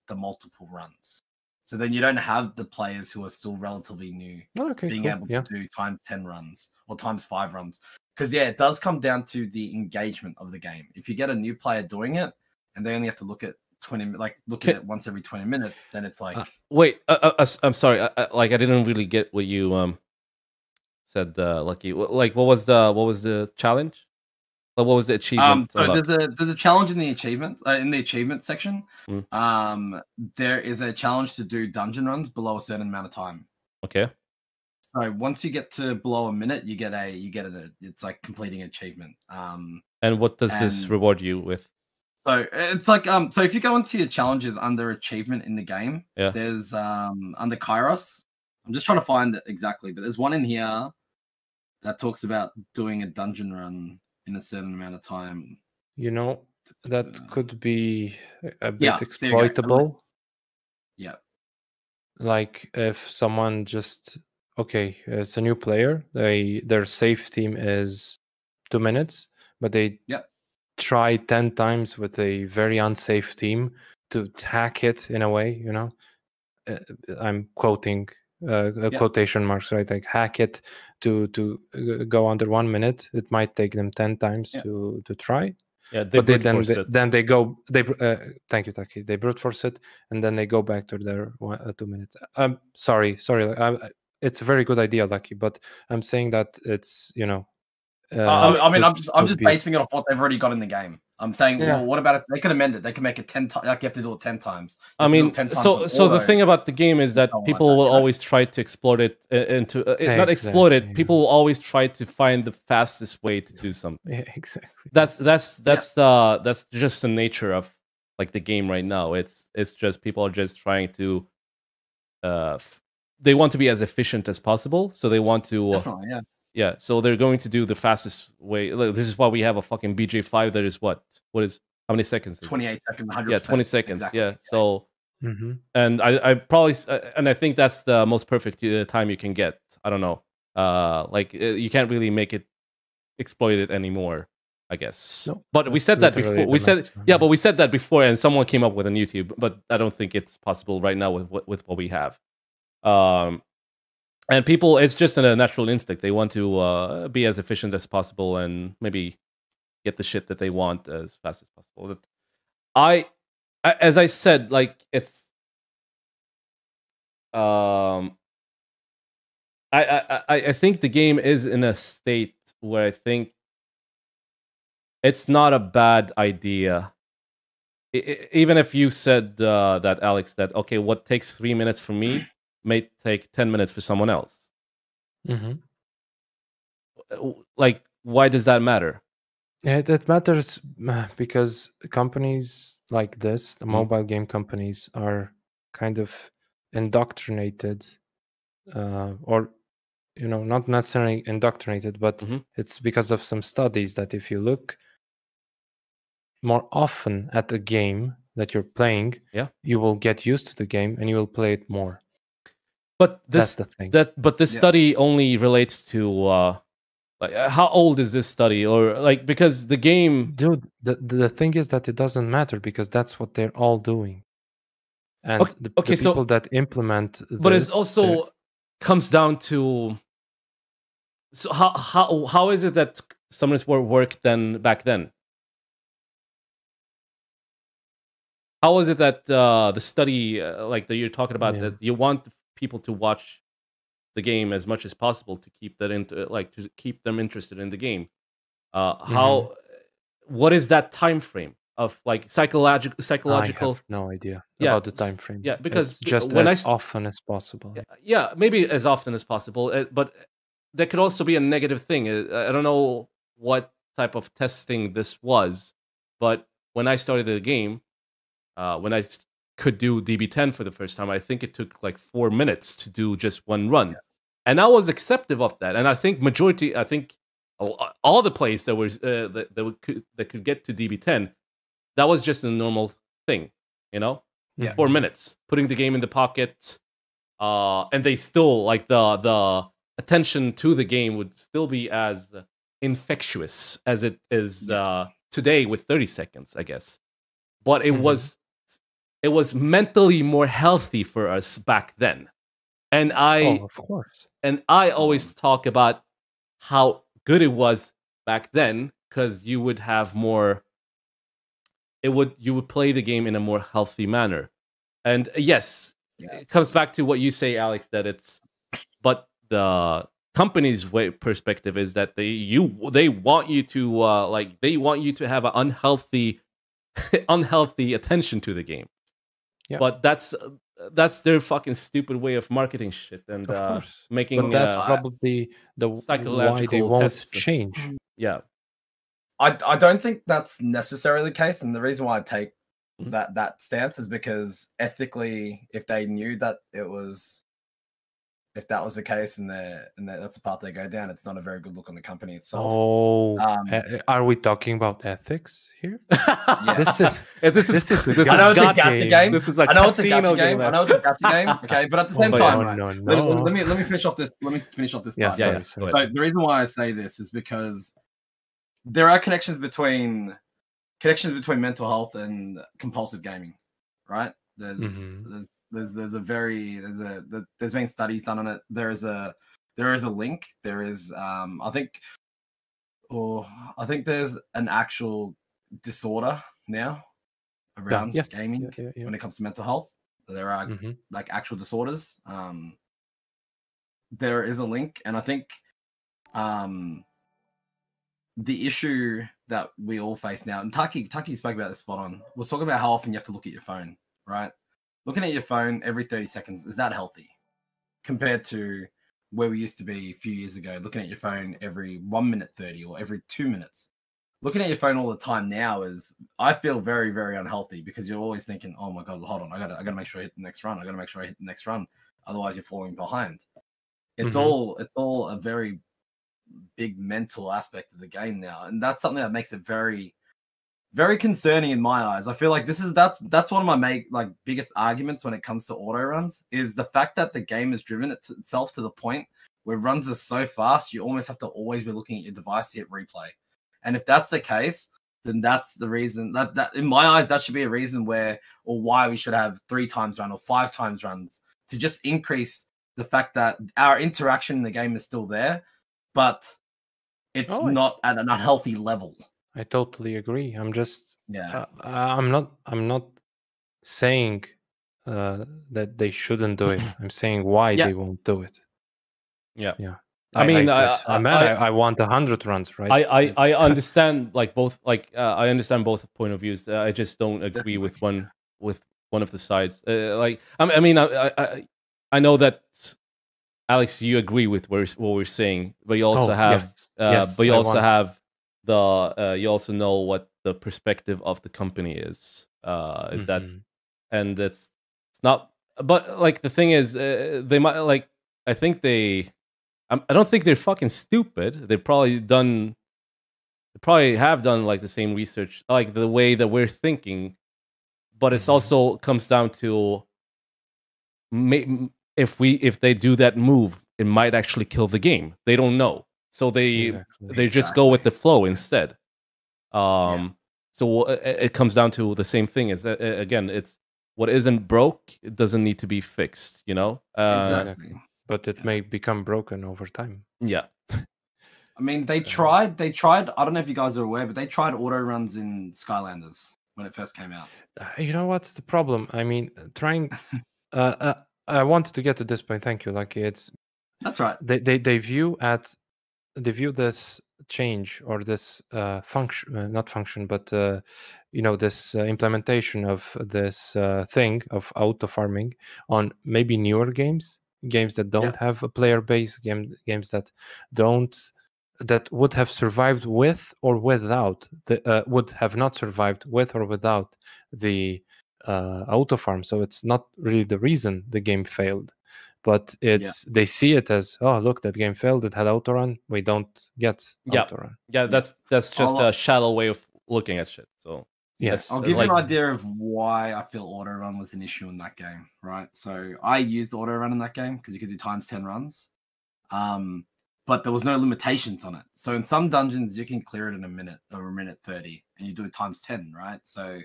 the multiple runs? So then you don't have the players who are still relatively new being able to do times 10 runs or times 5 runs. Because it does come down to the engagement of the game. If you get a new player doing it and they only have to look at at it once every 20 minutes, then it's like wait, I'm sorry, I didn't really get what you said, Lucky. Like, what was the challenge? What was the achievement? So there's a challenge in the achievement section. There is a challenge to do dungeon runs below a certain amount of time. Okay. So once you get to below a minute, you get it's like completing achievement. And what does this reward you with? So it's like so if you go into your challenges under achievement in the game, there's under Kairos. I'm just trying to find it exactly, but there's one in here that talks about doing a dungeon run in a certain amount of time. That could be a bit exploitable. Yeah. Like if someone just it's a new player, their safe team is 2 minutes, but they try 10 times with a very unsafe team to hack it in a way, you know. I'm quoting quotation marks, right? Like hack it to go under 1 minute. It might take them 10 times to try. Yeah, but then they go. Thank you, Taki. They brute force it, and then they go back to their 2 minutes. Sorry. It's a very good idea, Lucky, but I'm saying that it's, you know. I'm just basing it off what they've already got in the game. I'm saying, well, what about it? They could amend it. They could make it 10 times. Like you have to do it 10 times. I mean, so the thing about the game is that people will always try to exploit it into not exploit it. People will always try to find the fastest way to do something. Yeah, exactly. That's just the nature of like the game right now. It's just people are just trying to they want to be as efficient as possible, so they want to Yeah, so they're going to do the fastest way. Look, this is why we have a fucking BJ5 that is how many seconds? 28 seconds, 100%. Yeah, 20 seconds. Exactly. Yeah, so and I probably and I think that's the most perfect time you can get. I don't know. Like you can't really make it exploit it anymore, I guess. No, but we said that before. We said but we said that before, and someone came up with on YouTube. But I don't think it's possible right now with what we have. And people, it's just a natural instinct. They want to be as efficient as possible and maybe get the shit that they want as fast as possible. As I said, like it's, I think the game is in a state where I think it's not a bad idea. Even if you said that, Alex, that okay, what takes 3 minutes for me may take 10 minutes for someone else. Like, why does that matter? It matters because companies like this, the mobile game companies, are kind of indoctrinated, or you know, not necessarily indoctrinated, but it's because of some studies that if you look more often at a game that you're playing, you will get used to the game and you will play it more. But that's the thing. But this study only relates to like how old is this study, or like because the game, dude. The thing is that it doesn't matter because that's what they're all doing, and the people that implement. But it also comes down to so how is it that some of this worked then back then? How is it that the study like that you're talking about that you want people to watch the game as much as possible to keep that to keep them interested in the game? What is that time frame of like psychological? I have no idea about the time frame. Yeah, because it's just as often as possible. Yeah, maybe as often as possible, but that could also be a negative thing. I don't know what type of testing this was, but when I started the game, when I could do DB10 for the first time, I think it took like 4 minutes to do just one run, and I was acceptive of that. And I think all the players that was that could get to DB10, that was just a normal thing, you know. 4 minutes, putting the game in the pocket, and they still like the attention to the game would still be as infectious as it is today with 30 seconds, I guess. But it was mentally more healthy for us back then. And of course. And I always talk about how good it was back then because you would have more. You would play the game in a more healthy manner. And yes, it comes back to what you say, Alex, that it's. But the company's perspective is that they want you to they want you to have an unhealthy attention to the game. Yeah. But that's their fucking stupid way of marketing shit and making. But that's probably the psychological why they won't change. Yeah, I don't think that's necessarily the case, and the reason why I take that stance is because ethically, if they knew that if that was the case and that's the path they go down, it's not a very good look on the company itself. Oh, are we talking about ethics here? This is I know it's a gacha game. This is a gacha game. I know it's a gacha game. Okay, but at the same time, let me finish off this. Let me finish off this part. Sorry. So the reason why I say this is because there are connections between mental health and compulsive gaming, right? There's been studies done on it. There is a link. There is I think there's an actual disorder now around gaming when it comes to mental health. There are like actual disorders. There is a link, and I think the issue that we all face now, and Taki spoke about this spot on. We'll talk about how often you have to look at your phone, right? Looking at your phone every 30 seconds, is that healthy? Compared to where we used to be a few years ago, looking at your phone every 1 minute 30 or every 2 minutes. Looking at your phone all the time now I feel very, very unhealthy, because you're always thinking, oh my God, hold on, I gotta make sure I hit the next run. I gotta make sure I hit the next run. Otherwise you're falling behind. It's all a very big mental aspect of the game now. And that's something that makes it very, very concerning in my eyes. I feel like that's one of my biggest arguments when it comes to auto runs, is the fact that the game has driven itself to the point where runs are so fast, you almost have to always be looking at your device to hit replay. And if that's the case, then that's the reason that in my eyes, that should be a reason why we should have 3 times run or 5 times runs, to just increase the fact that our interaction in the game is still there, but it's not at an unhealthy level. I totally agree. I'm just I'm not saying that they shouldn't do it. I'm saying why they won't do it. Yeah. I want 100 runs, right? I understand both. I understand both point of views. I just don't agree with one of the sides. I know that Alex, you agree with what we're saying, but you also have you also know what the perspective of the company is. That, and it's not. But the thing is, they might I think they. I don't think they're fucking stupid. They probably have done the same research, the way that we're thinking. But it's also comes down to if they do that move, it might actually kill the game. They don't know, so they just go with the flow instead. So it comes down to the same thing. Is again, it's what isn't broke, it doesn't need to be fixed. Exactly. But it may become broken over time. Yeah. I mean, they tried. I don't know if you guys are aware, but they tried auto runs in Skylanders when it first came out. You know what's the problem? I mean, trying. I wanted to get to this point. Thank you, Lucky. That's right. They view this change or this function, not function, but this implementation of this thing of auto farming on maybe newer games that don't have a player base, games that would have survived with or without would have not survived with or without the auto farm. So it's not really the reason the game failed, but they see it as, oh look, that game failed, it had auto run, we don't get auto run. That's just a shallow way of looking at shit. So yes, I'll give you an idea of why I feel auto run was an issue in that game, right? So I used auto run in that game because you could do times 10 runs, but there was no limitations on it. So in some dungeons you can clear it in a minute or a minute 30, and you do it times 10, right? So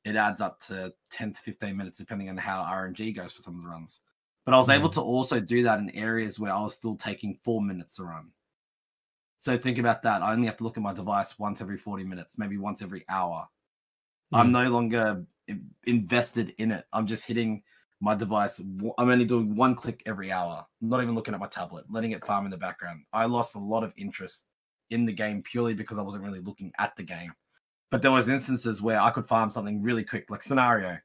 it adds up to 10 to 15 minutes depending on how RNG goes for some of the runs. But I was able to also do that in areas where I was still taking 4 minutes a run. So think about that. I only have to look at my device once every 40 minutes, maybe once every hour. I'm no longer invested in it. I'm just hitting my device. I'm only doing 1 click every hour. I'm not even looking at my tablet, letting it farm in the background. I lost a lot of interest in the game purely because I wasn't really looking at the game. But there was instances where I could farm something really quick, like scenario.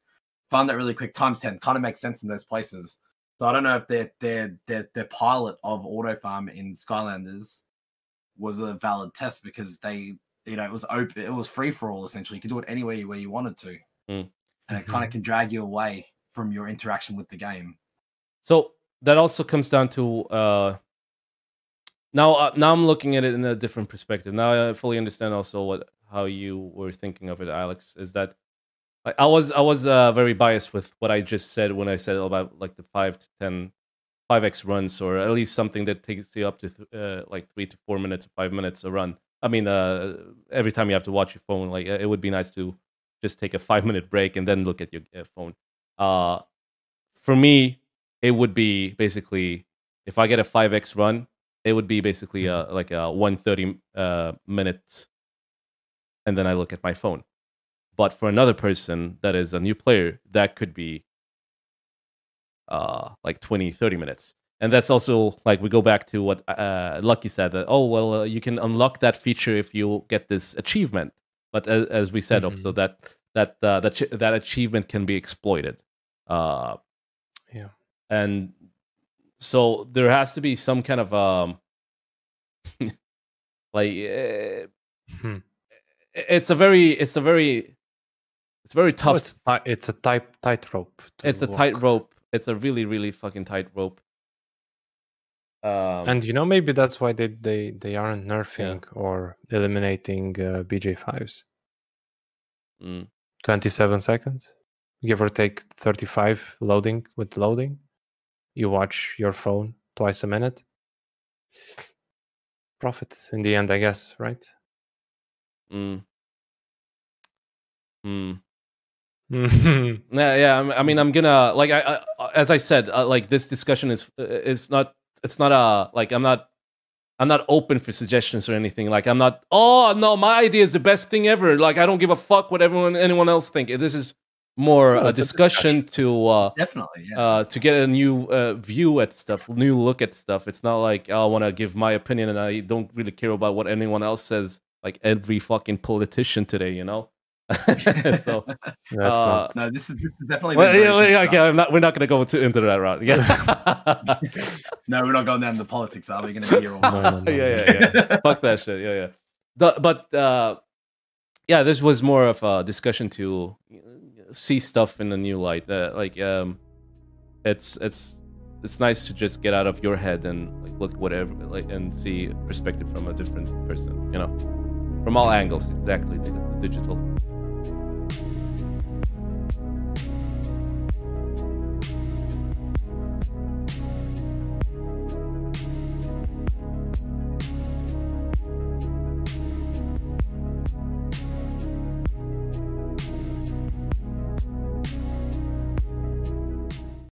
Farm that really quick, times 10, kind of makes sense in those places. So I don't know if their pilot of auto farm in Skylanders was a valid test, because it was open, it was free for all essentially. You could do it anywhere where you wanted to, and it kind of can drag you away from your interaction with the game. So that also comes down to now I'm looking at it in a different perspective. Now I fully understand also how you were thinking of it, Alex. Is that I was very biased with what I just said when I said about the 5x runs, or at least something that takes you up to 3 to 4 minutes, 5 minutes a run. I mean, every time you have to watch your phone, it would be nice to just take a 5-minute break and then look at your phone. For me, it would be basically, if I get a 5x run, it would be basically like a 130 minutes, and then I look at my phone. But for another person that is a new player, that could be like 20-30 minutes. And that's also like, we go back to what Lucky said, that you can unlock that feature if you get this achievement. But as we said, also that achievement can be exploited. And so there has to be some kind of it's very tough. It's a tightrope. It's a tightrope. It's a really, really fucking tightrope. And maybe that's why they aren't nerfing or eliminating BJ5s. 27 seconds, give or take 35 loading. You watch your phone twice a minute. Profit in the end, I guess, right? Yeah. I mean, I'm gonna, like, I as I said, like, this discussion is not. It's not I'm not open for suggestions or anything. Like, I'm not. Oh no, my idea is the best thing ever. Like, I don't give a fuck what anyone else think. This is more a discussion to definitely to get a new view at stuff, new look at stuff. It's not like I want to give my opinion and I don't really care about what anyone else says. Like every fucking politician today, So no, this is definitely. Okay, we're not going to go into that route. Yeah. No, we're not going down the politics. Are we going to be here all night? Yeah. Fuck that shit. Yeah. But this was more of a discussion to see stuff in a new light. It's nice to just get out of your head and look whatever, and see perspective from a different person. From all angles. Exactly, digital.